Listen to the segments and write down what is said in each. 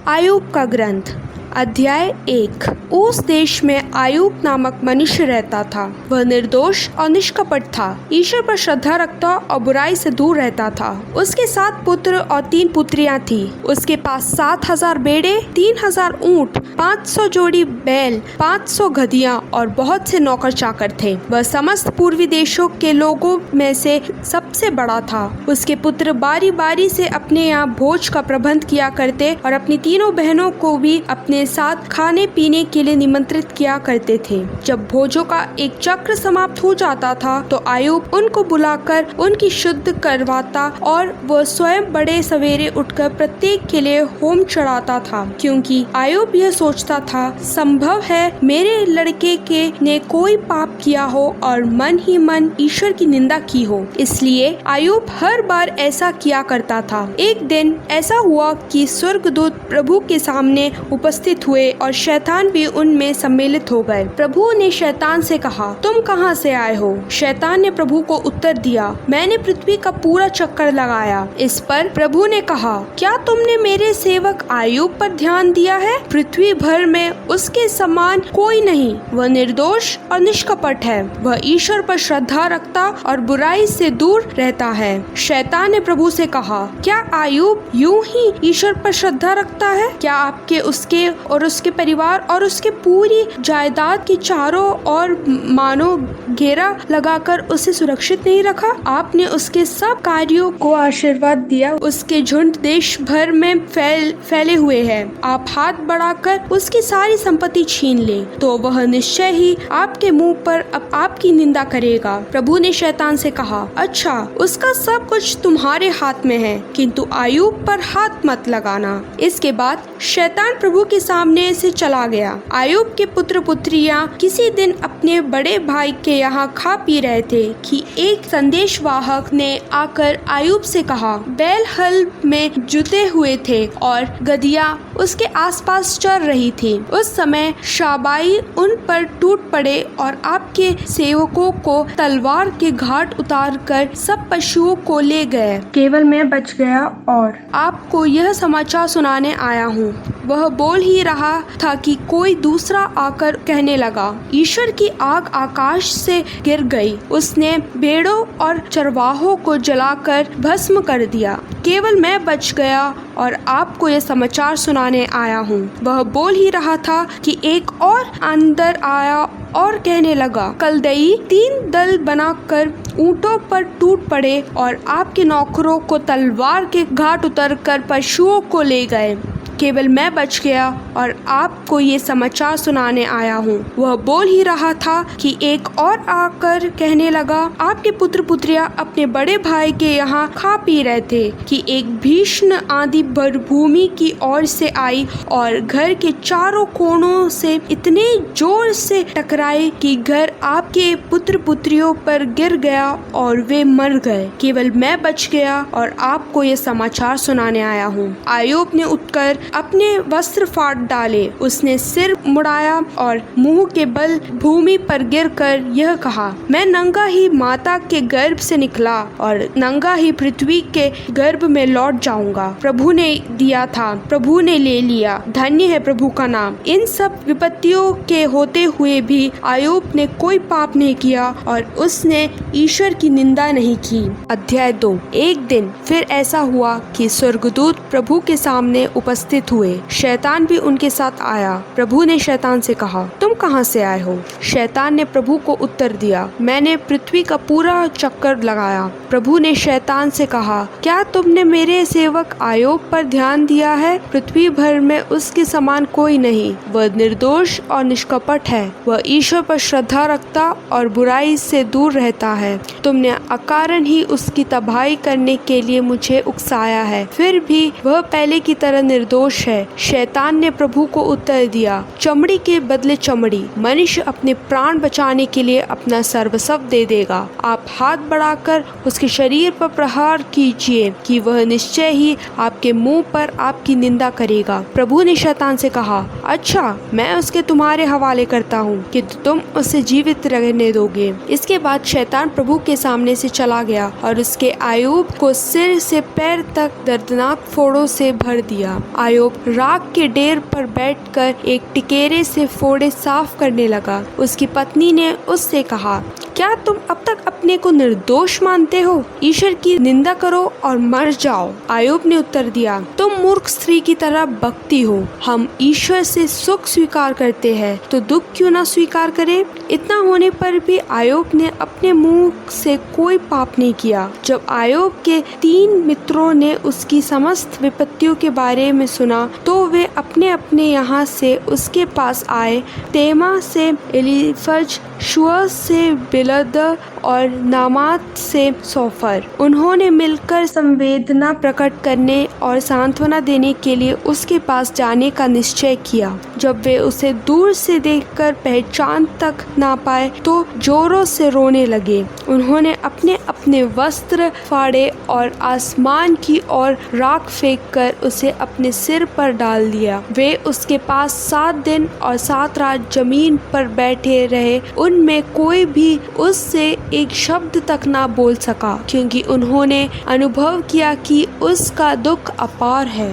आयूब का ग्रंथ अध्याय 1। उस देश में आयूब नामक मनुष्य रहता था। वह निर्दोष और निष्कपट था, ईश्वर पर श्रद्धा रखता और बुराई से दूर रहता था। उसके 7 पुत्र और 3 पुत्रियां थी। उसके पास 7,000 बेड़े, 3,000 ऊंट, 500 जोड़ी बैल, 500 गधियां और बहुत से नौकर चाकर थे। वह समस्त पूर्वी देशों के लोगों में से सबसे बड़ा था। उसके पुत्र बारी बारी से अपने यहाँ भोज का प्रबंध किया करते और अपनी तीनों बहनों को भी अपने साथ खाने पीने के लिए निमंत्रित किया करते थे। जब भोजों का एक चक्र समाप्त हो जाता था तो आयूब उनको बुलाकर उनकी शुद्ध करवाता और वह स्वयं बड़े सवेरे उठकर प्रत्येक के लिए होम चढ़ाता था, क्योंकि आयूब यह सोचता था संभव है मेरे लड़के के ने कोई पाप किया हो और मन ही मन ईश्वर की निंदा की हो। इसलिए आयूब हर बार ऐसा किया करता था। एक दिन ऐसा हुआ कि स्वर्गदूत प्रभु के सामने उपस्थित हुए और शैतान भी उनमें सम्मिलित हो गए। प्रभु ने शैतान से कहा, तुम कहाँ से आए हो? शैतान ने प्रभु को उत्तर दिया, मैंने पृथ्वी का पूरा चक्कर लगाया। इस पर प्रभु ने कहा, क्या तुमने मेरे सेवक आयूब पर ध्यान दिया है? पृथ्वी भर में उसके समान कोई नहीं। वह निर्दोष और निष्कपट है। वह ईश्वर पर श्रद्धा रखता और बुराई से दूर रहता है। शैतान ने प्रभु से कहा, क्या आयूब यूं ही ईश्वर पर श्रद्धा रखता है? क्या आपके उसके और उसके परिवार और उसके पूरी जायदाद के चारों ओर मानो घेरा लगाकर उसे सुरक्षित नहीं रखा? आपने उसके सब कार्यों को आशीर्वाद दिया। उसके झुंड देश भर में फैले हुए हैं। आप हाथ बढ़ाकर उसकी सारी संपत्ति छीन ले तो वह निश्चय ही आपके मुंह पर आपकी निंदा करेगा। प्रभु ने शैतान से कहा, अच्छा, उसका सब कुछ तुम्हारे हाथ में है, किंतु आयूब पर हाथ मत लगाना। इसके बाद शैतान प्रभु के सामने से चला गया। आयूब के पुत्र पुत्रियां किसी दिन अपने बड़े भाई के यहाँ खा पी रहे थे कि एक संदेशवाहक ने आकर आयूब से कहा, बैल हल में जुते हुए थे और गधियां उसके आसपास चर रही थी। उस समय शाबाई उन पर टूट पड़े और आपके सेवकों को तलवार के घाट उतार कर सब पशुओं को ले गए। केवल मैं बच गया और आपको यह समाचार सुनाने आया हूँ। वह बोल ही रहा था कि कोई दूसरा आकर कहने लगा, ईश्वर की आग आकाश से गिर गई। उसने भेड़ों और चरवाहों को जलाकर भस्म कर दिया। केवल मैं बच गया और आपको यह समाचार सुनाने आया हूँ। वह बोल ही रहा था कि एक और अंदर आया और कहने लगा, कल्दई 3 दल बनाकर ऊंटों पर टूट पड़े और आपके नौकरों को तलवार के घाट उतरकर पशुओं को ले गए। केवल मैं बच गया और आपको ये समाचार सुनाने आया हूँ। वह बोल ही रहा था कि एक और आकर कहने लगा, आपके पुत्र पुत्रियां अपने बड़े भाई के यहाँ खा पी रहे थे कि एक भीषण आंधी भूमि की ओर से आई और घर के चारों कोनों से इतने जोर से टकराई कि घर आपके पुत्र पुत्रियों पर गिर गया और वे मर गए। केवल मैं बच गया और आपको ये समाचार सुनाने आया हूँ। आयूब ने उठकर अपने वस्त्र फाड़ डाले। उसने सिर मुड़ाया और मुंह के बल भूमि पर गिरकर यह कहा, मैं नंगा ही माता के गर्भ से निकला और नंगा ही पृथ्वी के गर्भ में लौट जाऊंगा। प्रभु ने दिया था, प्रभु ने ले लिया, धन्य है प्रभु का नाम। इन सब विपत्तियों के होते हुए भी आयूब ने कोई पाप नहीं किया और उसने ईश्वर की निंदा नहीं की। अध्याय 2। एक दिन फिर ऐसा हुआ कि स्वर्गदूत प्रभु के सामने उपस्थित हुए। शैतान भी उनके साथ आया। प्रभु ने शैतान से कहा, तुम कहाँ से आए हो? शैतान ने प्रभु को उत्तर दिया, मैंने पृथ्वी का पूरा चक्कर लगाया। प्रभु ने शैतान से कहा, क्या तुमने मेरे सेवक आयूब पर ध्यान दिया है? पृथ्वी भर में उसके समान कोई नहीं। वह निर्दोष और निष्कपट है। वह ईश्वर पर श्रद्धा रखता और बुराई से दूर रहता है। तुमने अकारण ही उसकी तबाही करने के लिए मुझे उकसाया है, फिर भी वह पहले की तरह निर्दोष है। शैतान ने प्रभु को उत्तर दिया, चमड़ी के बदले चमड़ी, पड़ी। मनुष्य अपने प्राण बचाने के लिए अपना सर्वस्व दे देगा। आप हाथ बढ़ाकर उसके शरीर पर प्रहार कीजिए कि वह निश्चय ही आपके मुंह पर आपकी निंदा करेगा। प्रभु ने शैतान से कहा, अच्छा, मैं उसके तुम्हारे हवाले करता हूँ कि तुम उसे जीवित रहने दोगे। इसके बाद शैतान प्रभु के सामने से चला गया और उसके आयूब को सिर से पैर तक दर्दनाक फोड़ों से भर दिया। आयूब राख के ढेर पर बैठकर एक टिकेरे से फोड़े साफ करने लगा। उसकी पत्नी ने उससे कहा, क्या तुम अब तक अपने को निर्दोष मानते हो? ईश्वर की निंदा करो और मर जाओ। आयूब ने उत्तर दिया, तुम मूर्ख स्त्री की तरह बकती हो। हम ईश्वर से सुख स्वीकार करते हैं तो दुख क्यों ना स्वीकार करें? इतना होने पर भी आयूब ने अपने मुंह से कोई पाप नहीं किया। जब आयूब के 3 मित्रों ने उसकी समस्त विपत्तियों के बारे में सुना तो वे अपने अपने यहाँ से उसके पास आए। तेमा से एलीफज, शुअ से बिलद और नामात से सोफर। उन्होंने मिलकर संवेदना प्रकट करने और सांत्वना देने के लिए उसके पास जाने का निश्चय किया। जब वे उसे दूर से देखकर पहचान तक ना पाए तो जोरों से रोने लगे। उन्होंने अपने अपने वस्त्र फाड़े और आसमान की ओर राख फेंककर उसे अपने सिर पर डाल दिया। वे उसके पास 7 दिन और 7 रात जमीन पर बैठे रहे। उनमें कोई भी उससे एक शब्द तक ना बोल सका, क्योंकि उन्होंने अनुभव किया कि उसका दुख अपार है।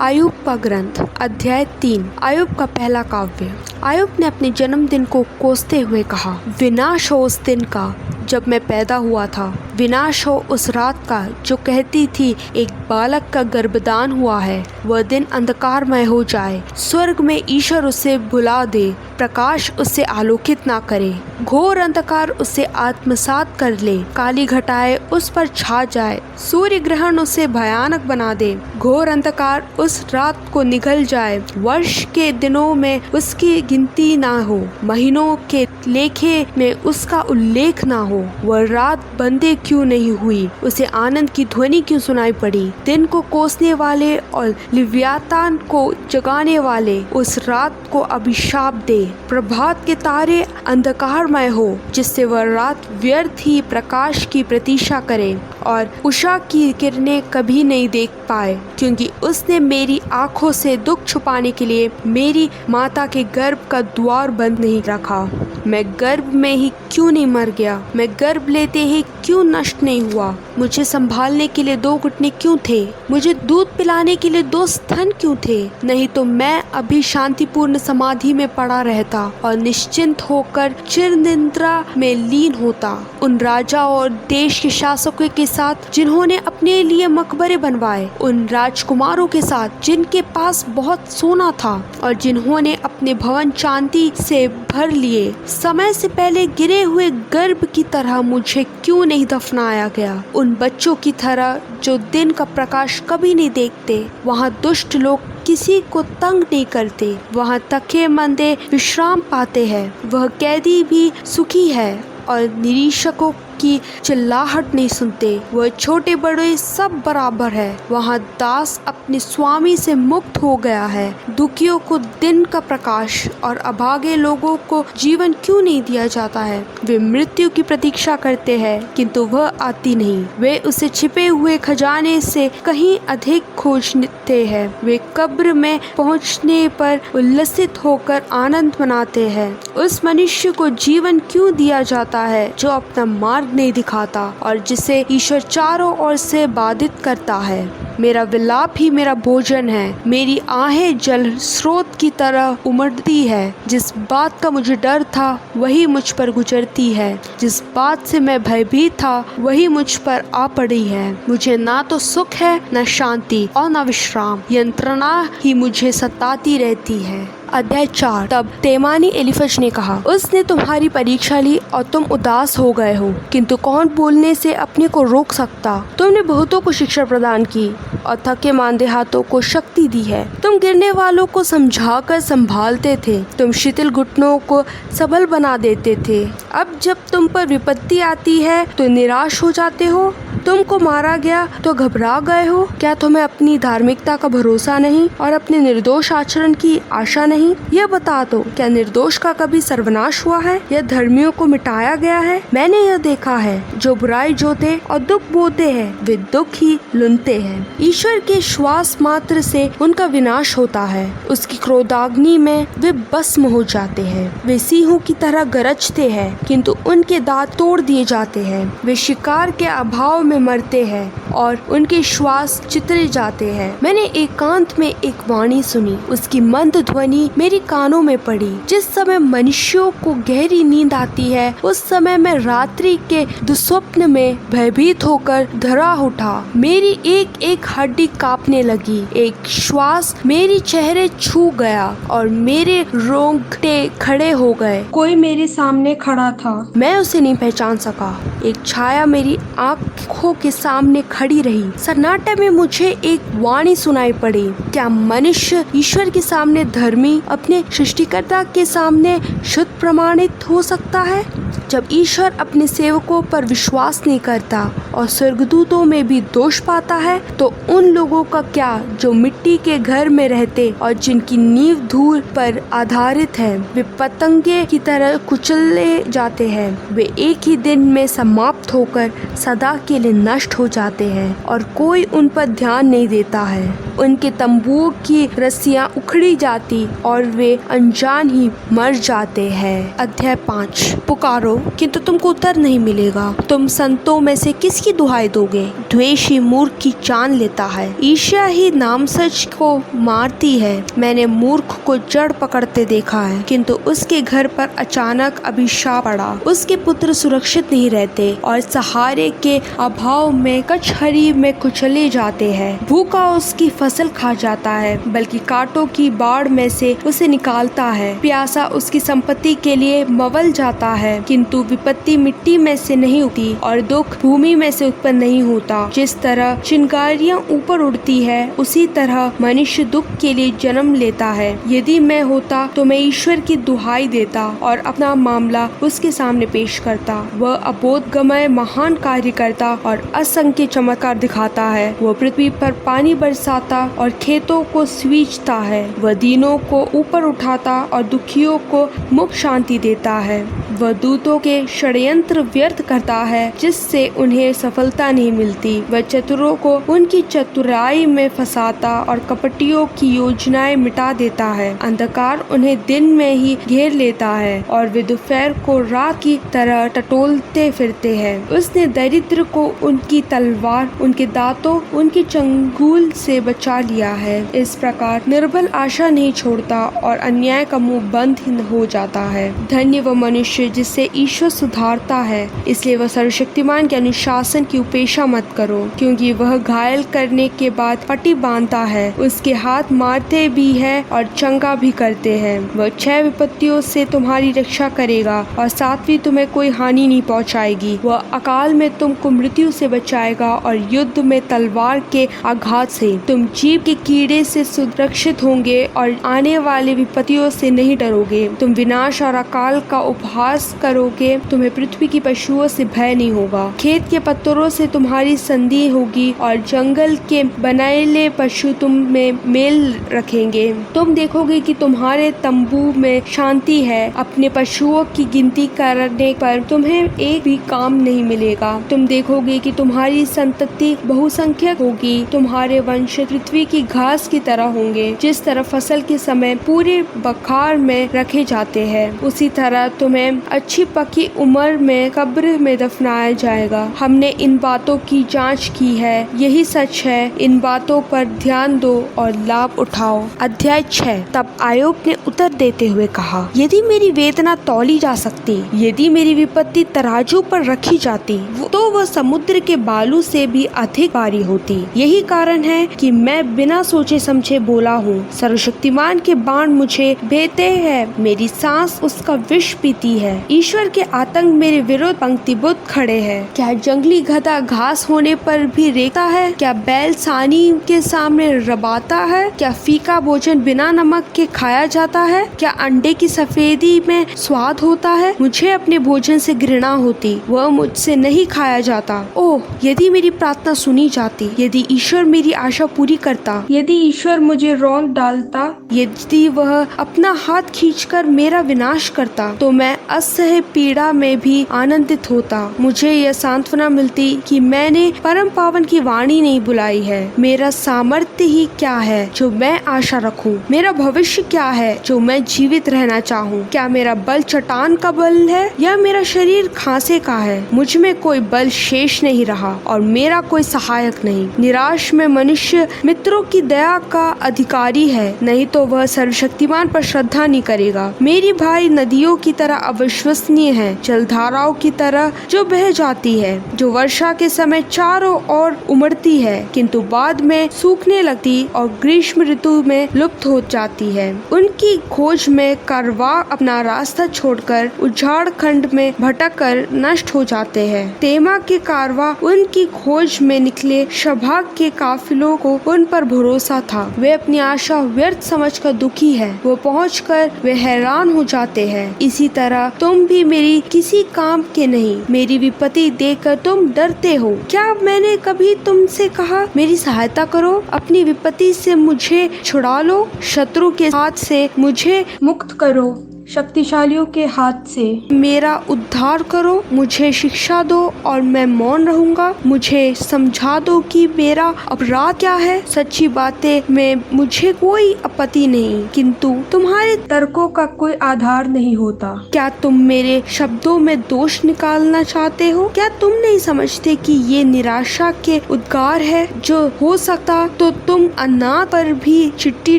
आयूब का ग्रंथ अध्याय 3। आयूब का पहला काव्य। आयूब ने अपने जन्मदिन को कोसते हुए कहा, विनाश हो उस दिन का जब मैं पैदा हुआ था। विनाश हो उस रात का जो कहती थी एक बालक का गर्भदान हुआ है। वह दिन अंधकारमय हो जाए, स्वर्ग में ईश्वर उसे भुला दे, प्रकाश उससे आलोकित ना करे, घोर अंधकार उसे आत्मसात कर ले, काली घटाएं उस पर छा जाए, सूर्य ग्रहण उसे भयानक बना दे, घोर अंधकार उस रात को निगल जाए, वर्ष के दिनों में उसकी गिनती ना हो, महीनों के लेखे में उसका उल्लेख ना हो। वह रात बंदे क्यों नहीं हुई, उसे आनंद की ध्वनि क्यों सुनाई पड़ी? दिन को कोसने वाले और लिव्यातान को जगाने वाले उस रात को अभिशाप दे। प्रभात के तारे अंधकारमय हो, जिससे वह रात व्यर्थ ही प्रकाश की प्रतीक्षा करे और उषा की किरणें कभी नहीं देख पाए, क्योंकि उसने मेरी आंखों से दुख छुपाने के लिए मेरी माता के गर्भ का द्वार बंद नहीं रखा। मैं गर्भ में ही क्यों नहीं मर गया? मैं गर्भ लेते ही क्यों नष्ट नहीं हुआ? मुझे संभालने के लिए 2 घुटने क्यों थे? मुझे दूध पिलाने के लिए 2 स्तन क्यों थे? नहीं तो मैं अभी शांतिपूर्ण समाधि में पड़ा रहता और निश्चिंत होकर चिरनिद्रा में लीन होता। उन राजा और देश के शासकों के साथ जिन्होंने अपने लिए मकबरे बनवाए, उन राजकुमारों के साथ जिनके पास बहुत सोना था और जिन्होंने अपने भवन चांदी से भर लिए। समय से पहले गिरे हुए गर्भ की तरह मुझे क्यों नहीं दफनाया गया? उन बच्चों की तरह जो दिन का प्रकाश कभी नहीं देखते। वहाँ दुष्ट लोग किसी को तंग नहीं करते, वहाँ तके मंदे विश्राम पाते हैं। वह कैदी भी सुखी है और निरीक्षकों की चिल्लाहट नहीं सुनते। वह छोटे बड़े सब बराबर है। वहाँ दास अपने स्वामी से मुक्त हो गया है। दुखियों को दिन का प्रकाश और अभागे लोगों को जीवन क्यों नहीं दिया जाता है? वे मृत्यु की प्रतीक्षा करते हैं, किंतु वह आती नहीं। वे उसे छिपे हुए खजाने से कहीं अधिक खोजते हैं। वे कब्र में पहुँचने पर उल्लसित होकर आनंद मनाते हैं। उस मनुष्य को जीवन क्यों दिया जाता है जो अपना मार्ग नहीं दिखाता और जिसे ईश्वर चारों ओर से बाधित करता है? मेरा विलाप ही मेरा भोजन है, मेरी आहें जल स्रोत की तरह उमड़ती है। जिस बात का मुझे डर था वही मुझ पर गुजरती है, जिस बात से मैं भयभीत था वही मुझ पर आ पड़ी है। मुझे ना तो सुख है, न शांति और न विश्राम, यंत्रणा ही मुझे सताती रहती है। अध्याय 4। तब तेमानी एलीफज ने कहा, उसने तुम्हारी परीक्षा ली और तुम उदास हो गए हो, किंतु कौन बोलने से अपने को रोक सकता? तुमने बहुतों को शिक्षा प्रदान की और थके मांदे हाथों को शक्ति दी है। तुम गिरने वालों को समझाकर संभालते थे, तुम शिथिल घुटनों को सबल बना देते थे। अब जब तुम पर विपत्ति आती है तो निराश हो जाते हो। तुमको मारा गया तो घबरा गए हो? क्या तुम्हें अपनी धार्मिकता का भरोसा नहीं और अपने निर्दोष आचरण की आशा नहीं? यह बता दो, क्या निर्दोष का कभी सर्वनाश हुआ है या धर्मियों को मिटाया गया है? मैंने यह देखा है, जो बुराई जोते और दुख बोते हैं वे दुख ही लुनते हैं। ईश्वर के श्वास मात्र से उनका विनाश होता है। उसकी क्रोधाग्नि में वे भस्म हो जाते हैं। वे सिंहों की तरह गरजते हैं, किंतु उनके दांत तोड़ दिए जाते हैं। वे शिकार के अभाव में मरते हैं और उनके श्वास चितरे जाते हैं। मैंने एकांत में एक वाणी सुनी, उसकी मंद ध्वनि मेरी कानों में पड़ी। जिस समय मनुष्यों को गहरी नींद आती है, उस समय मैं रात्रि के दुस्वप्न में भयभीत होकर धरा उठा। मेरी एक एक हड्डी कांपने लगी। एक श्वास मेरी चेहरे छू गया और मेरे रोंगटे खड़े हो गए। कोई मेरे सामने खड़ा था, मैं उसे नहीं पहचान सका। एक छाया मेरी आंखों के सामने खड़ी रही। सन्नाटे में मुझे एक वाणी सुनाई पड़ी, क्या मनुष्य ईश्वर के सामने धर्मी, अपने सृष्टिकर्ता के सामने शुद्ध प्रमाणित हो सकता है? जब ईश्वर अपने सेवकों पर विश्वास नहीं करता और स्वर्गदूतों में भी दोष पाता है, तो उन लोगों का क्या जो मिट्टी के घर में रहते और जिनकी नींव धूल पर आधारित है। वे पतंगे की तरह कुचले जाते हैं। वे एक ही दिन में समाप्त होकर सदा के लिए नष्ट हो जाते हैं और कोई उन पर ध्यान नहीं देता है। उनके तंबुओं की रस्सियां उखड़ी जाती और वे अनजान ही मर जाते हैं। अध्याय 5। पुकारो किंतु तुमको उत्तर नहीं मिलेगा। तुम संतों में से किसकी दुहाई दोगे? द्वेष ही मूर्ख की जान लेता है। ईर्ष्या ही नाम सच को मारती है। मैंने मूर्ख को जड़ पकड़ते देखा है, किंतु उसके घर पर अचानक अभिशाप पड़ा। उसके पुत्र सुरक्षित नहीं रहते और सहारे के अभाव में कचहरी में कुचले जाते हैं। भूखा उसकी फसल खा जाता है, बल्कि कांटों की बाढ़ में से उसे निकालता है। प्यासा उसकी संपत्ति के लिए मवल जाता है, किंतु विपत्ति मिट्टी में से नहीं उगती और दुख भूमि में से उत्पन्न नहीं होता। जिस तरह चिंगारियां ऊपर उड़ती है, उसी तरह मनुष्य दुख के लिए जन्म लेता है। यदि मैं होता तो मैं ईश्वर की दुहाई देता और अपना मामला उसके सामने पेश करता। वह अबोधगमय महान कार्य करता और असंख्य चमत्कार दिखाता है। वह पृथ्वी पर पानी बरसाता और खेतों को सींचता है। वह दीनों को ऊपर उठाता और दुखियों को मुक्त शांति देता है। वह दूतों के षड्यंत्र व्यर्थ करता है, जिससे उन्हें सफलता नहीं मिलती। वह चतुरों को उनकी चतुराई में फंसाता और कपटियों की योजनाएं मिटा देता है। अंधकार उन्हें दिन में ही घेर लेता है और वे दोपहर को रात की तरह टटोलते फिरते हैं। उसने दरिद्र को उनकी तलवार, उनके दांतों, उनके चंगुल से बचा लिया है। इस प्रकार निर्बल आशा नहीं छोड़ता और अन्याय का मुंह बंद हो जाता है। धन्य वह मनुष्य जिससे ईश्वर सुधारता है। इसलिए वह सर्वशक्तिमान के अनुशासन की उपेक्षा मत करो, क्योंकि वह घायल करने के बाद पट्टी बांधता है। उसके हाथ मारते भी है और चंगा भी करते हैं। वह 6 विपत्तियों से तुम्हारी रक्षा करेगा और 7वीं तुम्हें कोई हानि नहीं पहुंचाएगी। वह अकाल में तुमको मृत्यु से बचाएगा और युद्ध में तलवार के आघात से। तुम जीव के कीड़े से सुरक्षित होंगे और आने वाले विपत्तियों से नहीं डरोगे। तुम विनाश और अकाल का उपहास करोगे। तुम्हें पृथ्वी की पशुओं से भय नहीं होगा। खेत के पत्थरों से तुम्हारी संधि होगी और जंगल के बनाएले पशु तुम में मेल रखेंगे। तुम देखोगे कि तुम्हारे तंबू में शांति है। अपने पशुओं की गिनती करने पर तुम्हें एक भी काम नहीं मिलेगा। तुम देखोगे कि तुम्हारी संतति बहुसंख्यक होगी। तुम्हारे वंश पृथ्वी की घास की तरह होंगे। जिस तरह फसल के समय पूरे बखार में रखे जाते हैं, उसी तरह तुम्हें अच्छी पकी उम्र में कब्र में दफनाया जाएगा। हमने इन बातों की जांच की है, यही सच है। इन बातों पर ध्यान दो और लाभ उठाओ। अध्याय 6। तब आयोग ने उत्तर देते हुए कहा, यदि मेरी वेदना तौली जा सकती, यदि मेरी विपत्ति तराजू पर रखी जाती, तो वह समुद्र के बालू से भी अधिक भारी होती। यही कारण है कि मैं बिना सोचे समझे बोला हूँ। सर्वशक्तिमान के बाण मुझे भेते हैं। मेरी सांस उसका विष पीती है। ईश्वर के आतंक मेरे विरुद्ध पंक्तिबद्ध खड़े हैं। क्या जंगली गधा घास होने पर भी रेंगता है? क्या बैल सानी के सामने रबाता है? क्या फीका भोजन बिना नमक के खाया जाता है? क्या अंडे की सफेदी में स्वाद होता है? मुझे अपने भोजन से घृणा होती, वह मुझसे नहीं खाया जाता। ओह, यदि मेरी प्रार्थना सुनी जाती, यदि ईश्वर मेरी आशा पूरी करता, यदि ईश्वर मुझे रौंद डालता, यदि वह अपना हाथ खींचकर मेरा विनाश करता, तो मैं असह्य पीड़ा में भी आनंदित होता। मुझे यह सांत्वना मिलती कि मैंने परम पावन की वाणी नहीं बुलाई है। मेरा सामर्थ्य ही क्या है जो मैं आशा रखूं? मेरा भविष्य क्या है जो मैं जीवित रहना चाहूं? क्या मेरा बल चट्टान का बल है या मेरा शरीर खांसे का है? मुझ में कोई बल शेष नहीं रहा और मेरा कोई सहायक नहीं। निराश में मनुष्य मित्रों की दया का अधिकारी है, नहीं तो वह सर्वशक्तिमान पर श्रद्धा नहीं करेगा। मेरी भाई नदियों की तरह अविश्वसनीय है, जलधाराओं की तरह जो बह जाती है, जो वर्षा के समय चारों ओर उमड़ती है किंतु बाद में सूखने लगती और ग्रीष्म ऋतु में लुप्त हो जाती है। उनकी खोज में कारवां अपना रास्ता छोड़कर उजाड़ खंड में भटक कर नष्ट हो जाते हैं। तेमा के कारवां उनकी खोज में निकले शभाग के काफिलों को उन पर भरोसा था। वे अपनी आशा व्यर्थ समझकर दुखी है, वो पहुंचकर वे हैरान हो जाते हैं। इसी तरह तुम भी मेरी किसी काम के नहीं, मेरी विपत्ति देखकर तुम डरते हो। क्या मैंने कभी तुमसे कहा मेरी सहायता करो, अपनी विपत्ति से मुझे छुड़ा लो, शत्रु के हाथ से मुझे मुक्त करो, शक्तिशालियों के हाथ से मेरा उद्धार करो, मुझे शिक्षा दो और मैं मौन रहूंगा, मुझे समझा दो कि मेरा अपराध क्या है। सच्ची बातें में मुझे कोई आपत्ति नहीं, किंतु तुम्हारे तर्कों का कोई आधार नहीं होता। क्या तुम मेरे शब्दों में दोष निकालना चाहते हो? क्या तुम नहीं समझते कि ये निराशा के उद्गार है? जो हो सकता तो तुम अनाथ पर भी चिट्ठी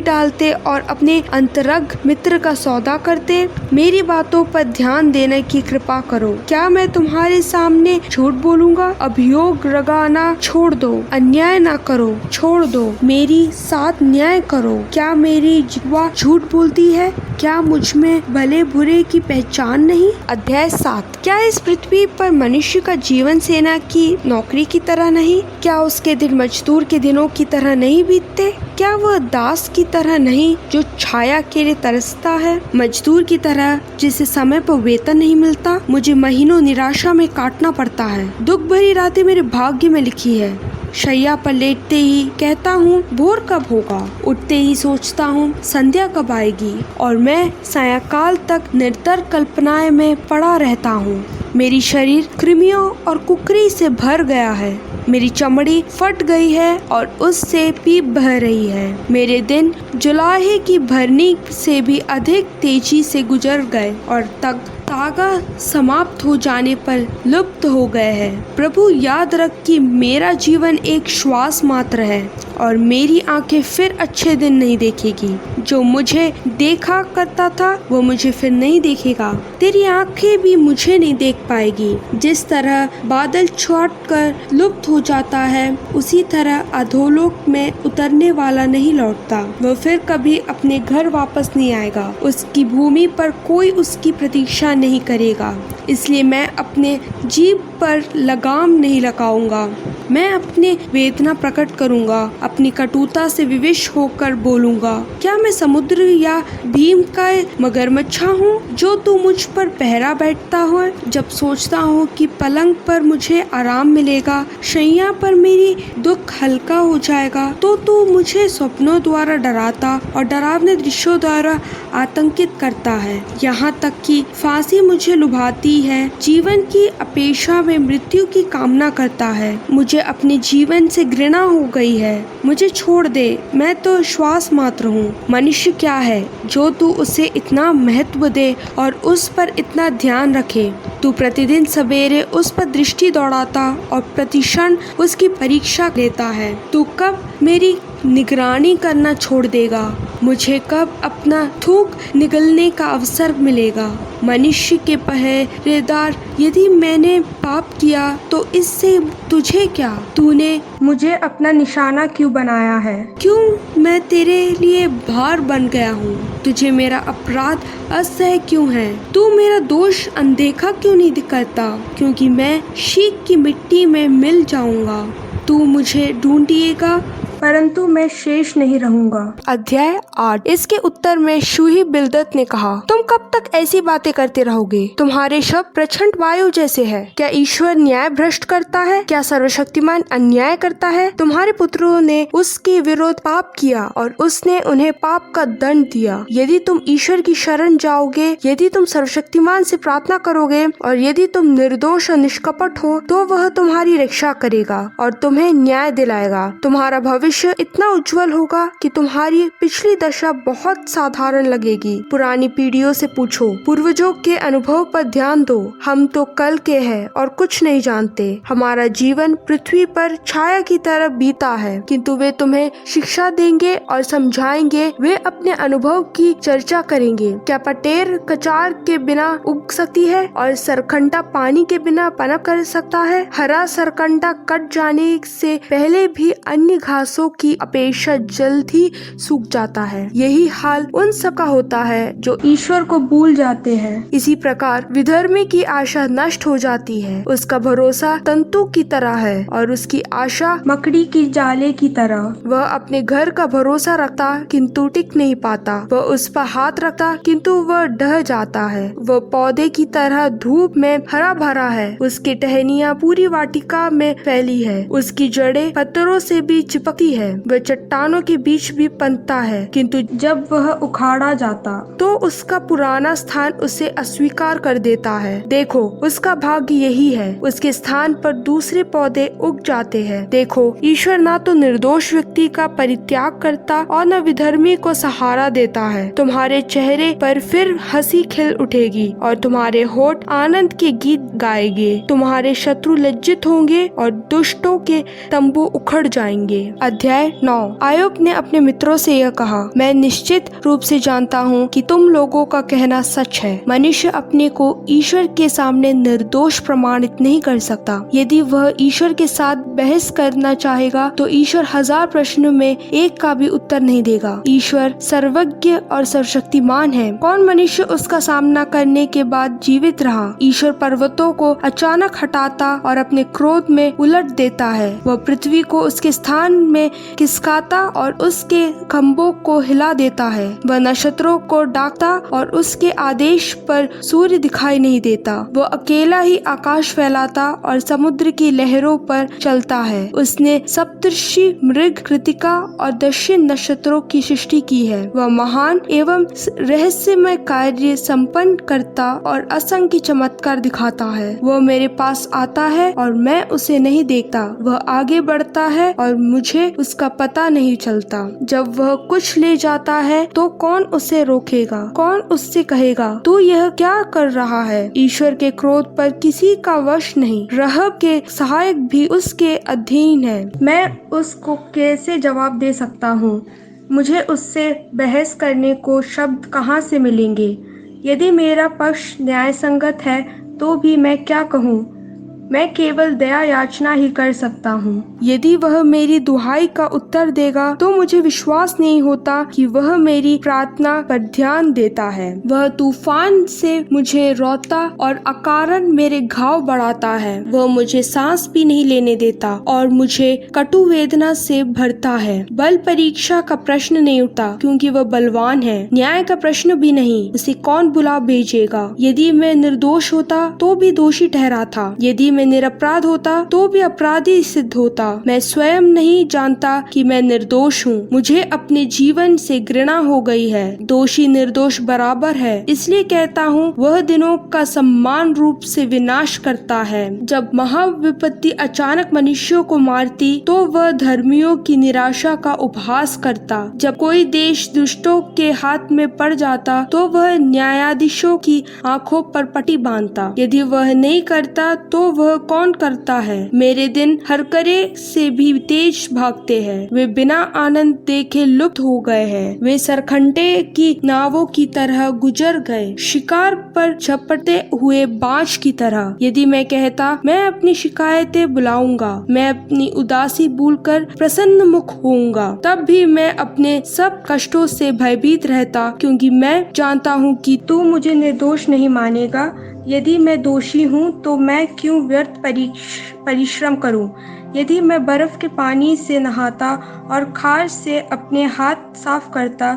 डालते और अपने अंतरंग मित्र का सौदा करते। मेरी बातों पर ध्यान देने की कृपा करो। क्या मैं तुम्हारे सामने झूठ बोलूंगा? अभियोग लगाना छोड़ दो, अन्याय ना करो, छोड़ दो, मेरी साथ न्याय करो। क्या मेरी जिह्वा झूठ बोलती है? क्या मुझ में भले बुरे की पहचान नहीं? अध्याय 7। क्या इस पृथ्वी पर मनुष्य का जीवन सेना की नौकरी की तरह नहीं? क्या उसके दिन मजदूर के दिनों की तरह नहीं बीतते? क्या वह दास की तरह नहीं जो छाया के लिए तरसता है, मजदूर की तरह जिसे समय पर वेतन नहीं मिलता? मुझे महीनों निराशा में काटना पड़ता है। दुख भरी रातें मेरे भाग्य में लिखी है। शैया पर लेटते ही कहता हूँ भोर कब होगा, उठते ही सोचता हूँ संध्या कब आएगी, और मैं सायंकाल तक निरंतर कल्पनाएं में पड़ा रहता हूँ। मेरी शरीर कृमियों और कुकरी से भर गया है, मेरी चमड़ी फट गई है और उससे पीप बह रही है। मेरे दिन जुलाहे की भरनी से भी अधिक तेजी से गुजर गए और तक तागा समाप्त हो जाने पर लुप्त हो गए हैं। प्रभु याद रख कि मेरा जीवन एक श्वास मात्र है और मेरी आंखें फिर अच्छे दिन नहीं देखेगी। जो मुझे देखा करता था वो मुझे फिर नहीं देखेगा। तेरी आंखें भी मुझे नहीं देख पाएगी। जिस तरह बादल छूट कर लुप्त हो जाता है, उसी तरह अधोलोक में उतरने वाला नहीं लौटता। वह फिर कभी अपने घर वापस नहीं आएगा। उसकी भूमि पर कोई उसकी प्रतीक्षा नहीं करेगा। इसलिए मैं अपने जीभ पर लगाम नहीं लगाऊंगा। मैं अपने वेदना प्रकट करूंगा, अपनी कटुता से विवश होकर बोलूंगा। क्या मैं समुद्र या भीम का मगरमच्छा हूँ जो तू मुझ पर पहरा बैठता हो? जब सोचता हूँ कि पलंग पर मुझे आराम मिलेगा, शैया पर मेरी दुख हल्का हो जाएगा, तो तू मुझे स्वप्नों द्वारा डराता और डरावने दृश्यों द्वारा आतंकित करता है। यहाँ तक कि फांसी मुझे लुभाती है, जीवन की अपेक्षा में मृत्यु की कामना करता है। मुझे अपने जीवन से घृणा हो गई है। मुझे छोड़ दे, मैं तो श्वास मात्र हूँ। मनुष्य क्या है जो तू उसे इतना महत्व दे और उस पर इतना ध्यान रखे। तू प्रतिदिन सवेरे उस पर दृष्टि दौड़ाता और प्रतिक्षण उसकी परीक्षा लेता है। तू कब मेरी निगरानी करना छोड़ देगा? मुझे कब अपना थूक निगलने का अवसर मिलेगा? मनुष्य के पहरेदार, यदि मैंने पाप किया तो इससे तुझे क्या? तूने मुझे अपना निशाना क्यों बनाया है? क्यों मैं तेरे लिए भार बन गया हूँ? तुझे मेरा अपराध असह्य क्यों है? तू मेरा दोष अनदेखा क्यों नहीं करता? क्योंकि मैं शीख की मिट्टी में मिल जाऊंगा। तू मुझे ढूंढिएगा परंतु मैं शेष नहीं रहूंगा। अध्याय 8। इसके उत्तर में शूही बिल्दत ने कहा, तुम कब तक ऐसी बातें करते रहोगे? तुम्हारे शब्द प्रचंड वायु जैसे है। क्या ईश्वर न्याय भ्रष्ट करता है? क्या सर्वशक्तिमान अन्याय करता है? तुम्हारे पुत्रों ने उसके विरुद्ध पाप किया और उसने उन्हें पाप का दंड दिया। यदि तुम ईश्वर की शरण जाओगे, यदि तुम सर्वशक्तिमान से प्रार्थना करोगे और यदि तुम निर्दोष और निष्कपट हो, तो वह तुम्हारी रक्षा करेगा और तुम्हें न्याय दिलाएगा। तुम्हारा भविष्य इतना उज्जवल होगा कि तुम्हारी पिछली दशा बहुत साधारण लगेगी। पुरानी पीढ़ियों से पूछो, पूर्वजों के अनुभव पर ध्यान दो। हम तो कल के हैं और कुछ नहीं जानते। हमारा जीवन पृथ्वी पर छाया की तरह बीता है, किंतु वे तुम्हें शिक्षा देंगे और समझाएंगे। वे अपने अनुभव की चर्चा करेंगे। क्या पटेर कचार के बिना उग सकती है और सरकंडा पानी के बिना पनप कर सकता है? हरा सरकंडा कट जाने से पहले भी अन्य घासों की अपेक्षा जल्द ही सूख जाता है। यही हाल उन सब का होता है जो ईश्वर को भूल जाते हैं। इसी प्रकार विधर्मी की आशा नष्ट हो जाती है। उसका भरोसा तंतु की तरह है और उसकी आशा मकड़ी की जाले की तरह। वह अपने घर का भरोसा रखता किंतु टिक नहीं पाता। वह उस पर हाथ रखता किंतु वह ढह जाता है। वह पौधे की तरह धूप में हरा भरा है। उसकी टहनियाँ पूरी वाटिका में फैली है। उसकी जड़ें पत्थरों से भी चिपकती है। वह चट्टानों के बीच भी पनपता है, किंतु जब वह उखाड़ा जाता तो उसका पुराना स्थान उसे अस्वीकार कर देता है। देखो, उसका भाग्य यही है। उसके स्थान पर दूसरे पौधे उग जाते हैं। देखो, ईश्वर ना तो निर्दोष व्यक्ति का परित्याग करता और न विधर्मी को सहारा देता है। तुम्हारे चेहरे पर फिर हंसी खिल उठेगी और तुम्हारे होठ आनंद के गीत गाएंगे। तुम्हारे शत्रु लज्जित होंगे और दुष्टों के तंबू उखड़ जाएंगे। अध्याय 9। आयुब ने अपने मित्रों से यह कहा, मैं निश्चित रूप से जानता हूँ कि तुम लोगों का कहना सच है। मनुष्य अपने को ईश्वर के सामने निर्दोष प्रमाणित नहीं कर सकता। यदि वह ईश्वर के साथ बहस करना चाहेगा तो ईश्वर 1000 प्रश्नों में एक का भी उत्तर नहीं देगा। ईश्वर सर्वज्ञ और सर्वशक्तिमान है। कौन मनुष्य उसका सामना करने के बाद जीवित रहा? ईश्वर पर्वतों को अचानक हटाता और अपने क्रोध में उलट देता है। वह पृथ्वी को उसके स्थान में खिसकाता और उसके खंभों को हिला देता है। वह नक्षत्रों को डाकता और उसके आदेश पर सूर्य दिखाई नहीं देता। वह अकेला ही आकाश फैलाता और समुद्र की लहरों पर चलता है। उसने सप्तर्षि, मृग, कृतिका और दक्षिण नक्षत्रों की सृष्टि की है। वह महान एवं रहस्यमय कार्य संपन्न करता और असंख्य चमत्कार दिखाता है। वह मेरे पास आता है और मैं उसे नहीं देखता। वह आगे बढ़ता है और मुझे उसका पता नहीं चलता। जब वह कुछ ले जाता है तो कौन उसे रोकेगा? कौन उससे कहेगा, तू यह क्या कर रहा है? ईश्वर के क्रोध पर किसी का वश नहीं। रहब के सहायक भी उसके अधीन है। मैं उसको कैसे जवाब दे सकता हूँ? मुझे उससे बहस करने को शब्द कहाँ से मिलेंगे? यदि मेरा पक्ष न्याय संगत है तो भी मैं क्या कहूँ? मैं केवल दया याचना ही कर सकता हूँ। यदि वह मेरी दुहाई का उत्तर देगा तो मुझे विश्वास नहीं होता कि वह मेरी प्रार्थना पर ध्यान देता है। वह तूफान से मुझे रोता और अकारण मेरे घाव बढ़ाता है। वह मुझे सांस भी नहीं लेने देता और मुझे कटु वेदना से भरता है। बल परीक्षा का प्रश्न नहीं उठता क्योंकि वह बलवान है। न्याय का प्रश्न भी नहीं, उसे कौन बुला भेजेगा? यदि मैं निर्दोष होता तो भी दोषी ठहरा था। यदि मैं निरपराध होता तो भी अपराधी सिद्ध होता। मैं स्वयं नहीं जानता कि मैं निर्दोष हूँ। मुझे अपने जीवन से घृणा हो गई है। दोषी निर्दोष बराबर है, इसलिए कहता हूँ वह दिनों का समान रूप से विनाश करता है। जब महाविपत्ति अचानक मनुष्यों को मारती तो वह धर्मियों की निराशा का उपहास करता। जब कोई देश दुष्टों के हाथ में पड़ जाता तो वह न्यायाधीशों की आंखों पर पट्टी बांधता। यदि वह नहीं करता तो वह वह कौन करता है। मेरे दिन हरकरे से भी तेज भागते हैं, वे बिना आनंद देखे लुप्त हो गए हैं। वे सरखंडे की नावों की तरह गुजर गए, शिकार पर झपटते हुए बाज की तरह। यदि मैं कहता मैं अपनी शिकायतें बुलाऊंगा, मैं अपनी उदासी भूलकर प्रसन्न मुख होऊंगा, तब भी मैं अपने सब कष्टों से भयभीत रहता, क्योंकि मैं जानता हूँ कि तू मुझे निर्दोष नहीं मानेगा। यदि मैं दोषी हूँ तो मैं क्यों व्यर्थ परिश्रम करूँ। यदि मैं बर्फ के पानी से नहाता और खार से अपने हाथ साफ करता,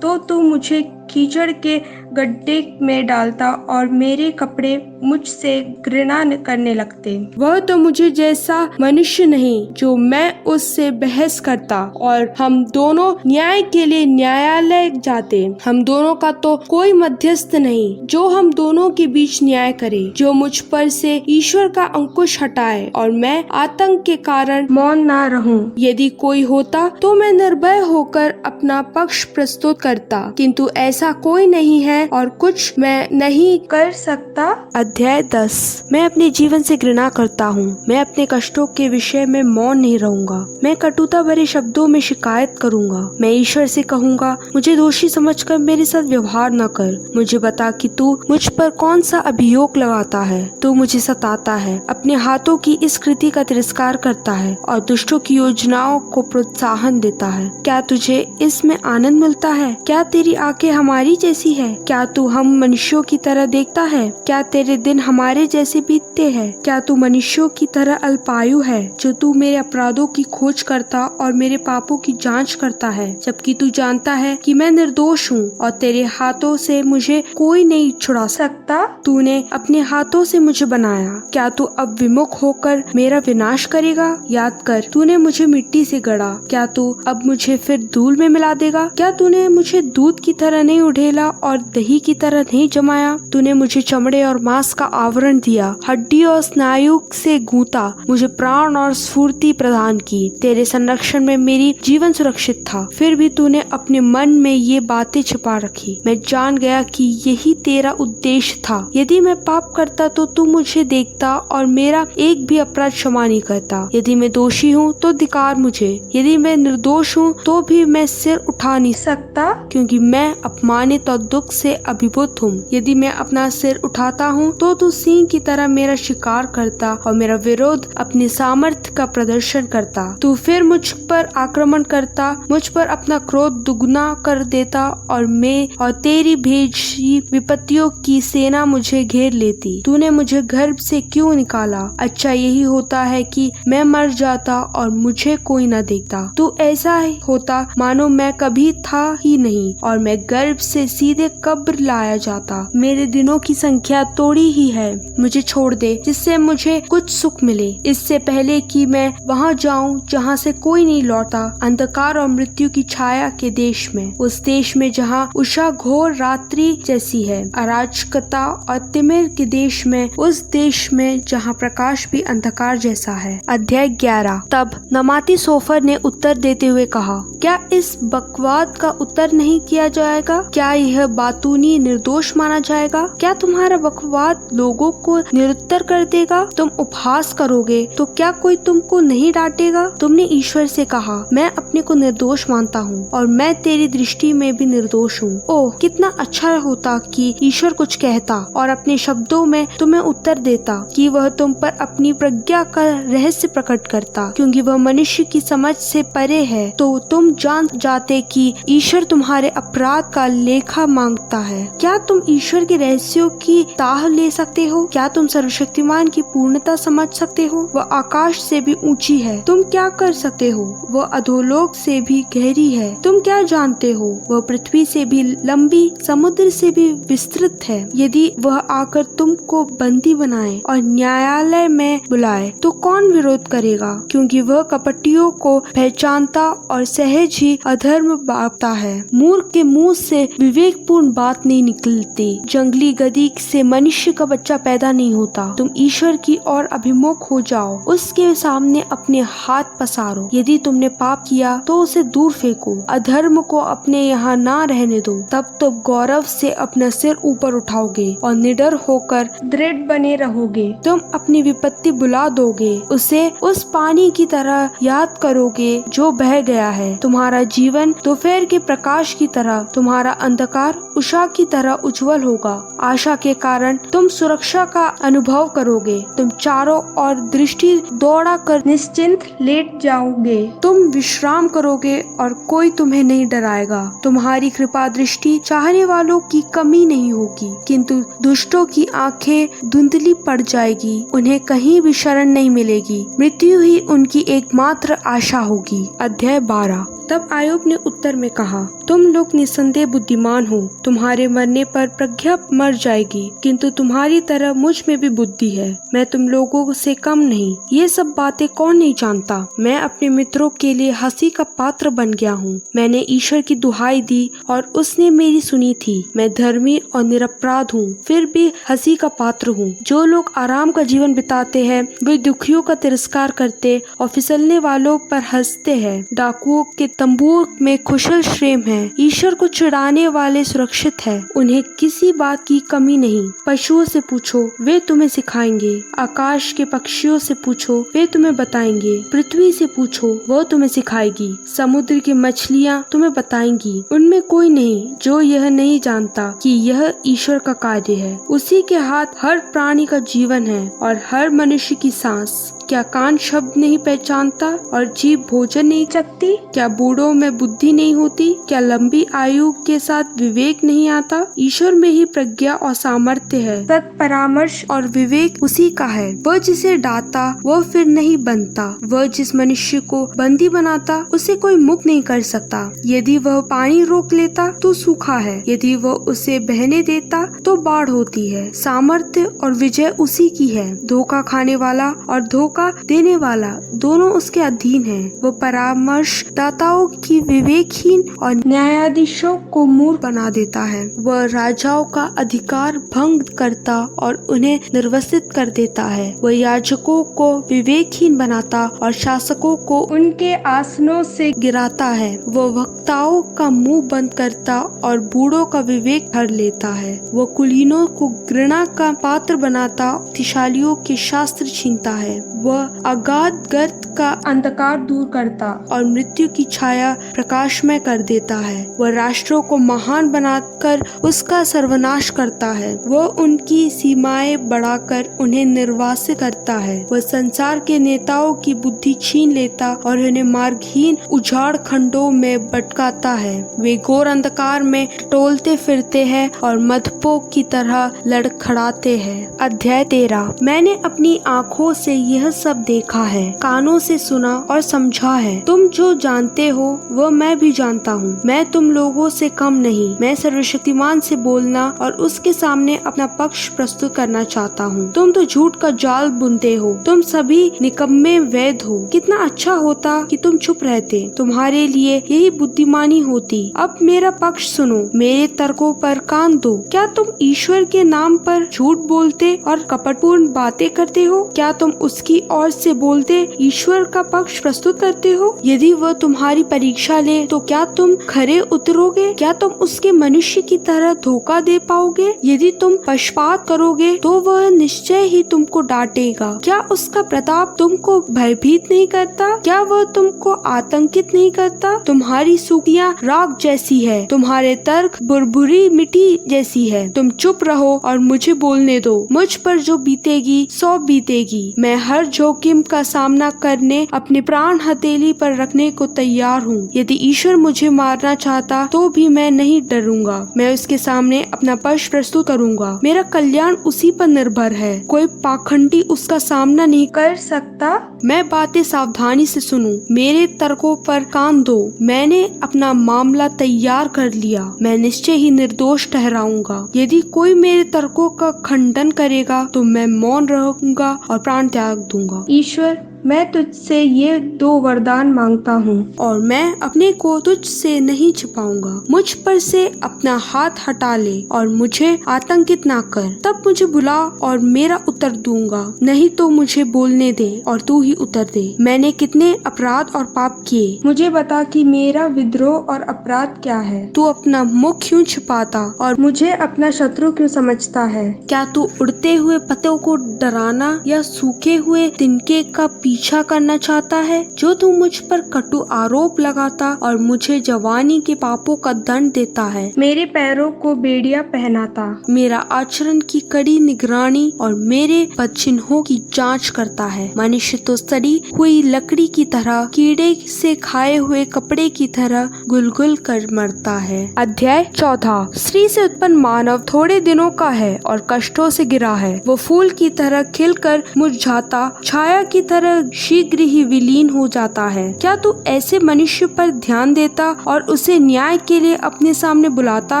तो तू मुझे कीचड़ के गड्ढे में डालता और मेरे कपड़े मुझसे घृणा करने लगते। वह तो मुझे जैसा मनुष्य नहीं जो मैं उससे बहस करता, और हम दोनों न्याय के लिए न्यायालय जाते। हम दोनों का तो कोई मध्यस्थ नहीं जो हम दोनों के बीच न्याय करे, जो मुझ पर से ईश्वर का अंकुश हटाए और मैं आतंक के कारण मौन न रहूं। यदि कोई होता तो मैं निर्भय होकर अपना पक्ष प्रस्तुत करता, किंतु ऐसा कोई नहीं है और कुछ मैं नहीं कर सकता। अध्याय 10। मैं अपने जीवन से घृणा करता हूँ, मैं अपने कष्टों के विषय में मौन नहीं रहूंगा। मैं कटुता भरे शब्दों में शिकायत करूंगा। मैं ईश्वर से कहूंगा, मुझे दोषी समझकर मेरे साथ व्यवहार न कर। मुझे बता कि तू मुझ पर कौन सा अभियोग लगाता है। तू मुझे सताता है, अपने हाथों की इस कृति का तिरस्कार करता है और दुष्टों की योजनाओं को प्रोत्साहन देता है। क्या तुझे इसमें आनंद मिलता है? क्या तेरी आंखें हमारी जैसी है? क्या तू हम मनुष्यों की तरह देखता है? क्या तेरे दिन हमारे जैसे बीतते हैं? क्या तू मनुष्यों की तरह अल्पायु है, जो तू मेरे अपराधों की खोज करता और मेरे पापों की जांच करता है, जबकि तू जानता है कि मैं निर्दोष हूँ और तेरे हाथों से मुझे कोई नहीं छुड़ा सकता। तूने अपने हाथों से मुझे बनाया, क्या तू अब विमुख होकर मेरा विनाश करेगा? याद कर, तूने मुझे मिट्टी से गढ़ा, क्या तू अब मुझे फिर धूल में मिला देगा? क्या तूने मुझे दूध की तरह नहीं उड़ेला और दही की तरह नहीं जमाया? तूने मुझे चमड़े और मांस का आवरण दिया, हड्डी और स्नायु से गूंथा, मुझे प्राण और स्फूर्ति प्रदान की। तेरे संरक्षण में मेरी जीवन सुरक्षित था, फिर भी तूने अपने मन में ये बातें छिपा रखी। मैं जान गया कि यही तेरा उद्देश्य था। यदि मैं पाप करता तो तू मुझे देखता और मेरा एक भी अपराध क्षमा नहीं करता। यदि मैं दोषी हूँ तो धिक्कार मुझे, यदि मैं निर्दोष हूँ तो भी मैं सिर उठा नहीं सकता, क्योंकि मैं अपमानित और दुख से अभिभूत हूँ। यदि मैं अपना सिर उठाता हूँ तो तू सिंह की तरह मेरा शिकार करता और मेरा विरोध अपने सामर्थ्य का प्रदर्शन करता। तू फिर मुझ पर आक्रमण करता, मुझ पर अपना क्रोध दुगना कर देता और मैं और तेरी भेजी विपत्तियों की सेना मुझे घेर लेती। तूने मुझे गर्भ से क्यों निकाला? अच्छा यही होता है कि मैं मर जाता और मुझे कोई न देखता। तू ऐसा होता मानो मैं कभी था ही नहीं और मैं गर्भ से सीधे कब्र लाया जाता। मेरे दिनों की संख्या थोड़ी ही है, मुझे छोड़ दे जिससे मुझे कुछ सुख मिले, इससे पहले कि मैं वहाँ जाऊँ जहाँ से कोई नहीं लौटा, अंधकार और मृत्यु की छाया के देश में, उस देश में जहाँ उषा घोर रात्रि जैसी है, अराजकता और तिमिर के देश में, उस देश में जहाँ प्रकाश भी अंधकार जैसा है। अध्याय 11। तब नमाती सोफर ने उत्तर देते हुए कहा, क्या इस बकवाद का उत्तर नहीं किया जाएगा? क्या यह बातूनी निर्दोष माना जाएगा? क्या तुम्हारा बकवाद लोगों को निरुत्तर कर देगा? तुम उपहास करोगे तो क्या कोई तुमको नहीं डांटेगा? तुमने ईश्वर से कहा, मैं अपने को निर्दोष मानता हूँ और मैं तेरी दृष्टि में भी निर्दोष हूँ। ओह, कितना अच्छा होता कि ईश्वर कुछ कहता और अपने शब्दों में तुम्हें उत्तर देता, कि वह तुम पर अपनी प्रज्ञा का रहस्य प्रकट करता, क्योंकि वह मनुष्य की समझ से परे है। तो तुम जान जाते कि ईश्वर तुम्हारे अपराध का लेखा मांगता है। क्या तुम ईश्वर के रहस्यों की ताह ले सकते हो? क्या तुम सर्वशक्तिमान की पूर्णता समझ सकते हो? वह आकाश से भी ऊंची है, तुम क्या कर सकते हो? वह अधोलोक से भी गहरी है, तुम क्या जानते हो? वह पृथ्वी से भी लंबी, समुद्र से भी विस्तृत है। यदि वह आकर तुमको बंदी बनाए और न्यायालय में बुलाए तो कौन विरोध करेगा? क्योंकि वह कपटियों को पहचानता और सहज सहज ही अधर्म बांटता है। मूर्ख के मुंह से विवेकपूर्ण बात नहीं निकलती। जंगली गधी से मनुष्य का बच्चा पैदा नहीं होता। तुम ईश्वर की ओर अभिमुख हो जाओ, उसके सामने अपने हाथ पसारो। यदि तुमने पाप किया तो उसे दूर फेंको, अधर्म को अपने यहाँ ना रहने दो। तब तुम गौरव से अपना सिर ऊपर उठाओगे और निडर होकर दृढ़ बने रहोगे। तुम अपनी विपत्ति बुला दोगे, उसे उस पानी की तरह याद करोगे जो बह गया है। तुम्हारा जीवन दोपहर के प्रकाश की तरह, तुम्हारा अंधकार उषा की तरह उज्जवल होगा। आशा के कारण तुम सुरक्षा का अनुभव करोगे। तुम चारों ओर दृष्टि दौड़ा कर निश्चिंत लेट जाओगे। तुम विश्राम करोगे और कोई तुम्हें नहीं डराएगा। तुम्हारी कृपा दृष्टि चाहने वालों की कमी नहीं होगी, किंतु दुष्टों की आंखें धुंधली पड़ जाएगी। उन्हें कहीं भी शरण नहीं मिलेगी। मृत्यु ही उनकी एकमात्र आशा होगी। अध्याय 12। तब आयोब ने उत्तर में कहा, तुम लोग निसंदेह बुद्धिमान हो। तुम्हारे मरने पर प्रज्ञा मर जाएगी, किंतु तुम्हारी तरह मुझ में भी बुद्धि है। मैं तुम लोगों से कम नहीं। ये सब बातें कौन नहीं जानता। मैं अपने मित्रों के लिए हंसी का पात्र बन गया हूँ। मैंने ईश्वर की दुहाई दी और उसने मेरी सुनी थी। मैं धर्मी और निरपराध हूँ, फिर भी हंसी का पात्र हूँ। जो लोग आराम का जीवन बिताते हैं वे दुखियों का तिरस्कार करते और फिसलने वालों पर हंसते हैं। डाकुओं के तंबू में कुशल श्रेम है। ईश्वर को चिढ़ाने वाले सुरक्षित है, उन्हें किसी बात की कमी नहीं। पशुओं से पूछो, वे तुम्हें सिखाएंगे। आकाश के पक्षियों से पूछो, वे तुम्हें बताएंगे। पृथ्वी से पूछो, वो तुम्हें सिखाएगी। समुद्र की मछलियाँ तुम्हें बताएंगी। उनमें कोई नहीं जो यह नहीं जानता कि यह ईश्वर का कार्य है। उसी के हाथ हर प्राणी का जीवन है और हर मनुष्य की सांस। क्या कान शब्द नहीं पहचानता और जीभ भोजन नहीं चखती? क्या बूढ़ों में बुद्धि नहीं होती? क्या लंबी आयु के साथ विवेक नहीं आता? ईश्वर में ही प्रज्ञा और सामर्थ्य है। सत परामर्श और विवेक उसी का है। वह जिसे डांटा वह फिर नहीं बनता। वह जिस मनुष्य को बंदी बनाता उसे कोई मुक्त नहीं कर सकता। यदि वह पानी रोक लेता तो सूखा है, यदि वह उसे बहने देता तो बाढ़ होती है। सामर्थ्य और विजय उसी की है। धोखा खाने वाला और धोखा देने वाला दोनों उसके अधीन हैं। वो परामर्शदाताओं की विवेकहीन और न्यायाधीशों को मूर्ख बना देता है। वह राजाओं का अधिकार भंग करता और उन्हें निर्वसित कर देता है। वह याजकों को विवेकहीन बनाता और शासकों को उनके आसनों से गिराता है। वह वक्ताओं का मुंह बंद करता और बूढ़ों का विवेक हर लेता है। वह कुलीनों को घृणा का पात्र बनाता, बुद्धिशालियों के शास्त्र छीनता है। वह अगाध गर्त का अंधकार दूर करता और मृत्यु की छाया प्रकाशमय कर देता है। वह राष्ट्रों को महान बनाकर उसका सर्वनाश करता है। वह उनकी सीमाएं बढ़ाकर उन्हें निर्वासित करता है। वह संसार के नेताओं की बुद्धि छीन लेता और उन्हें मार्गहीन उजाड़ खंडों में भटकाता है। वे घोर अंधकार में टोलते फिरते हैं और मधुपों की तरह लड़खड़ाते हैं। अध्याय 13। मैंने अपनी आँखों से यह सब देखा है, कानों से सुना और समझा है। तुम जो जानते हो वह मैं भी जानता हूँ। मैं तुम लोगों से कम नहीं। मैं सर्वशक्तिमान से बोलना और उसके सामने अपना पक्ष प्रस्तुत करना चाहता हूँ। तुम तो झूठ का जाल बुनते हो। तुम सभी निकम्मे वैध हो। कितना अच्छा होता कि तुम चुप रहते। तुम्हारे लिए यही बुद्धिमानी होती। अब मेरा पक्ष सुनो, मेरे तर्कों पर कान दो। क्या तुम ईश्वर के नाम पर झूठ बोलते और कपटपूर्ण बातें करते हो? क्या तुम उसकी ओर से बोलते ईश्वर का पक्ष प्रस्तुत करते हो? यदि वह तुम्हारी परीक्षा ले तो क्या तुम खरे उतरोगे? क्या तुम उसके मनुष्य की तरह धोखा दे पाओगे? यदि तुम पक्षपात करोगे तो वह निश्चय ही तुमको डांटेगा। क्या उसका प्रताप तुमको भयभीत नहीं करता? क्या वह तुमको आतंकित नहीं करता? तुम्हारी सूखियाँ राख जैसी है, तुम्हारे तर्क बुरबुरी मिट्टी जैसी है। तुम चुप रहो और मुझे बोलने दो। मुझ पर जो बीतेगी सो बीतेगी। मैं हर जोखिम का सामना करने अपने प्राण हथेली पर रखने को तैयार हूँ। यदि ईश्वर मुझे मारना चाहता तो भी मैं नहीं डरूंगा। मैं उसके सामने अपना पक्ष प्रस्तुत करूंगा। मेरा कल्याण उसी पर निर्भर है। कोई पाखंडी उसका सामना नहीं कर सकता। मैं बातें सावधानी से सुनूं, मेरे तर्कों पर कान दो। मैंने अपना मामला तैयार कर लिया। मैं निश्चय ही निर्दोष ठहराऊंगा। यदि कोई मेरे तर्कों का खंडन करेगा तो मैं मौन रहूंगा और प्राण त्याग दूंगा। ईश्वर मैं तुझसे ये 2 वरदान मांगता हूँ और मैं अपने को तुझसे नहीं छिपाऊंगा। मुझ पर से अपना हाथ हटा ले और मुझे आतंकित ना कर। तब मुझे बुला और मेरा उत्तर दूंगा, नहीं तो मुझे बोलने दे और तू ही उत्तर दे। मैंने कितने अपराध और पाप किए। मुझे बता कि मेरा विद्रोह और अपराध क्या है। तू अपना मुख क्यों छिपाता और मुझे अपना शत्रु क्यों समझता है। क्या तू उड़ते हुए पत्तों को डराना या सूखे हुए तिनके का पीछा करना चाहता है। जो तू मुझ पर कटु आरोप लगाता और मुझे जवानी के पापों का दंड देता है। मेरे पैरों को बेड़िया पहनाता, मेरा आचरण की कड़ी निगरानी और मेरे पदचिन्हों की जांच करता है। मनुष्य तो सड़ी हुई लकड़ी की तरह, कीड़े से खाए हुए कपड़े की तरह गुलगुल कर मरता है। अध्याय 4। स्त्री से उत्पन्न मानव थोड़े दिनों का है और कष्टों से गिरा है। वो फूल की तरह खिलकर मुरझाता, छाया की तरह शीघ्र ही विलीन हो जाता है। क्या तू ऐसे मनुष्य पर ध्यान देता और उसे न्याय के लिए अपने सामने बुलाता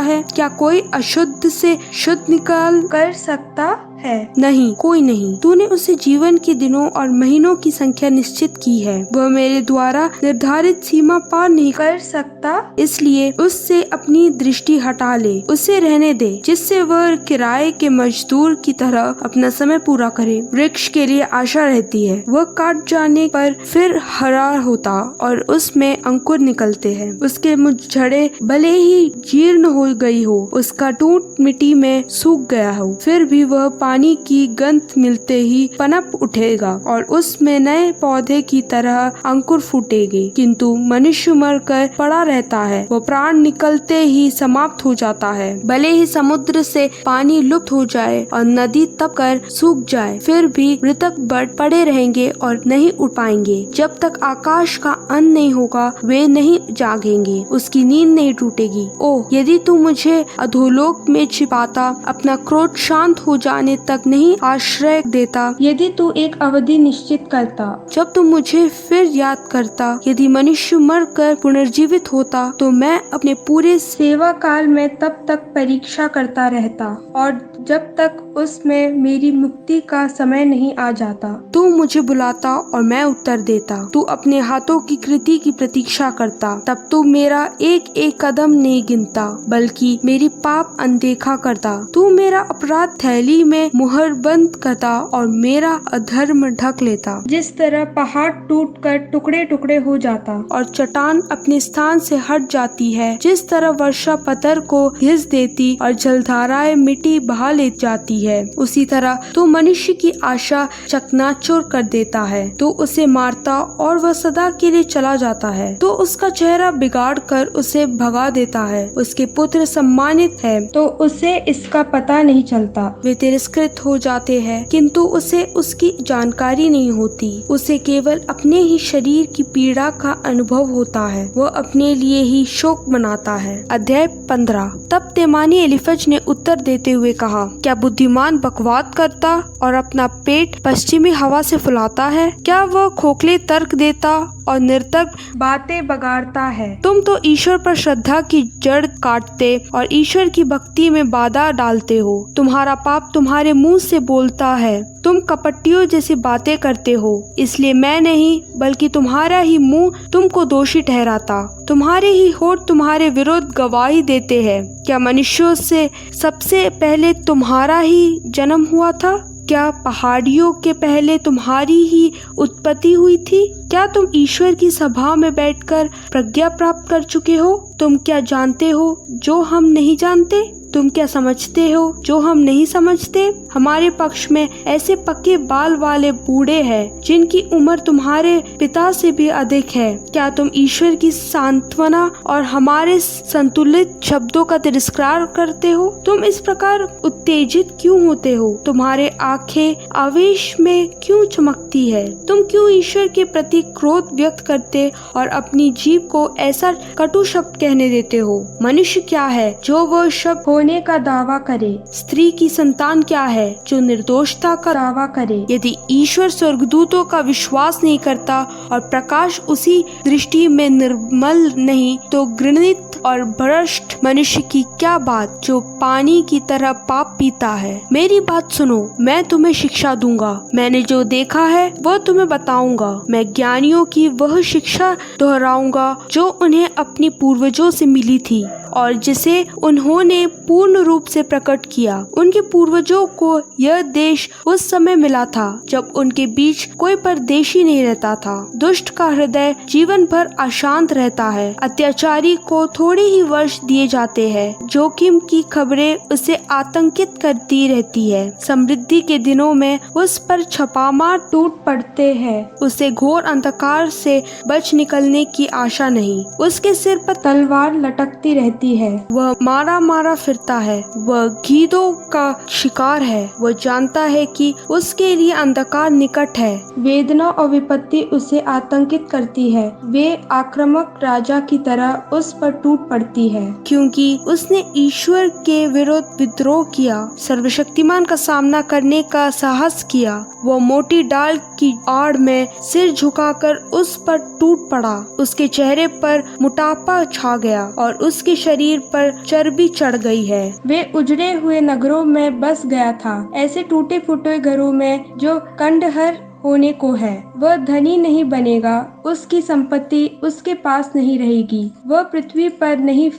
है। क्या कोई अशुद्ध से शुद्ध निकाल कर सकता है। नहीं, कोई नहीं। तूने उसे जीवन के दिनों और महीनों की संख्या निश्चित की है। वह मेरे द्वारा निर्धारित सीमा पार नहीं कर सकता, इसलिए उससे अपनी दृष्टि हटा ले। उसे रहने दे जिससे वह किराए के मजदूर की तरह अपना समय पूरा करे। वृक्ष के लिए आशा रहती है, वह काट जाने पर फिर हरा होता और उसमें अंकुर निकलते हैं। उसके मुझड़े भले ही जीर्ण हो गई हो, उसका टूट मिट्टी में सूख गया हो, फिर भी वह पानी की गंध मिलते ही पनप उठेगा और उसमें नए पौधे की तरह अंकुर फूटेंगे। किंतु मनुष्य मरकर पड़ा रहता है, वो प्राण निकलते ही समाप्त हो जाता है। भले ही समुद्र से पानी लुप्त हो जाए और नदी तप कर सूख जाए, फिर भी मृतक पड़े रहेंगे और नहीं उठ पाएंगे। जब तक आकाश का अंत नहीं होगा वे नहीं जागेंगे, उसकी नींद नहीं टूटेगी। ओह, यदि तू मुझे अधोलोक में छिपाता, अपना क्रोध शांत हो जाने तक नहीं आश्रय देता, यदि तू एक अवधि निश्चित करता, जब तू मुझे फिर याद करता, यदि मनुष्य मर कर पुनर्जीवित होता तो मैं अपने पूरे सेवा काल में तब तक परीक्षा करता रहता और जब तक उसमें मेरी मुक्ति का समय नहीं आ जाता। तू मुझे बुलाता और मैं उत्तर देता। तू अपने हाथों की कृति की प्रतीक्षा करता, तब तू मेरा एक एक कदम नहीं गिनता बल्कि मेरी पाप अनदेखा करता। तू मेरा अपराध थैली में मुहर बंद करता और मेरा अधर्म ढक लेता। जिस तरह पहाड़ टूटकर टुकड़े टुकड़े हो जाता और चट्टान अपने स्थान से हट जाती है, जिस तरह वर्षा पत्थर को घिस देती और जलधाराएं मिट्टी बहा ले जाती है, उसी तरह तू मनुष्य की आशा चकनाचूर कर देता है। तू उसे मारता और वह सदा के लिए चला जाता है। तो उसका चेहरा बिगाड़ कर उसे भगा देता है। उसके पुत्र सम्मानित है तो उसे इसका पता नहीं चलता। वे तिरस्कृत हो जाते हैं किंतु उसे उसकी जानकारी नहीं होती। उसे केवल अपने ही शरीर की पीड़ा का अनुभव होता है। वह अपने लिए ही शोक मनाता है। अध्याय 15। तब तेमानी एलिफज ने उत्तर देते हुए कहा, क्या बुद्धिमान बकवाद करता और अपना पेट पश्चिमी हवा से फुलाता है? क्या वह खोखले तर्क देता और निर्तक बातें बगाड़ता है? तुम तो ईश्वर पर श्रद्धा की जड़ काटते और ईश्वर की भक्ति में बाधा डालते हो। तुम्हारा पाप तुम्हारे मुंह से बोलता है। तुम कपटियों जैसी बातें करते हो, इसलिए मैं नहीं बल्कि तुम्हारा ही मुंह तुमको दोषी ठहराता। तुम्हारे ही होठ तुम्हारे विरुद्ध गवाही देते हैं। क्या मनुष्यों से सबसे पहले तुम्हारा ही जन्म हुआ था? क्या पहाड़ियों के पहले तुम्हारी ही उत्पत्ति हुई थी? क्या तुम ईश्वर की सभा में बैठकर प्रज्ञा प्राप्त कर चुके हो? तुम क्या जानते हो जो हम नहीं जानते? तुम क्या समझते हो जो हम नहीं समझते? हमारे पक्ष में ऐसे पक्के बाल वाले बूढ़े हैं जिनकी उम्र तुम्हारे पिता से भी अधिक है। क्या तुम ईश्वर की सांत्वना और हमारे संतुलित शब्दों का तिरस्कार करते हो? तुम इस प्रकार उत्तेजित क्यों होते हो? तुम्हारे आंखें आवेश में क्यों चमकती है? तुम क्यों ईश्वर के प्रति क्रोध व्यक्त करते और अपनी जीभ को ऐसा कटु शब्द कहने देते हो? मनुष्य क्या है जो वह शब्द होने का दावा करे, स्त्री की संतान क्या है जो निर्दोषता का दावा करे। यदि ईश्वर स्वर्गदूतों का विश्वास नहीं करता और प्रकाश उसी दृष्टि में निर्मल नहीं, तो घृणित और भ्रष्ट मनुष्य की क्या बात जो पानी की तरह पाप पीता है। मेरी बात सुनो, मैं तुम्हें शिक्षा दूंगा। मैंने जो देखा है वह तुम्हें बताऊंगा। मैं ज्ञानियों की वह शिक्षा दोहराऊंगा जो उन्हें अपनी पूर्वजों से मिली थी और जिसे उन्होंने पूर्ण रूप से प्रकट किया। उनके पूर्वजों को यह देश उस समय मिला था जब उनके बीच कोई परदेशी नहीं रहता था। दुष्ट का हृदय जीवन भर अशांत रहता है। अत्याचारी को थोड़े ही वर्ष दिए जाते हैं। जोखिम की खबरें उसे आतंकित करती रहती है। समृद्धि के दिनों में उस पर छापामार टूट पड़ते हैं। उसे घोर अंधकार से बच निकलने की आशा नहीं। उसके सिर पर तलवार लटकती रहती है। वह मारा मारा फिरता है। वह गीदों का शिकार है। वह जानता है कि उसके लिए अंधकार निकट है। वेदना और विपत्ति उसे आतंकित करती है। वे आक्रामक राजा की तरह उस पर टूट पड़ती है। क्योंकि उसने ईश्वर के विरुद्ध विद्रोह किया, सर्वशक्तिमान का सामना करने का साहस किया। वह मोटी डाल की आड़ में सिर झुकाकर उस पर टूट पड़ा। उसके चेहरे पर मोटापा छा गया और उसके शरीर पर चर्बी चढ़ गई है। वे उजड़े हुए नगरों में बस गया था, ऐसे टूटे फूटे घरों में जो खंडहर होने को है। वह धनी नहीं बनेगा, उसकी संपत्ति उसके पास नहीं रहेगी। वह पृथ्वी पर नहीं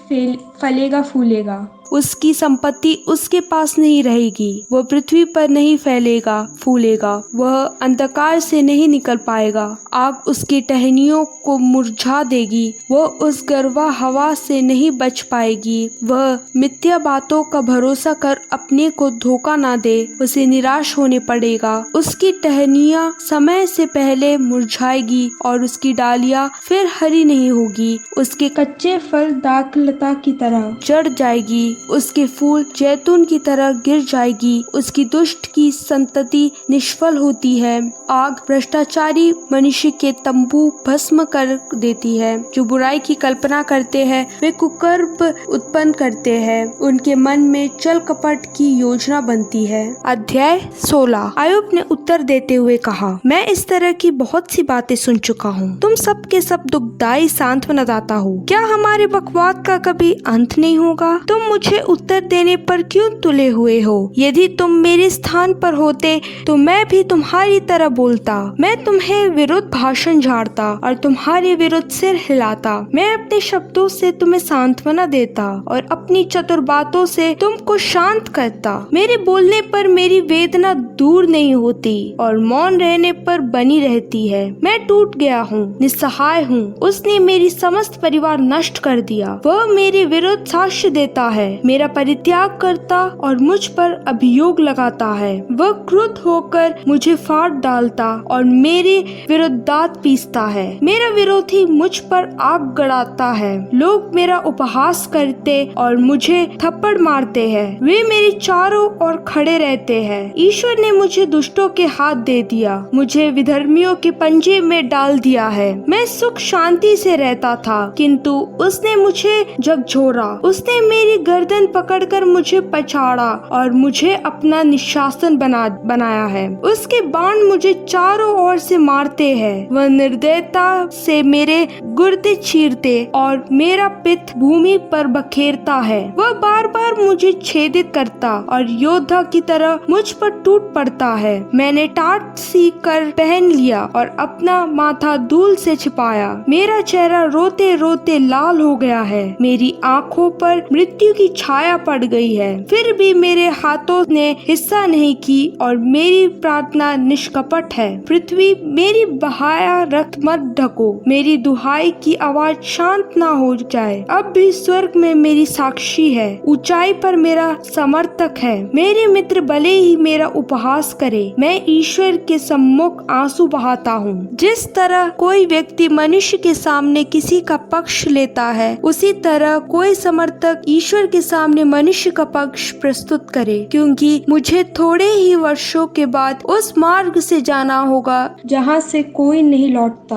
फलेगा फूलेगा। उसकी संपत्ति उसके पास नहीं रहेगी। वह पृथ्वी पर नहीं फैलेगा फूलेगा। वह अंधकार से नहीं निकल पाएगा। आग उसकी टहनियों को मुरझा देगी। वह उस गर्वा हवा से नहीं बच पाएगी। वह मिथ्या बातों का भरोसा कर अपने को धोखा ना दे। उसे निराश होने पड़ेगा। उसकी टहनियाँ समय से पहले मुरझाएगी और उसकी डालियाँ फिर हरी नहीं होगी। उसके कच्चे फल दाखलता की तरह जड़ जाएगी। उसके फूल जैतून की तरह गिर जाएगी। उसकी दुष्ट की संतति निष्फल होती है। आग भ्रष्टाचारी मनुष्य के तंबू भस्म कर देती है। जो बुराई की कल्पना करते हैं वे कुकर्म उत्पन्न करते हैं। उनके मन में छल कपट की योजना बनती है। अध्याय 16। अय्यूब ने उत्तर देते हुए कहा, मैं इस तरह की बहुत सी बातें सुन चुका हूँ। तुम सब के सब दुखदायी सांत्वना दाता हो। क्या हमारे बकवाद का कभी अंत नहीं होगा? तुम मुझे उत्तर देने पर क्यों तुले हुए हो? यदि तुम मेरे स्थान पर होते तो मैं भी तुम्हारी तरह बोलता। मैं तुम्हें विरुद्ध भाषण झाड़ता और तुम्हारे विरुद्ध सिर हिलाता। मैं अपने शब्दों से तुम्हें सांत्वना देता और अपनी चतुर बातों से तुमको शांत करता। मेरे बोलने पर मेरी वेदना दूर नहीं होती और मौन रहने पर बनी रहती है। मैं टूट गया हूँ, निस्सहाय हूँ। उसने मेरी समस्त परिवार नष्ट कर दिया। वह मेरे विरुद्ध साक्ष्य देता है, मेरा परित्याग करता और मुझ पर अभियोग लगाता है। वह क्रुद्ध होकर मुझे फाड़ डालता और मेरे विरुद्ध दांत पीसता है। मेरा विरोधी मुझ पर आग गड़ाता है। लोग मेरा उपहास करते और मुझे थप्पड़ मारते हैं। वे मेरे चारों ओर खड़े रहते हैं। ईश्वर ने मुझे दुष्टों के हाथ दे दिया, मुझे विधर्मियों के पंजे में डाल दिया है। मैं सुख शांति से रहता था, किंतु उसने मुझे झकझोरा। उसने मेरी गर्दन पकड़कर मुझे पछाड़ा और मुझे अपना निशासन बनाया है। उसके बाण मुझे चारों ओर से मारते हैं। वह निर्दयता से मेरे गुर्दे चीरते और मेरा पित्त भूमि पर बखेरता है। वह बार बार मुझे छेदित करता और योद्धा की तरह मुझ पर टूट पड़ता है। मैंने टाट सी कर पहन लिया और अपना माथा धूल से छिपाया। मेरा चेहरा रोते रोते लाल हो गया है। मेरी आंखों पर मृत्यु की छाया पड़ गई है। फिर भी मेरे हाथों ने हिस्सा नहीं की और मेरी प्रार्थना निष्कपट है। पृथ्वी मेरी बहाया रक्त मत ढको। मेरी दुहाई की आवाज शांत ना हो जाए। अब भी स्वर्ग में मेरी साक्षी है, ऊंचाई पर मेरा समर्थक है। मेरे मित्र भले ही मेरा उपहास करे, मैं ईश्वर के सम्मुख आंसू बहाता हूँ। जिस तरह कोई व्यक्ति मनुष्य के सामने किसी का पक्ष लेता है, उसी तरह कोई समर्थक ईश्वर के सामने मनुष्य का पक्ष प्रस्तुत करे, क्योंकि मुझे थोड़े ही वर्षों के बाद उस मार्ग से जाना होगा जहाँ से कोई नहीं लौटता।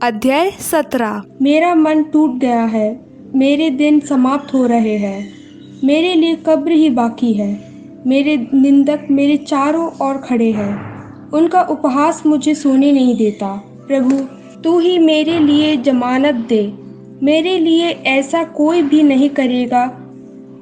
अध्याय 17। मेरा मन टूट गया है, मेरे दिन समाप्त हो रहे हैं। मेरे लिए कब्र ही बाकी है। मेरे निंदक मेरे चारों ओर खड़े हैं, उनका उपहास मुझे सोने नहीं देता। प्रभु, तू ही मेरे लिए जमानत दे, मेरे लिए ऐसा कोई भी नहीं करेगा।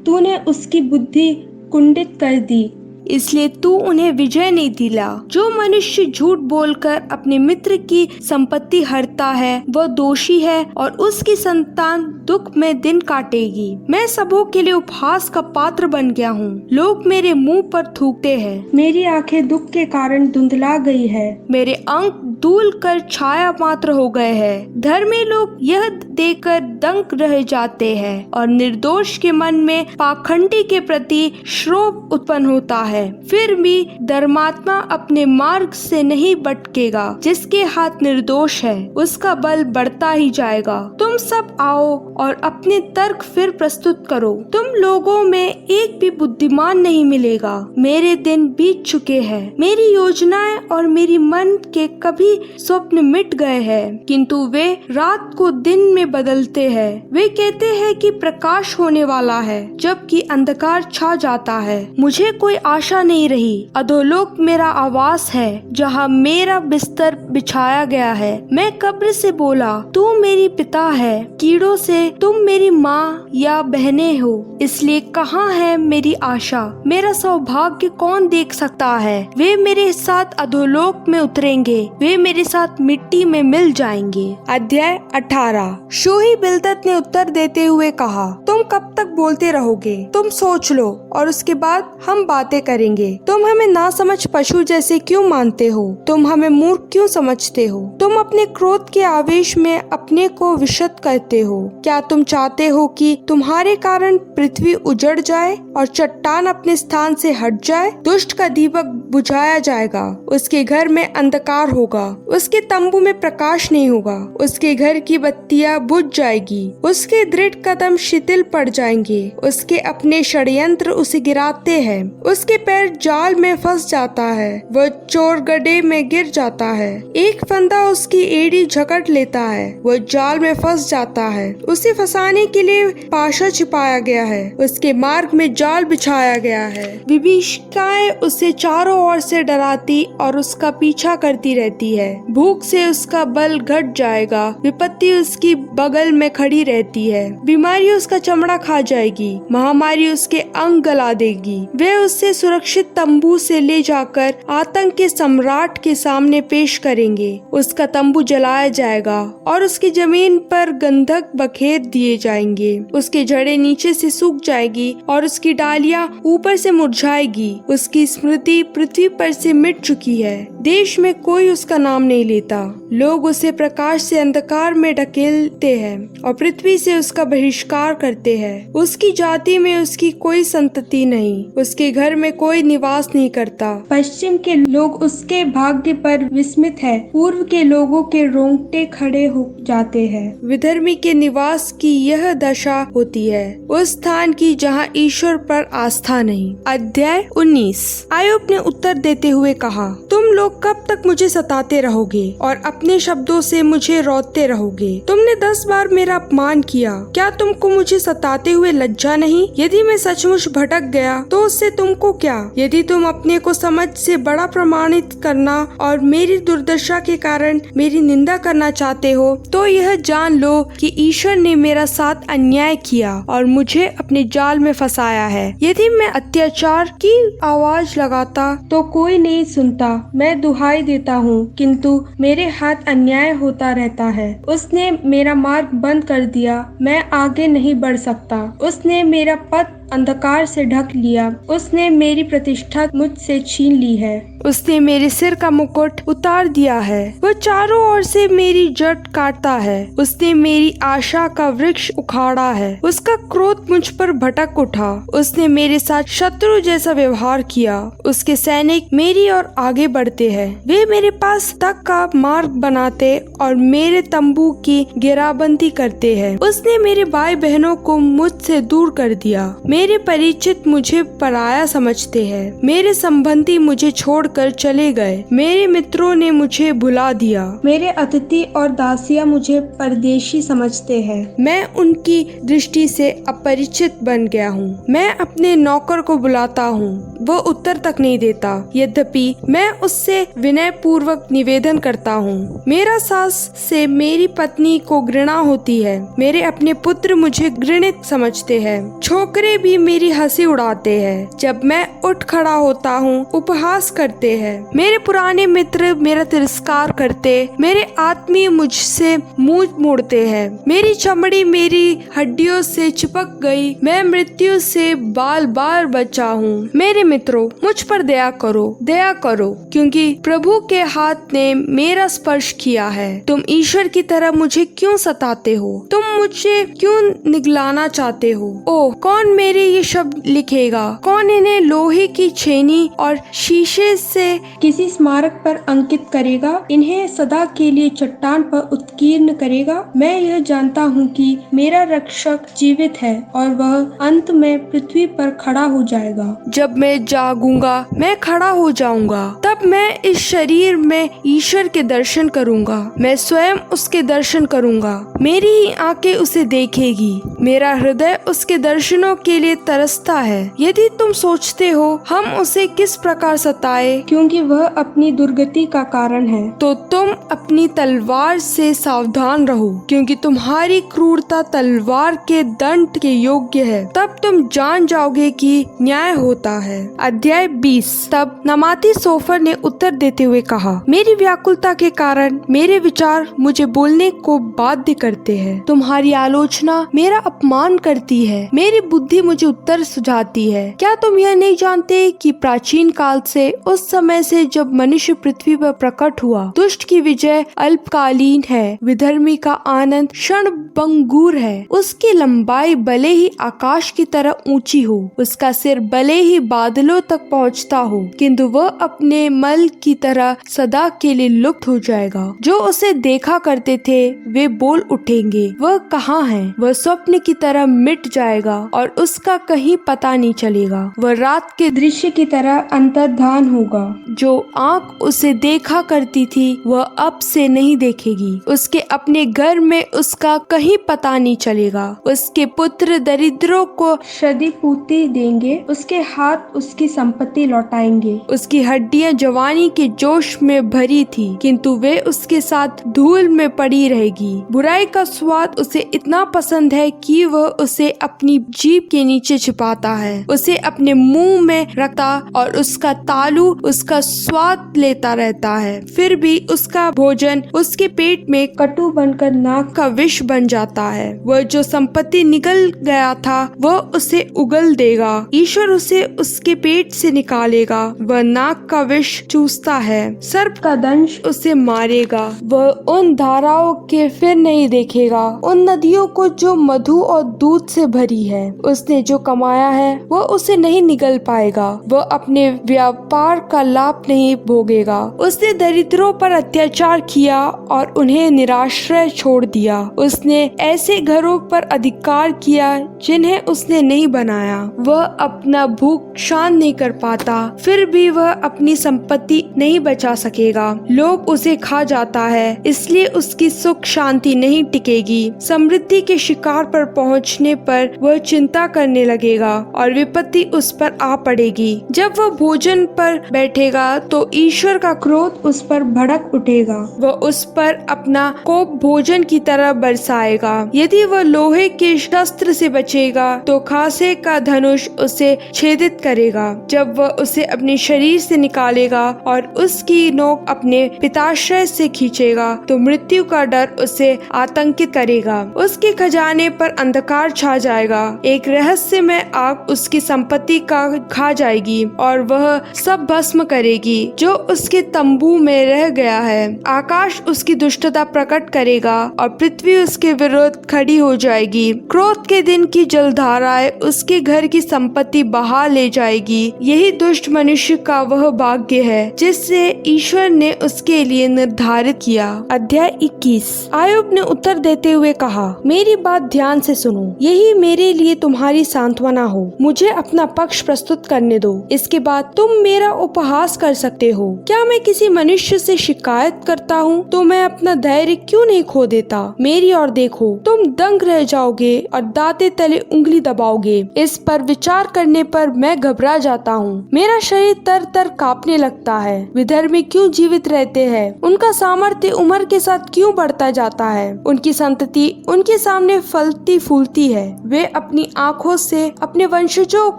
तूने उसकी बुद्धि कुंठित कर दी, इसलिए तू उन्हें विजय नहीं दिला। जो मनुष्य झूठ बोलकर अपने मित्र की संपत्ति हरता है वह दोषी है और उसकी संतान दुख में दिन काटेगी। मैं सबों के लिए उपहास का पात्र बन गया हूँ, लोग मेरे मुंह पर थूकते हैं। मेरी आंखें दुख के कारण धुंधला गई है, मेरे अंक धूल कर छाया मात्र हो गए हैं। धर्मी लोग यह देखकर दंग रह जाते हैं और निर्दोष के मन में पाखंडी के प्रति क्षोभ उत्पन्न होता है। फिर भी धर्मात्मा अपने मार्ग से नहीं भटकेगा। जिसके हाथ निर्दोष है उसका बल बढ़ता ही जाएगा। तुम सब आओ और अपने तर्क फिर प्रस्तुत करो। तुम लोगों में एक भी बुद्धिमान नहीं मिलेगा। मेरे दिन बीत चुके हैं, मेरी योजनाएं और मेरी मन के कभी स्वप्न मिट गए हैं, किंतु वे रात को दिन में बदलते हैं। वे कहते हैं कि प्रकाश होने वाला है, जबकि अंधकार छा जाता है। मुझे कोई आशा नहीं रही। अधोलोक मेरा आवास है, जहाँ मेरा बिस्तर बिछाया गया है। मैं कब्र से बोला, तू मेरी पिता है, कीड़ों से तुम मेरी माँ या बहनें हो। इसलिए कहाँ है मेरी आशा? मेरा सौभाग्य कौन देख सकता है? वे मेरे साथ अधोलोक में उतरेंगे, वे मेरे साथ मिट्टी में मिल जाएंगे। अध्याय 18। शोही बिल्दत ने उत्तर देते हुए कहा, तुम कब तक बोलते रहोगे? तुम सोच लो और उसके बाद हम बातें करेंगे। तुम हमें नासमझ पशु जैसे क्यों मानते हो? तुम हमें मूर्ख क्यों समझते हो? तुम अपने क्रोध के आवेश में अपने को विशद करते हो। क्या तुम चाहते हो कि तुम्हारे कारण पृथ्वी उजड़ जाए और चट्टान अपने स्थान से हट जाए? दुष्ट का दीपक बुझाया जाएगा, उसके घर में अंधकार होगा, उसके तंबू में प्रकाश नहीं होगा, उसके घर की बत्तियां बुझ जाएगी, उसके दृढ़ कदम शिथिल पड़ जाएंगे, उसके अपने षड्यंत्र उसे गिराते हैं, उसके पैर जाल में फंस जाता है, वह चोर गड्ढे में गिर जाता है, एक फंदा उसकी एड़ी झकट लेता है, वह जाल में फंस जाता है, उसे फंसाने के लिए पाशा छिपाया गया है, उसके मार्ग में जाल बिछाया गया है। विभीषिकाएं उसे चारों ओर से डराती और उसका पीछा करती रहती है। भूख से उसका बल घट जाएगा, विपत्ति उसकी बगल में खड़ी रहती है, बीमारी उसका चमड़ा खा जाएगी, महामारी उसके अंग गला देगी। वे उससे सुरक्षित तंबू से ले जाकर आतंक के सम्राट के सामने पेश करेंगे। उसका तंबू जलाया जाएगा और उसकी जमीन पर गंधक बखेर दिए जाएंगे। उसके जड़ें नीचे से सूख जाएगी और उसकी डालियां ऊपर से मुरझाएगी। उसकी स्मृति पृथ्वी पर से मिट चुकी है, देश में कोई उसका नाम नहीं लेता। लोग उसे प्रकाश से अंधकार में ढकेलते हैं और पृथ्वी से उसका बहिष्कार करते हैं। उसकी जाति में उसकी कोई संतति नहीं, उसके घर में कोई निवास नहीं करता। पश्चिम के लोग उसके भाग्य पर विस्मित है, पूर्व के लोगों के रोंगटे खड़े हो जाते हैं। विधर्मी के निवास की यह दशा होती है, उस स्थान की जहाँ ईश्वर पर आस्था नहीं। अध्याय 19। आयुब ने उत्तर देते हुए कहा, तुम लोग कब तक मुझे सताते रहोगे और अपने शब्दों से मुझे रोते रहोगे? तुमने 10 बार मेरा अपमान किया, क्या तुमको मुझे सताते हुए लज्जा नहीं? यदि मैं सचमुच भटक गया तो उससे तुमको क्या? यदि तुम अपने को समझ से बड़ा प्रमाणित करना और मेरी दुर्दशा के कारण मेरी निंदा करना चाहते हो तो यह जान लो कि ईश्वर ने मेरा साथ अन्याय किया और मुझे अपने जाल में फंसाया है। यदि मैं अत्याचार की आवाज लगाता तो कोई नहीं सुनता, मैं दुहाई देता हूँ, किंतु मेरे हाथ अन्याय होता रहता है। उसने मेरा मार्ग बंद कर दिया, मैं आगे नहीं बढ़ सकता। उसने मेरा पथ अंधकार से ढक लिया, उसने मेरी प्रतिष्ठा मुझसे छीन ली है। उसने मेरे सिर का मुकुट उतार दिया है, वह चारों ओर से मेरी जड़ काटता है। उसने मेरी आशा का वृक्ष उखाड़ा है, उसका क्रोध मुझ पर भटक उठा। उसने मेरे साथ शत्रु जैसा व्यवहार किया, उसके सैनिक मेरी ओर आगे बढ़ते हैं। वे मेरे पास तक का मार्ग बनाते और मेरे तंबू की घेराबंदी करते हैं। उसने मेरे भाई बहनों को मुझसे दूर कर दिया, मेरे परिचित मुझे पराया समझते हैं। मेरे संबंधी मुझे छोड़कर चले गए। मेरे मित्रों ने मुझे भुला दिया। मेरे अतिथि और दासियां मुझे परदेशी समझते हैं। मैं उनकी दृष्टि से अपरिचित बन गया हूँ। मैं अपने नौकर को बुलाता हूँ, वो उत्तर तक नहीं देता। यद्यपि मैं उससे विनय पूर्वक निवेदन करता हूँ। मेरा सास से मेरी पत्नी को घृणा होती है। मेरे अपने पुत्र मुझे घृणित समझते हैं। छोकरे भी मेरी हंसी उड़ाते हैं। जब मैं उठ खड़ा होता हूँ, उपहास करते हैं। मेरे पुराने मित्र मेरा तिरस्कार करते, मेरे आत्मीय मुझसे मुंह मोड़ते हैं। मेरी चमड़ी मेरी हड्डियों से चिपक गई। मैं मृत्यु से बाल बार बचा हूँ। मेरे मित्रों, मुझ पर दया करो, क्योंकि प्रभु के हाथ ने मेरा स्पर्श किया है। तुम ईश्वर की तरह मुझे क्यों सताते हो? तुम मुझे क्यों निगलाना चाहते हो? ओह, कौन मेरे ये शब्द लिखेगा? कौन इन्हें लोहे की छेनी और शीशे से किसी स्मारक पर अंकित करेगा? इन्हें सदा के लिए चट्टान पर उत्कीर्ण करेगा? मैं यह जानता हूँ कि मेरा रक्षक जीवित है और वह अंत में पृथ्वी पर खड़ा हो जाएगा। जब मैं जागूंगा, मैं खड़ा हो जाऊंगा। तब मैं इस शरीर में ईश्वर के दर्शन करूंगा। मैं स्वयं उसके दर्शन करूंगा। मेरी ही आंखें उसे देखेगी। मेरा हृदय उसके दर्शनों के लिए तरसता है। यदि तुम सोचते हो हम उसे किस प्रकार सताए, क्योंकि वह अपनी दुर्गति का कारण है, तो तुम अपनी तलवार से सावधान रहो, क्योंकि तुम्हारी क्रूरता तलवार के दंड के योग्य है। तब तुम जान जाओगे कि न्याय होता है। अध्याय 20। तब नमाती सोफर ने उत्तर देते हुए कहा, मेरी व्याकुलता के कारण मेरे विचार मुझे बोलने को बाध्य करते हैं। तुम्हारी आलोचना मेरा अपमान करती है। मेरी बुद्धि मुझे उत्तर सुझाती है। क्या तुम यह नहीं जानते कि प्राचीन काल से, उस समय से जब मनुष्य पृथ्वी पर प्रकट हुआ, दुष्ट की विजय अल्पकालीन है, विधर्मी का आनंद क्षणभंगुर है। उसकी लंबाई भले ही आकाश की तरह ऊंची हो, उसका सिर भले ही बादलों तक पहुंचता हो, किंतु वह अपने मल की तरह सदा के लिए लुप्त हो जाएगा। जो उसे देखा करते थे वे बोल उठेंगे, वह कहाँ है? वह स्वप्न की तरह मिट जाएगा और उसका कहीं पता नहीं चलेगा। वह रात के दृश्य की तरह अंतर्धान होगा। जो आँख उसे देखा करती थी वह अब से नहीं देखेगी। उसके अपने घर में उसका कहीं पता नहीं चलेगा। उसके पुत्र दरिद्रों को क्षतिपूर्ति देंगे, उसके हाथ उसकी संपत्ति लौटाएंगे। उसकी हड्डियां जवानी के जोश में भरी थी, किंतु वे उसके साथ धूल में पड़ी रहेगी। बुराई का स्वाद उसे इतना पसंद है कि वह उसे अपनी जीभ के नीचे छिपाता है, उसे अपने मुंह में रखता और उसका तालू उसका स्वाद लेता रहता है। फिर भी उसका भोजन उसके पेट में कटु बनकर नाक का विष बन जाता है। वह जो संपत्ति निकल गया था वह उसे उगल देगा। ईश्वर उसे उसके पेट से निकालेगा। वह नाक का विष चूसता है। सर्प का दंश उसे मारेगा। वह उन धाराओं के फिर नहीं देखेगा, उन नदियों को जो मधु और दूध से भरी है। उसने जो कमाया है वह उसे नहीं निगल पाएगा। वह अपने व्यापार का लाभ नहीं भोगेगा। उसने दरिद्रों पर अत्याचार किया और उन्हें निराश्रय छोड़ दिया। उसने ऐसे घरों पर अधिकार किया जिन्हें उसने नहीं बनाया। वह अपना भूख शांत नहीं कर पाता, फिर भी वह अपनी संपत्ति नहीं बचा सकेगा। लोग उसे खा जाता है, इसलिए उसकी सुख शांति नहीं टिकेगी। समृद्धि के शिकार पर पहुंचने पर वह चिंता करने लगेगा और विपत्ति उस पर आ पड़ेगी। जब वह भोजन पर बैठेगा तो ईश्वर का क्रोध उस पर भड़क उठेगा। वह उस पर अपना कोप भोजन की तरह बरसाएगा। यदि वह लोहे के शस्त्र से बचेगा तो खासे का धनुष उसे छेदित करेगा। जब वह उसे अपने शरीर से निकालेगा और उसकी नोक अपने पिताश्रय से खींचेगा तो मृत्यु का डर उसे आतंकित करेगा। उसके खजाने पर अंधकार छा जाएगा। एक रहस्यमय आग उसकी संपत्ति का खा जाएगी और वह सब भस्म करेगी जो उसके तंबू में रह गया है। आकाश उसकी दुष्टता प्रकट करेगा और पृथ्वी उसके विरुद्ध खड़ी हो जाएगी। क्रोध के दिन की जलधाराएं उसके घर की संपत्ति बहा ले जाएगी। यही दुष्ट मनुष्य का वह भाग्य है जिससे ईश्वर ने उसके लिए निर्धारित किया। अध्याय 21। आयुब ने उत्तर देते हुए कहा, मेरी बात ध्यान से सुनो, यही मेरे लिए तुम्हारी सांत्वना हो। मुझे अपना पक्ष प्रस्तुत करने दो, इसके बाद तुम मेरा उपहास कर सकते हो। क्या मैं किसी मनुष्य से शिकायत करता हूँ तो मैं अपना धैर्य क्यों नहीं खो देता? मेरी ओर देखो, तुम दंग रह जाओगे और दांते तले उंगली दबाओगे। इस पर विचार करने पर मैं घबरा जाता हूँ, मेरा शरीर तर तर कांपने लगता है। विधर्मी क्यों जीवित रहते हैं? उनका सामर्थ्य उम्र के साथ क्यों बढ़ता जाता है? उनकी संतति उनके सामने फलती फूलती है। वे अपनी आँखों से अपने वंशजों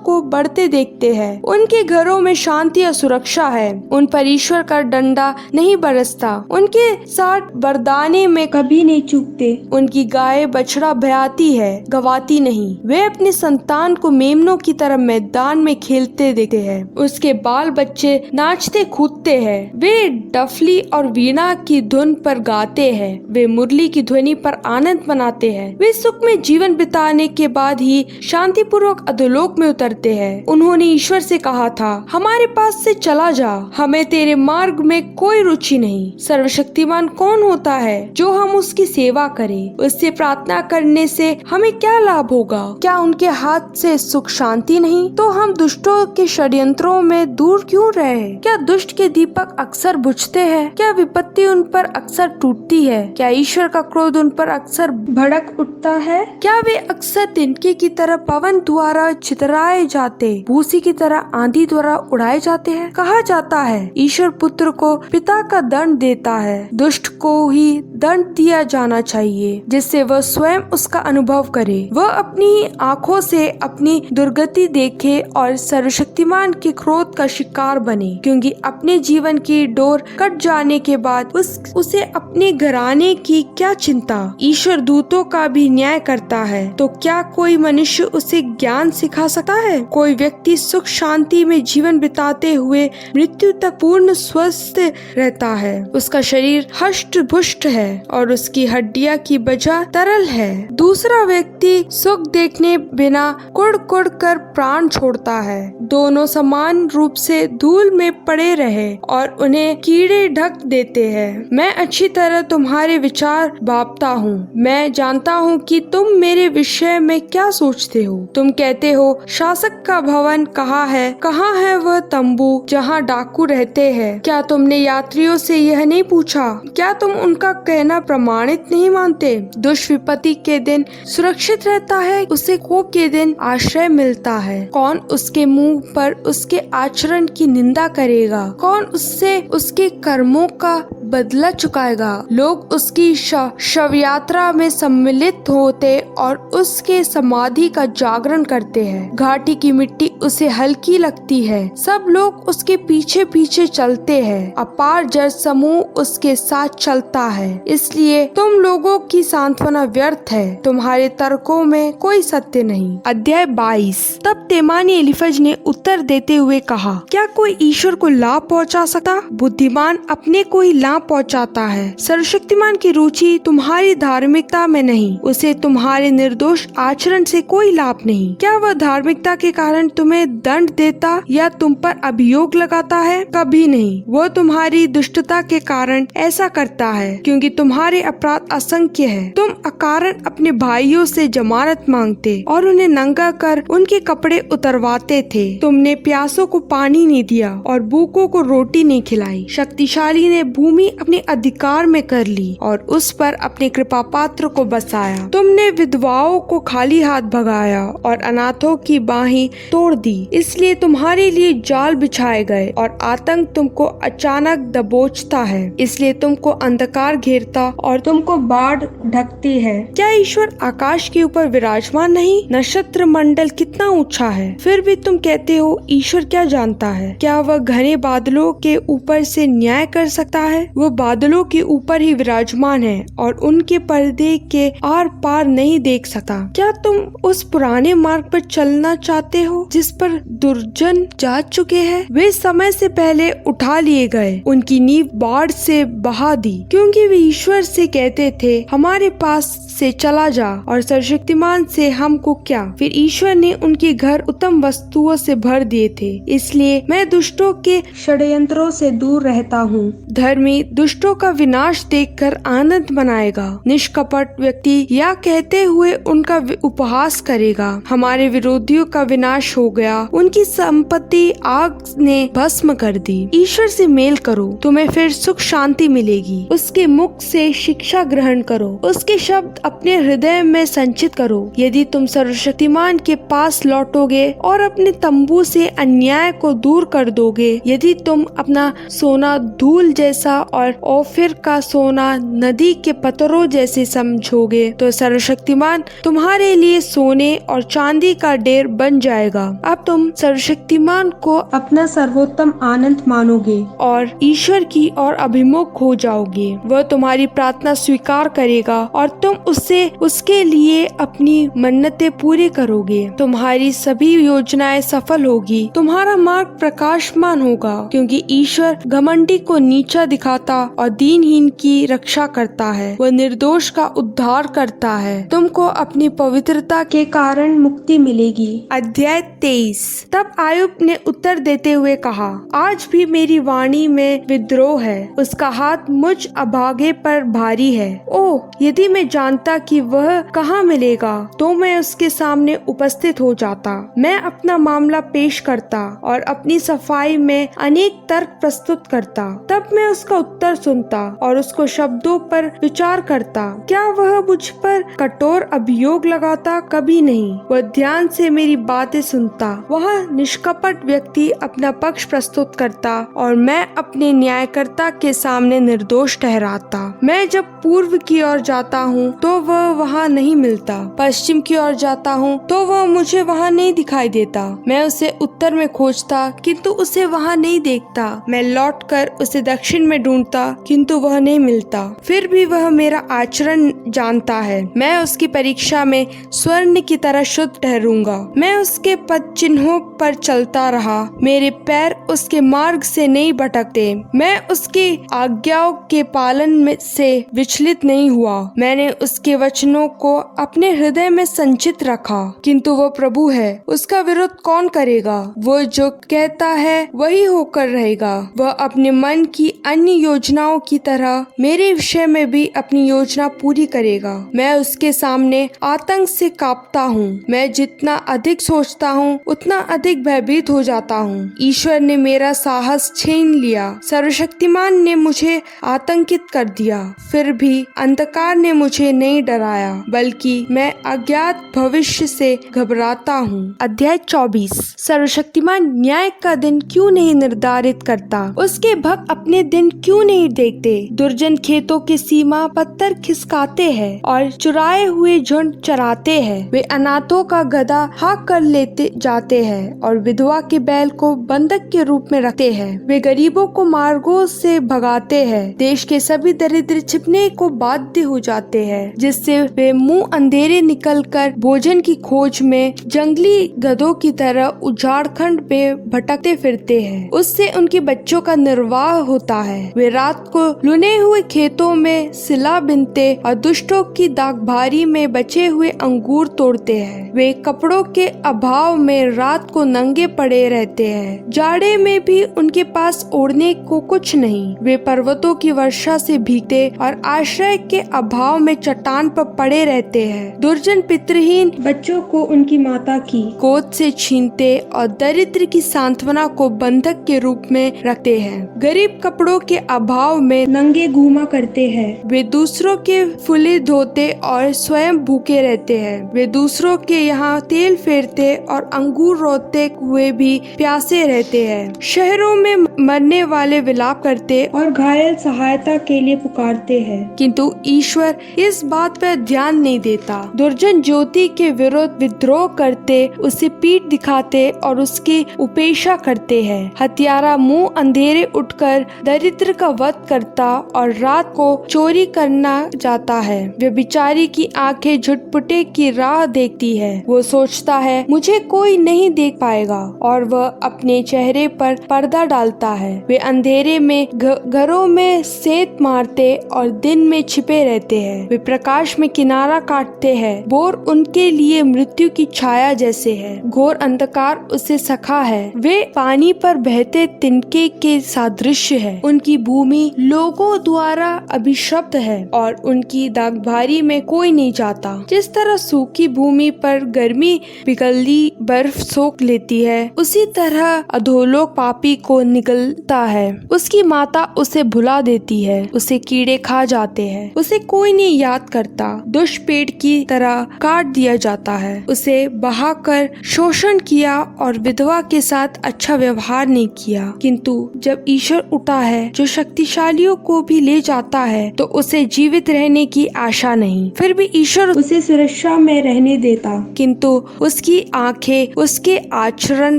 को बढ़ते देखते हैं। उनके घरों में शांति और सुरक्षा है। उन पर ईश्वर का डंडा नहीं बरसता। उनके साथ बरदाने में कभी नहीं चूकते। उनकी गाय बछड़ा ब्याती है, गवाती नहीं। वे अपने संतान को मेमनों की तरह मैदान में खेलते देखते हैं। उसके बाल बच्चे नाचते कूदते हैं। वे डफली और वीणा की धुन पर गाते हैं। वे मुरली की ध्वनि पर आनंद मनाते हैं। वे सुख में जीवन बिताने के बाद ही शांतिपूर्वक अधोलोक में उतरते हैं। उन्होंने ईश्वर से कहा था, हमारे पास से चला जा, हमें तेरे मार्ग में कोई रुचि नहीं। सर्वशक्तिमान कौन होता है जो हम उसकी सेवा करें? उससे प्रार्थना करने से हमें क्या लाभ होगा? क्या उनके हाथ से सुख शांति नहीं? तो हम दुष्टों के षड्यंत्रों में दूर क्यों रहे? क्या दुष्ट के दीपक अक्सर बुझते हैं? क्या विपत्ति उन पर अक्सर टूटती है? क्या ईश्वर का क्रोध उन पर अक्सर भड़क उठता है? क्या वे अक्सर तिनके की तरह पवन द्वारा चितराए जाते, भूसी की तरह आंधी द्वारा उड़ाए जाते हैं? कहा जाता है, ईश्वर पुत्र को पिता का दंड देता है। दुष्ट को ही दंड दिया जाना चाहिए जिससे वह स्वयं उसका अनुभव करे। वह अपनी आँखों से अपनी दुर्गति देखे और सर्वशक्तिमान के क्रोध का शिकार बने, क्योंकि अपने जीवन की डोर कट जाने के बाद उसे अपने घराने की क्या चिंता? ईश्वर दूतों का भी न्याय करता है, तो क्या कोई मनुष्य उसे ज्ञान सिखा सकता है? कोई व्यक्ति सुख शांति में जीवन बिताते हुए मृत्यु तक पूर्ण स्वस्थ रहता है। उसका शरीर हष्ट पुष्ट है और उसकी हड्डियां की बजा तरल है। दूसरा व्यक्ति सुख देखने बिना कुड़ कुड़ कर प्राण छोड़ता है। दोनों समान रूप से धूल में पड़े रहे और उन्हें कीड़े ढक देते हैं। मैं अच्छी तरह तुम्हारे विचार भांपता हूँ। मैं जानता हूँ कि तुम मेरे विषय में क्या सोचते हो। तुम कहते हो, शासक का भवन कहाँ है? कहाँ है वह तंबू जहाँ डाकू रहते हैं? क्या तुमने यात्रियों से यह नहीं पूछा? क्या तुम उनका कहना प्रमाणित नहीं मानते? दुष्विपत्ति के दिन सुरक्षित रहता है, उसे कोप के दिन आश्रय मिलता है। कौन उसके मुंह पर उसके आचरण की निंदा करेगा? कौन उससे उसके कर्मों का बदला चुकाएगा? लोग उसकी शव यात्रा में सम्मिलित होते और उसके समाधि का जागरण करते हैं। घाटी की मिट्टी उसे हल्की लगती है। सब लोग उसके पीछे पीछे चलते हैं। अपार जल समूह उसके साथ चलता है। इसलिए तुम लोगों की सांत्वना व्यर्थ है। तुम्हारे तर्कों में कोई सत्य नहीं। अध्याय 22। तब तेमानी एलीफज ने उत्तर देते हुए कहा, क्या कोई ईश्वर को लाभ पहुंचा सकता? बुद्धिमान अपने को ही लाभ पहुंचाता है। सर्वशक्तिमान की रुचि तुम्हारी धार्मिकता में नहीं, उसे तुम्हारे निर्दोष आचरण से कोई लाभ नहीं। क्या वह धार्मिकता के कारण तुम्हें दंड देता या तुम पर अभियोग लगाता है? कभी नहीं। वह तुम्हारी दुष्टता के कारण ऐसा करता है, क्योंकि तुम्हारे अपराध असंख्य है। तुम अकारण अपने भाइयों से जमानत मांगते और उन्हें नंगा कर उनके कपड़े उतरवाते थे। तुमने प्यासों को पानी नहीं दिया और भूखों को रोटी नहीं खिलाई। शक्तिशाली ने भूमि अपने अधिकार में कर ली और उस पर अपने कृपा पात्र को बसाया। तुमने विधवाओं को खाली हाथ भगाया और अनाथों की बाहें तोड़ दी। इसलिए तुम्हारे लिए जाल बिछाए गए और आतंक तुमको अचानक दबोचता है। इसलिए तुमको अंधकार घेरता और तुमको बाढ़ ढकती है। क्या ईश्वर आकाश के ऊपर विराजमान नहीं? नक्षत्र मंडल कितना ऊंचा है, फिर भी तुम कहते हो ईश्वर क्या जानता है? क्या वह घने बादलों के ऊपर से न्याय कर सकता है? वो बादलों के ऊपर ही विराजमान है और उनके पर्दे के आर पार नहीं देख सकता। क्या तुम उस पुराने मार्ग पर चलना चाहते हो जिस पर दुर्जन जा चुके हैं? वे समय से पहले उठा लिए गए, उनकी नींव बाढ़ से बहा दी, क्योंकि वे ईश्वर से कहते थे हमारे पास से चला जा और सर्वशक्तिमान से हमको क्या। फिर ईश्वर ने उनके घर उत्तम वस्तुओं से भर दिए थे, इसलिए मैं दुष्टों के षड्यंत्रों से दूर रहता हूँ। धर्मी दुष्टों का विनाश देखकर आनंद मनाएगा, निष्कपट व्यक्ति या कहते हुए उनका उपहास करेगा। हमारे विरोधियों का विनाश हो गया, उनकी संपत्ति आग ने भस्म कर दी। ईश्वर से मेल करो, तुम्हें फिर सुख शांति मिलेगी। उसके मुख से शिक्षा ग्रहण करो, उसके शब्द अपने हृदय में संचित करो। यदि तुम सर्वशक्तिमान के पास लौटोगे और अपने तंबू से अन्याय को दूर कर दोगे, यदि तुम अपना सोना धूल जैसा और ओफिर का सोना नदी के पत्थरों जैसे समझोगे, तो सर्वशक्तिमान तुम्हारे लिए सोने और चांदी का ढेर बन जाएगा। अब तुम सर्वशक्तिमान को अपना सर्वोत्तम आनंद मानोगे और ईश्वर की ओर अभिमुख हो जाओगे। वह तुम्हारी प्रार्थना स्वीकार करेगा और तुम उससे उसके लिए अपनी मन्नतें पूरी करोगे। तुम्हारी सभी योजनाएं सफल होगी, तुम्हारा मार्ग प्रकाशमान होगा, क्योंकि ईश्वर घमंडी को नीचा दिखाता और दीनहीन की रक्षा करता है। वह निर्दोष का उद्धार करता है। तुमको अपनी पवित्रता के कारण मुक्ति मिलेगी। अध्याय 23। तब आयुब ने उत्तर देते हुए कहा, आज भी मेरी वाणी में विद्रोह है, उसका हाथ मुझ अभागे पर भारी है। ओह, यदि मैं जानता कि वह कहाँ मिलेगा तो मैं उसके सामने उपस्थित हो जाता। मैं अपना मामला पेश करता और अपनी सफाई में अनेक तर्क प्रस्तुत करता। तब मैं उसका उत्तर सुनता और उसको शब्दों पर विचार करता। क्या वह मुझ पर कठोर अभियोग लगाता? कभी नहीं। वह ध्यान से मेरी बातें सुनता। वह निष्कपट व्यक्ति अपना पक्ष प्रस्तुत करता और मैं अपने न्यायकर्ता के सामने निर्दोष ठहराता। मैं जब पूर्व की ओर जाता हूँ तो वह वहाँ नहीं मिलता, पश्चिम की ओर जाता हूँ तो वह मुझे वहाँ नहीं दिखाई देता। मैं उसे उत्तर में खोजता किंतु उसे वहाँ नहीं देखता। मैं लौटकर उसे दक्षिण में ढूंढता किंतु वह नहीं मिलता। फिर भी वह मेरा आचरण जानता है। मैं उसकी परीक्षा में स्वर्ण की तरह शुद्ध ठहरूंगा। मैं उसके पद चिन्हों पर चलता रहा, मेरे पैर उसके मार्ग से नहीं भटकते। मैं उसकी आज्ञाओं के पालन में से विचलित नहीं हुआ। मैंने उसके वचनों को अपने हृदय में संचित रखा, किंतु वह प्रभु है, उसका विरोध कौन करेगा? वो जो कहता है वही होकर रहेगा। वह अपने मन की अन्य योजनाओं की तरह मेरे विषय में भी अपनी योजना पूरी करेगा। मैं उसके सामने आतंक से कांपता हूँ। मैं जितना अधिक सोचता हूँ उतना अधिक भयभीत हो जाता हूँ। ईश्वर ने मेरा साहस छीन लिया, सर्वशक्तिमान ने मुझे आतंकित कर दिया। फिर भी अंधकार ने मुझे नहीं डराया, बल्कि मैं अज्ञात भविष्य से घबराता हूँ। अध्याय 24। सर्वशक्तिमान न्याय का दिन क्यों नहीं निर्धारित करता? उसके भक्त अपने दिन क्यों नहीं देखते? दुर्जन खेतों की सीमा पत्थर खिसकाते हैं और चुराए हुए झुंड चराते हैं। वे अनाथों का गधा हाँक कर लेते जाते हैं और विधवा के बैल को बंधक के रूप में रखते हैं। वे गरीबों को मार्गों से भगाते हैं। देश के सभी दरिद्र छिपने को बाध्य हो जाते हैं, जिससे वे मुंह अंधेरे निकलकर भोजन की खोज में जंगली गधों की तरह उजाड़ खंड पे भटकते फिरते हैं। उससे उनके बच्चों का निर्वाह होता है। वे रात को लुने हुए खेतों में सिला बिनते और दुष्टों की दागभारी में बचे हुए अंगूर तोड़ते हैं। वे कपड़ों के अभाव में रात को नंगे पड़े रहते हैं। जाड़े में भी उनके पास ओढ़ने को कुछ नहीं। वे पर्वतों की वर्षा से भीगते और आश्रय के अभाव में चट्टान पर पड़े रहते हैं। दुर्जन पितृहीन बच्चों को उनकी माता की गोद से छीनते और दरिद्र की सांत्वना को बंधक के रूप में रखते हैं। गरीब कपड़ों के अभाव में नंगे घूमा करते हैं। वे दूसरों के फूले चूल्हे धोते और स्वयं भूखे रहते हैं। वे दूसरों के यहाँ तेल फेरते और अंगूर रोते हुए भी प्यासे रहते हैं। शहरों में मरने वाले विलाप करते और घायल सहायता के लिए पुकारते हैं, किंतु ईश्वर इस बात पर ध्यान नहीं देता। दुर्जन ज्योति के विरुद्ध विद्रोह करते, उसे पीठ दिखाते और उसकी उपेक्षा करते हैं। हत्यारा मुंह अंधेरे उठकर दरिद्र का वध करता और रात को चोरी करना जाता है। वे बिचारी की आंखें झुटपुटे की राह देखती है। वो सोचता है मुझे कोई नहीं देख पाएगा और वह अपने चेहरे पर पर्दा डालता है। वे अंधेरे में घरों में सेंध मारते और दिन में छिपे रहते हैं। वे प्रकाश में किनारा काटते हैं। बोर उनके लिए मृत्यु की छाया जैसे है, घोर अंधकार उसे सखा है। वे पानी पर बहते तिनके के सादृश्य है। उनकी भूमि लोगों द्वारा अभिशप्त है और उनकी दागबारी में कोई नहीं जाता। जिस तरह सूखी भूमि पर गर्मी पिघली बर्फ सोख लेती है, उसी तरह अधोलोक पापी को निगलता है। उसकी माता उसे भुला देती है, उसे कीड़े खा जाते हैं, उसे कोई नहीं याद करता। दुष्पेड़ की तरह काट दिया जाता है। उसे बहाकर शोषण किया और विधवा के साथ अच्छा व्यवहार नहीं किया। किंतु जब ईश्वर उठा है, जो शक्तिशालियों को भी ले जाता है, तो उसे जीवित रहने की आशा नहीं। फिर भी ईश्वर उसे सुरक्षा में रहने देता, किंतु उसकी आंखें उसके आचरण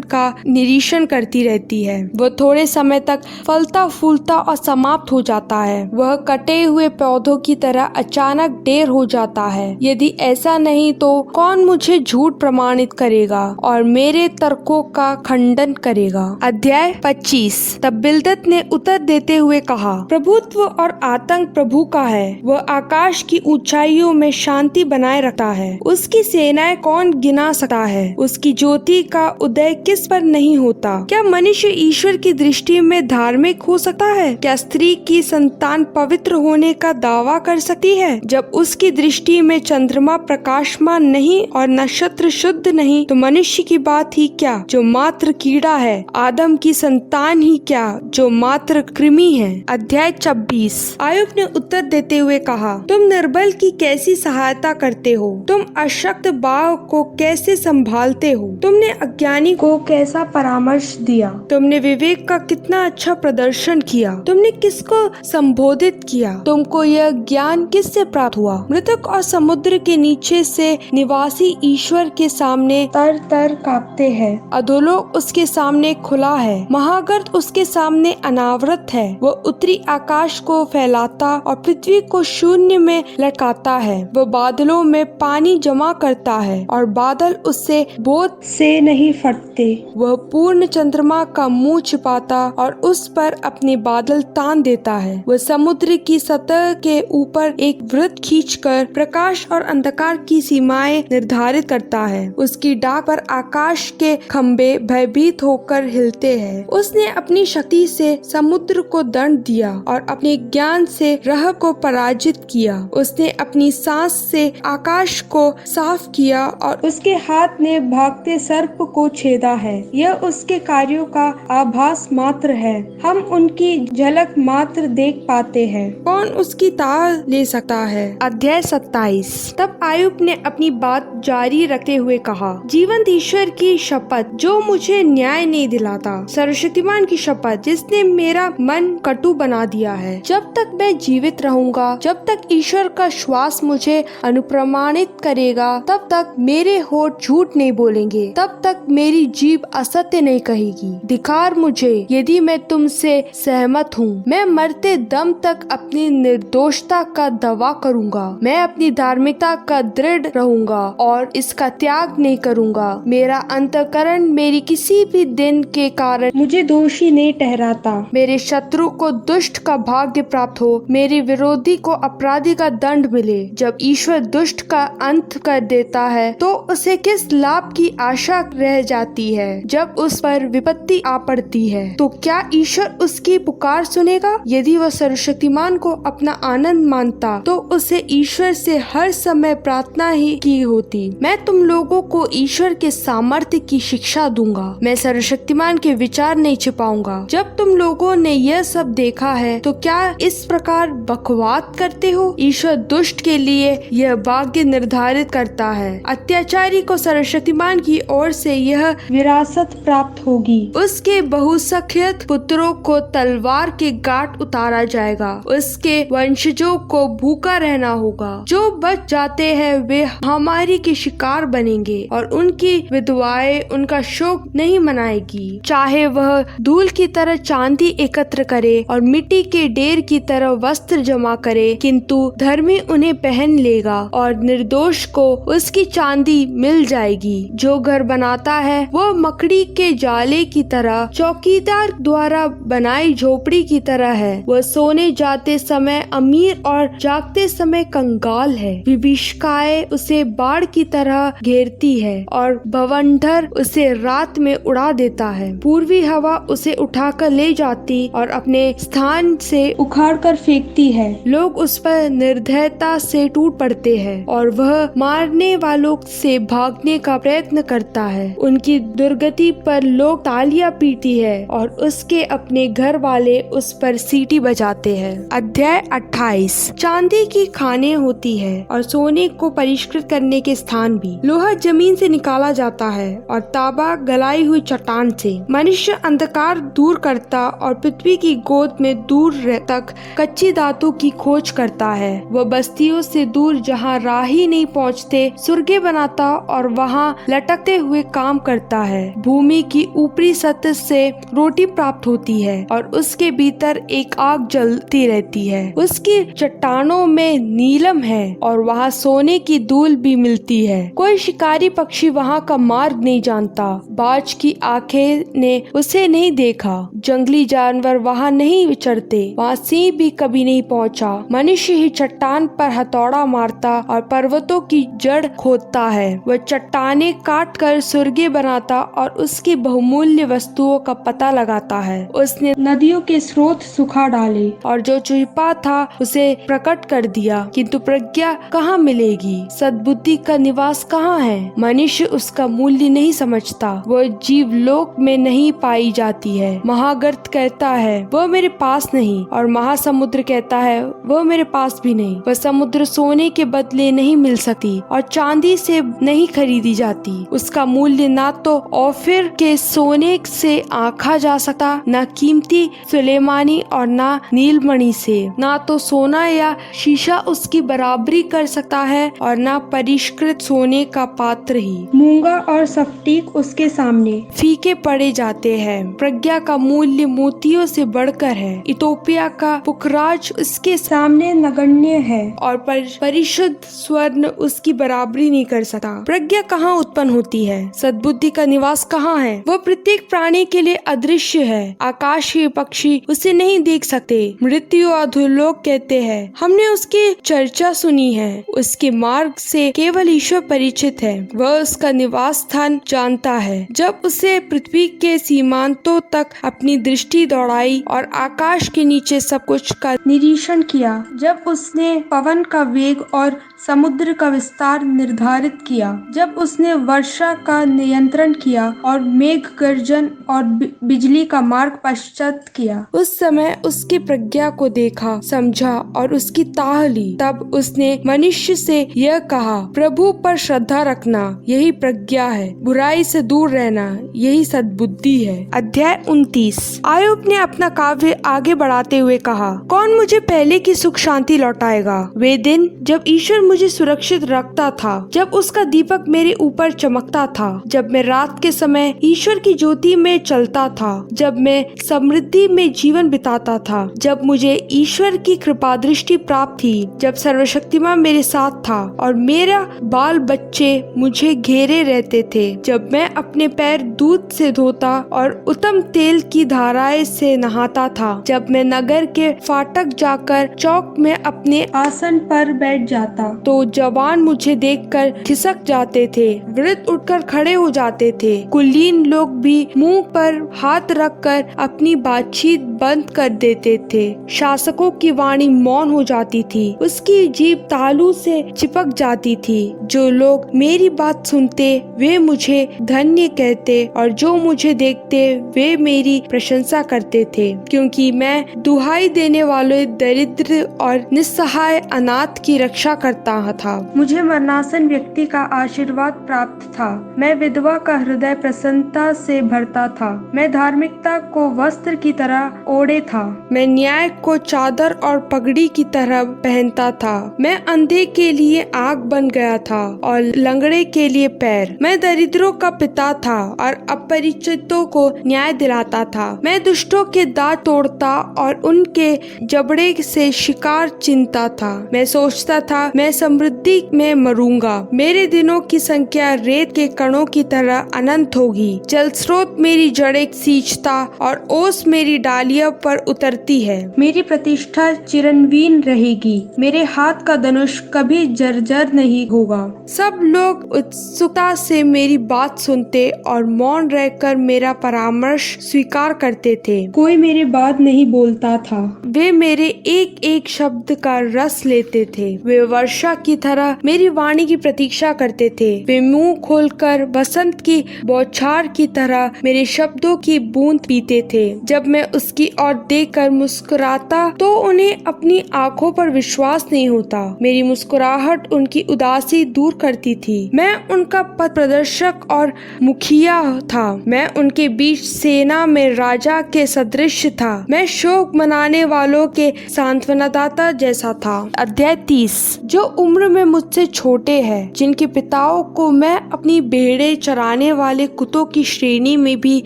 का निरीक्षण करती रहती है। वह थोड़े समय तक फलता फूलता और समाप्त हो जाता है। वह कटे हुए पौधों की तरह अचानक ढेर हो जाता है। यदि ऐसा नहीं तो कौन मुझे झूठ प्रमाणित करेगा और मेरे तर्कों का खंडन करेगा। अध्याय 25। तब बिलदद ने उत्तर देते हुए कहा, प्रभुत्व और आतंक प्रभु का है। वह आकाश की ऊंचाइयों में शांति बनाए रखता है। उसकी सेनाएं कौन गिना सकता है? उसकी ज्योति का उदय किस पर नहीं होता? क्या मनुष्य ईश्वर की दृष्टि में धार्मिक हो सकता है? क्या स्त्री की संतान पवित्र होने का दावा कर सकती है? जब उसकी दृष्टि में चंद्रमा प्रकाशमान नहीं और नक्षत्र शुद्ध नहीं, तो मनुष्य की बात ही क्या जो मात्र कीड़ा है, आदम की संतान ही क्या जो मात्र कृमि है। अध्याय 26। आयुब ने उत्तर देते हुए कहा, तुम निर्बल की कैसी सहायता करते हो? तुम अशक्त बाघ को कैसे संभालते हो? तुमने अज्ञानी को कैसा परामर्श दिया? तुमने विवेक का कितना अच्छा प्रदर्शन किया। तुमने किसको संबोधित किया? तुमको यह ज्ञान किससे प्राप्त हुआ? मृतक और समुद्र के नीचे से निवासी ईश्वर के सामने तर तर कांपते हैं। अधोलोक उसके सामने खुला है, महागर्त उसके सामने अनावृत है। वह उत्तरी आकाश को फैलाता और पृथ्वी को शून्य में लटकाता है। वह बादलों में पानी जमा करता है और बादल उससे बोध से नहीं फटते। वह पूर्ण चंद्रमा का मुंह छिपाता और उस पर अपने बादल तान देता है। वह समुद्र की सतह के ऊपर एक वृत्त खींचकर प्रकाश और अंधकार की सीमाएं निर्धारित करता है। उसकी डाक पर आकाश के खंभे भयभीत होकर हिलते हैं। उसने अपनी शक्ति से समुद्र को दंड दिया और अपने ज्ञान से रह को पराजित किया। उसने अपनी सांस से आकाश को साफ किया और उसके हाथ ने भागते सर्प को छेदा है। यह उसके कार्यों का आभास मात्र है, हम उनकी झलक मात्र देख पाते हैं। कौन उसकी ताह ले सकता है? अध्याय 27। तब आयुब ने अपनी बात जारी रखते हुए कहा, जीवंत ईश्वर की शपथ जो मुझे न्याय नहीं दिलाता, सर्वशक्तिमान की शपथ जिसने मेरा मन कटु बना दिया है, जब तक मैं जीवित रहूंगा, जब तक ईश्वर का श्वास मुझे अनुप्रमाणित करेगा, तब तक मेरे होठ झूठ नहीं बोलेंगे, तब तक मेरी जीभ असत्य नहीं कहेगी। धिक्कार मुझे यदि मैं तुमसे सहमत हूँ। मैं मरते दम तक अपनी निर्दोषता का दावा करूँगा। मैं अपनी धार्मिकता का दृढ़ रहूँगा और इसका त्याग नहीं करूँगा। मेरा अंतःकरण मेरी किसी भी दिन के कारण मुझे दोषी नहीं ठहराता। मेरे शत्रु को दुष्ट का भाग्य प्राप्त हो, मेरे विरोधी को अपराधी का दंड मिले। जब ईश्वर दुष्ट का अंत कर देता है तो उसे किस लाभ की आशा रह जाती है? जब उस पर विपत्ति आ पड़ती है तो क्या ईश्वर उसकी पुकार सुनेगा? यदि वह सर्वशक्तिमान को अपना आनंद मानता तो उसे ईश्वर से हर समय प्रार्थना ही की होती। मैं तुम लोगों को ईश्वर के सामर्थ्य की शिक्षा दूंगा। मैं सर्वशक्तिमान के विचार नहीं छिपाऊंगा। जब तुम लोगों ने यह सब देखा है तो क्या इस प्रकार बकवाद करते हो? ईश्वर ईश्वर दुष्ट के लिए यह भाग्य निर्धारित करता है। अत्याचारी को सर्वशक्तिमान की ओर से यह विरासत प्राप्त होगी। उसके बहुसंख्यक पुत्रों को तलवार के घाट उतारा जाएगा। उसके वंशजों को भूखा रहना होगा। जो बच जाते हैं वे महामारी के शिकार बनेंगे और उनकी विधवाएं उनका शोक नहीं मनाएगी। चाहे वह धूल की तरह चांदी एकत्र करे और मिट्टी के ढेर की तरह वस्त्र जमा करे, किंतु धर्मी उन्हें पहन लेगा और निर्दोष को उसकी चांदी मिल जाएगी। जो घर बनाता है वह मकड़ी के जाले की तरह, चौकीदार द्वारा बनाई झोपड़ी की तरह है। वह सोने जाते समय अमीर और जागते समय कंगाल है। विभीषिकाएं उसे बाढ़ की तरह घेरती है और बवंडर उसे रात में उड़ा देता है। पूर्वी हवा उसे उठाकर ले जाती और अपने स्थान से उखाड़कर फेंकती है। लोग उस पर निर्दयता से टूट पड़ते हैं और वह मारने वालों से भागने का प्रयत्न करता है। उनकी दुर्गति पर लोग तालियां पीटती है और उसके अपने घर वाले उस पर सीटी बजाते हैं। अध्याय 28। चांदी की खाने होती है और सोने को परिष्कृत करने के स्थान भी। लोहा जमीन से निकाला जाता है और तांबा गलाई हुई चट्टान से। मनुष्य अंधकार दूर करता और पृथ्वी की गोद में दूर तक कच्ची धातु की खोज करता है। वह बस्तियों से दूर जहाँ राही नहीं पहुँचते सुर्गे बनाता और वहाँ लटकते हुए काम करता है। भूमि की ऊपरी सतह से रोटी प्राप्त होती है और उसके भीतर एक आग जलती रहती है। उसकी चट्टानों में नीलम है और वहाँ सोने की धूल भी मिलती है। कोई शिकारी पक्षी वहाँ का मार्ग नहीं जानता। बाज की आंखें ने उसे नहीं देखा। जंगली जानवर वहाँ नहीं विचरते। वहाँ सिंह भी कभी नहीं पहुँचा। मनुष्य ही चट्टान पर हथौड़ा मारता और पर्वतों की जड़ खोदता है। वह चट्टाने काट कर सुर्गे बनाता और उसकी बहुमूल्य वस्तुओं का पता लगाता है। उसने नदियों के स्रोत सुखा डाले और जो छुपा था उसे प्रकट कर दिया। किंतु प्रज्ञा कहाँ मिलेगी? सद्बुद्धि का निवास कहाँ है? मनुष्य उसका मूल्य नहीं समझता। वह जीव लोक में नहीं पाई जाती है। महागर्त कहता है वह मेरे पास नहीं और महासमुद्र कहता है वह मेरे पास भी नहीं। वह समुद्र सोने के बदले नहीं मिल सकती और चांदी से नहीं खरीदी जाती। उसका मूल्य ना तो ओफिर के सोने से आंका जा सकता, न कीमती सुलेमानी और ना नीलमणि से। ना तो सोना या शीशा उसकी बराबरी कर सकता है और ना परिष्कृत सोने का पात्र ही। मूंगा और स्फटिक उसके सामने फीके पड़े जाते हैं। प्रज्ञा का मूल्य मोतियों से बढ़कर है। इथोपिया का पुखराज उसके सामने नगण्य है और परिशुद्ध स्वर्ण उसकी बराबरी नहीं कर सकता। प्रज्ञा कहाँ उत्पन्न होती है? सद्बुद्धि का निवास कहाँ है? वह प्रत्येक प्राणी के लिए अदृश्य है। आकाशीय पक्षी उसे नहीं देख सकते। मृत्यु और अधोलोक कहते हैं हमने उसकी चर्चा सुनी है। उसके मार्ग से केवल ईश्वर परिचित है। वह उसका निवास स्थान जानता है। जब उसे पृथ्वी के सीमांतों तक अपनी दृष्टि दौड़ाई और आकाश के नीचे सब कुछ का निरीक्षण किया, जब उसने पवन का वेग और समुद्र का विस्तार निर्धारित किया, जब उसने वर्षा का नियंत्रण किया और मेघ गर्जन और बिजली का मार्ग पश्चात किया, उस समय उसकी प्रज्ञा को देखा, समझा और उसकी ताह ली। तब उसने मनुष्य से यह कहा, प्रभु पर श्रद्धा रखना यही प्रज्ञा है, बुराई से दूर रहना यही सद्बुद्धि है। अध्याय 29। आयुब ने अपना काव्य आगे बढ़ाते हुए कहा, कौन मुझे पहले की सुख शांति लौटाएगा? वे दिन जब ईश्वर मुझे सुरक्षित रखता था, जब उसका दीपक मेरे ऊपर चमकता था, जब मैं रात के समय ईश्वर की ज्योति में चलता था, जब मैं समृद्धि में जीवन बिताता था, जब मुझे ईश्वर की कृपा दृष्टि प्राप्त थी, जब सर्वशक्तिमान मेरे साथ था और मेरा बाल बच्चे मुझे घेरे रहते थे, जब मैं अपने पैर दूध से धोता और उत्तम तेल की धाराएं से नहाता था, जब मैं नगर के फाटक जाकर चौक में अपने आसन पर बैठ जाता, तो जवान मुझे देखकर खिसक जाते थे, वृद्ध उठकर खड़े हो जाते थे, कुलीन लोग भी मुंह पर हाथ रखकर अपनी बातचीत बंद कर देते थे, शासकों की वाणी मौन हो जाती थी, उसकी जीभ तालू से चिपक जाती थी। जो लोग मेरी बात सुनते वे मुझे धन्य कहते और जो मुझे देखते वे मेरी प्रशंसा करते थे, क्योंकि मैं दुहाई देने वाले दरिद्र और निस्सहाय असहाय अनाथ की रक्षा करता था। मुझे मरणासन व्यक्ति का आशीर्वाद प्राप्त था। मैं विधवा का हृदय प्रसन्नता से भरता था। मैं धार्मिकता को वस्त्र की तरह ओढ़े था। मैं न्याय को चादर और पगड़ी की तरह पहनता था। मैं अंधे के लिए आँख बन गया था और लंगड़े के लिए पैर। मैं दरिद्रों का पिता था और अपरिचितों को न्याय दिलाता था। मैं दुष्टों के दांत तोड़ता और उनके जबड़े से शिकार चीनता था। मैं सोचता था मैं समृद्धि में मरूंगा। मेरे दिनों की संख्या रेत के कणों की तरह अनंत होगी। जल स्रोत मेरी जड़ें सींचता और ओस मेरी डालियों पर उतरती है। मेरी प्रतिष्ठा चिरंजीव रहेगी। मेरे हाथ का धनुष कभी जर्जर नहीं होगा। सब लोग उत्सुकता से मेरी बात सुनते और मौन रहकर मेरा परामर्श स्वीकार करते थे। कोई मेरी बात नहीं बोलता था। वे मेरे एक एक शब्द का रस लेते थे। वे वर्षा की तरह मेरी वाणी की प्रतीक्षा करते थे। वे मुंह खोलकर बसंत की बौछार की तरह मेरे शब्दों की बूंद पीते थे। जब मैं उसकी ओर देखकर मुस्कुराता तो उन्हें अपनी आंखों पर विश्वास नहीं होता। मेरी मुस्कुराहट उनकी उदासी दूर करती थी। मैं उनका पथ प्रदर्शक और मुखिया था। मैं उनके बीच सेना में राजा के सदृश था। मैं शोक मनाने वालों के सांत्वनादाता जैसा था। अध्याय 30। जो उम्र में मुझसे छोटे हैं, जिनके पिताओं को मैं अपनी भेड़ें चराने वाले कुत्तों की श्रेणी में भी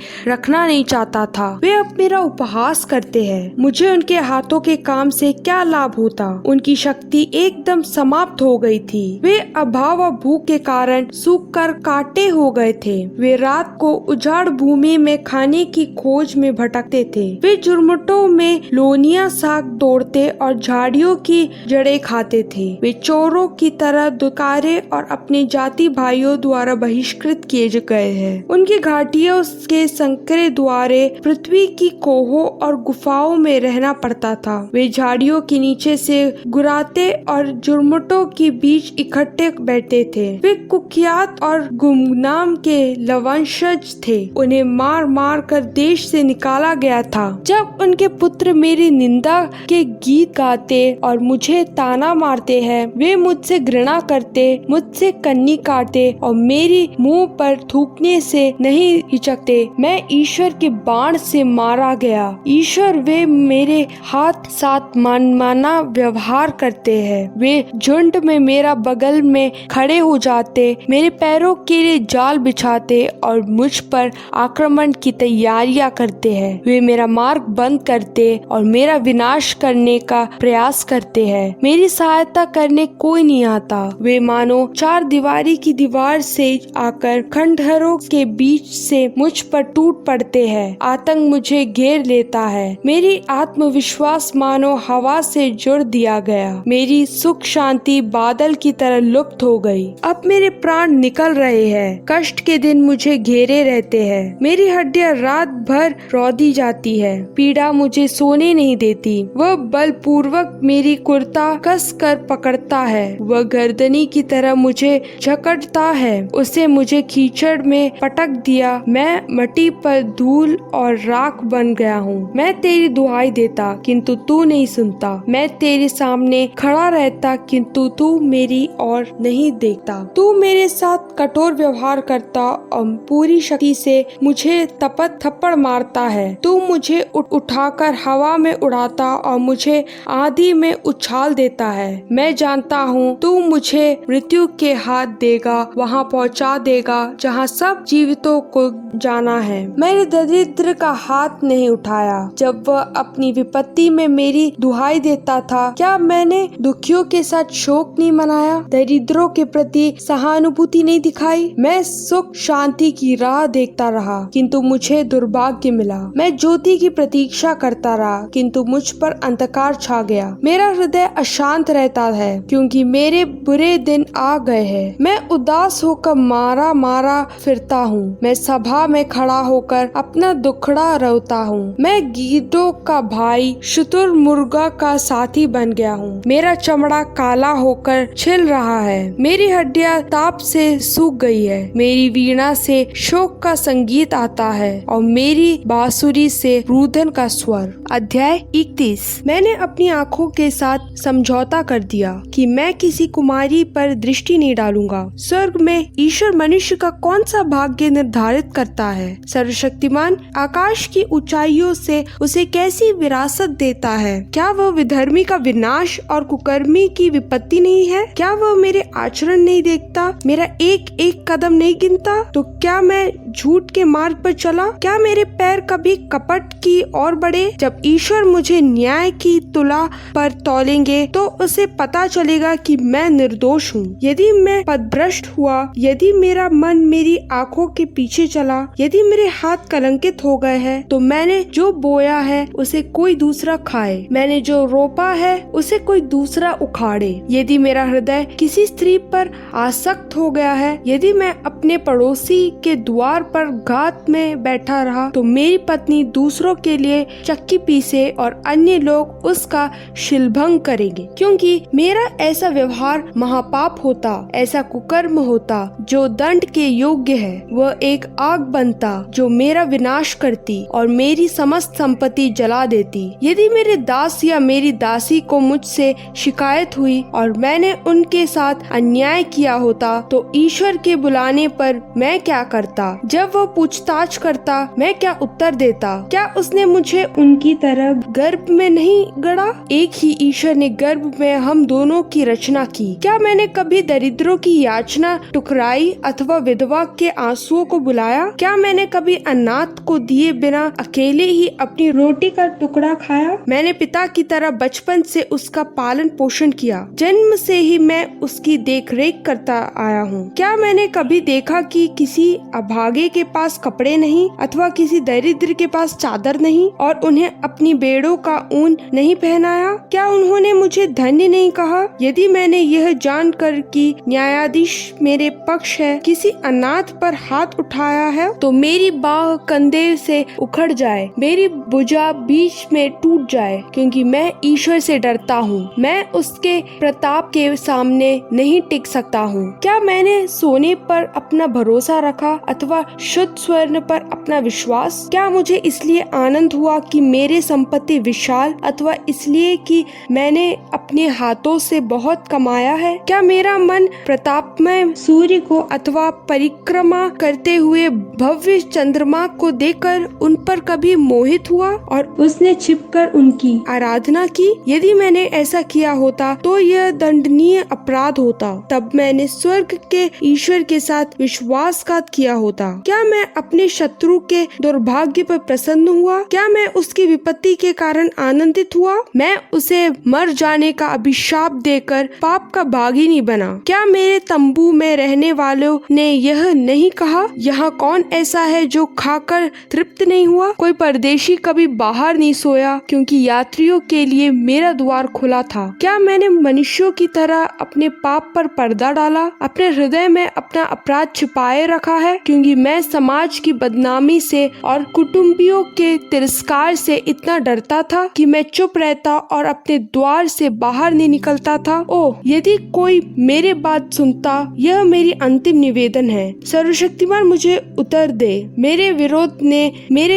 रखना नहीं चाहता था, वे अब मेरा उपहास करते हैं। मुझे उनके हाथों के काम से क्या लाभ होता? उनकी शक्ति एकदम समाप्त हो गई थी। वे अभाव और भूख के कारण सूख कर काटे हो गए थे। वे रात को उजाड़ भूमि में खाने की खोज में भटकते थे। वे झुरमुटों में लोनिया साग तोड़ते और झाड़ियों की जड़ें खाते थे। वे चोरों की तरह दुकारे और अपने जाति भाइयों द्वारा बहिष्कृत किए गए हैं। उनकी घाटियों के संकरे द्वारे पृथ्वी की कोहों और गुफाओं में रहना पड़ता था। वे झाड़ियों के नीचे से गुराते और झुरमुटों के बीच इकट्ठे बैठे थे। वे कुख्यात और गुमनाम के लवंशज थे। उन्हें मार मार कर देश से निकाला गया था। जब उनके पुत्र मेरी निंदा के गीत गाते और मुझे ताना मारते हैं, वे मुझसे घृणा करते, मुझसे कन्नी काटते और मेरी मुंह पर थूकने से नहीं हिचकते। मैं ईश्वर के बाण से मारा गया। ईश्वर वे मेरे हाथ साथ मनमाना व्यवहार करते हैं। वे झुंड में मेरा बगल में खड़े हो जाते, मेरे पैरों के लिए जाल बिछाते और मुझ पर आक्रमण की तैयारियां करते हैं। वे मेरा मार्ग बंद करते और मेरा विनाश करने का प्रयास करते हैं। मेरी सहायता करने कोई नहीं आता। वे मानो चार दीवारी की दीवार से आकर खंडहरों के बीच से मुझ पर टूट पड़ते हैं। आतंक मुझे घेर लेता है। मेरी आत्मविश्वास मानो हवा से जुड़ दिया गया। मेरी सुख शांति बादल की तरह लुप्त हो गई। अब मेरे प्राण निकल रहे हैं। कष्ट के दिन मुझे घेरे रहते हैं। मेरी हड्डियां रात भर रौंदी जाती है। पीड़ा मुझे सोने नहीं देती। वह बलपूर्वक मेरी कुर्ता कस कर पकड़ता है। वह गर्दनी की तरह मुझे झकटता है। उसे मुझे कीचड़ में पटक दिया। मैं मट्टी पर धूल और राख बन गया हूँ। मैं तेरी दुहाई देता किंतु तू नहीं सुनता। मैं तेरे सामने खड़ा रहता किंतु तू मेरी ओर नहीं देखता। तू मेरे साथ कठोर व्यवहार करता और पूरी शक्ति से मुझे तपत थप्पड़ मारता है। तू मुझे उठाकर हवा में उड़ाता और मुझे आंधी में उछाल देता है। मैं जानता हूँ तू मुझे मृत्यु के हाथ देगा, वहाँ पहुँचा देगा जहाँ सब जीवितों को जाना है। मैंने दरिद्र का हाथ नहीं उठाया जब वह अपनी विपत्ति में मेरी दुहाई देता था। क्या मैंने दुखियों के साथ शोक नहीं मनाया, दरिद्रों के प्रति सहानुभूति नहीं दिखाई? मैं सुख शांति की राह देखता रहा किंतु मुझे दुर्भाग्य मिला। मैं ज्योति की प्रतीक्षा करता रहा किंतु मुझ पर अंधकार छा गया। मेरा हृदय अशांत रहता है क्योंकि मेरे बुरे दिन आ गए हैं। मैं उदास होकर मारा मारा फिरता हूँ। मैं सभा में खड़ा होकर अपना दुखड़ा रोता हूँ। मैं गीदों का भाई शुतुरमुर्गा का साथी बन गया हूँ। मेरा चमड़ा काला होकर छिल रहा है। मेरी हड्डियां ताप से सूख गई है। मेरी वीणा से शोक का संगीत आता है और मेरी बांसुरी से रुदन का स्वर। अध्याय 31। मैंने अपनी आंखों के साथ समझौता कर दिया कि मैं किसी कुमारी पर दृष्टि नहीं डालूंगा। स्वर्ग में ईश्वर मनुष्य का कौन सा भाग्य निर्धारित करता है? सर्वशक्तिमान आकाश की ऊंचाइयों से उसे कैसी विरासत देता है? क्या वह विधर्मी का विनाश और कुकर्मी की विपत्ति नहीं है? क्या वह मेरे आचरण नहीं देखता, मेरा एक एक कदम नहीं गिनता? तो क्या मैं झूठ के मार्ग पर चला? क्या मेरे पैर कभी कपट की ओर बढ़े? जब ईश्वर मुझे न्याय की तुला पर तौलेंगे तो उसे पता चलेगा कि मैं निर्दोष हूँ। यदि मैं पथभ्रष्ट हुआ, यदि मेरा मन मेरी आंखों के पीछे चला, यदि मेरे हाथ कलंकित हो गए हैं, तो मैंने जो बोया है उसे कोई दूसरा खाए, मैंने जो रोपा है उसे कोई दूसरा उखाड़े। यदि मेरा हृदय किसी स्त्री पर आसक्त हो गया है, यदि मैं अपने पड़ोसी के द्वार पर घात में बैठा रहा, तो मेरी पत्नी दूसरों के लिए चक्की पीसे और अन्य लोग उसका शिलभंग करेंगे। क्योंकि मेरा ऐसा व्यवहार महापाप होता, ऐसा कुकर्म होता जो दंड के योग्य है। वह एक आग बनता जो मेरा विनाश करती और मेरी समस्त संपत्ति जला देती। यदि मेरे दास या मेरी दासी को मुझसे शिकायत हुई और मैंने उनके साथ अन्याय किया होता, तो ईश्वर के बुलाने पर मैं क्या करता? जब वह पूछताछ करता, मैं क्या उत्तर देता? क्या उसने मुझे उनकी तरह गर्भ में नहीं गढ़ा? एक ही ईश्वर ने गर्भ में हम दोनों की रचना की। क्या मैंने कभी दरिद्रों की याचना टुकराई अथवा विधवा के आंसुओं को बुलाया? क्या मैंने कभी अनाथ को दिए बिना अकेले ही अपनी रोटी का टुकड़ा खाया? मैंने पिता की तरह बचपन से उसका पालन पोषण किया। जन्म से ही मैं उसकी देखरेख करता आया हूँ। क्या मैंने कभी देखा कि किसी अभागे के पास कपड़े नहीं अथवा किसी दरिद्र के पास चादर नहीं और उन्हें अपनी बेड़ों का ऊन नहीं पहनाया? क्या उन्होंने मुझे धन्य नहीं कहा? यदि मैंने यह जानकर कि न्यायाधीश मेरे पक्ष है, किसी अनाथ पर हाथ उठाया है, तो मेरी बाह कंधे से उखड़ जाए, मेरी भुजा बीच में टूट जाए, क्योंकि मैं ईश्वर से डरता हूँ। मैं उसके प्रताप के सामने नहीं टिक सकता हूँ। क्या मैंने सोने पर अपना भरोसा रखा अथवा शुद्ध स्वर्ण पर अपना विश्वास? क्या मुझे इसलिए आनंद हुआ कि मेरे संपत्ति विशाल अथवा इसलिए कि मैंने अपने हाथों से बहुत कमाया है? क्या मेरा मन प्रतापमय सूर्य को अथवा परिक्रमा करते हुए भव्य चंद्रमा को देखकर उन पर कभी मोहित हुआ और उसने छिपकर उनकी आराधना की? यदि मैंने ऐसा किया होता तो यह दंडनीय अपराध होता। तब मैंने स्वर्ग के ईश्वर के साथ विश्वासघात किया होता। क्या मैं अपने शत्रु के दुर्भाग्य पर प्रसन्न हुआ? क्या मैं उसकी विपत्ति के कारण आनंदित हुआ? मैं उसे मर जाने का अभिशाप देकर पाप का भागी नहीं बना। क्या मेरे तंबू में रहने वालों ने यह नहीं कहा, यहाँ कौन ऐसा है जो खाकर तृप्त नहीं हुआ? कोई परदेशी कभी बाहर नहीं सोया, क्योंकि यात्रियों के लिए मेरा द्वार खुला था। क्या मैंने मनुष्यों की तरह अपने पाप पर पर्दा डाला, अपने हृदय में अपना अपराध छिपाए रखा है? क्योंकि मैं समाज की बदनामी से और कुटुंबियों के तिरस्कार से इतना डरता था कि मैं चुप रहता और अपने द्वार से बाहर नहीं निकलता था। ओह, यदि कोई मेरे बात सुनता, यह मेरी अंतिम निवेदन है। सर्वशक्तिमान मुझे उत्तर दे। मेरे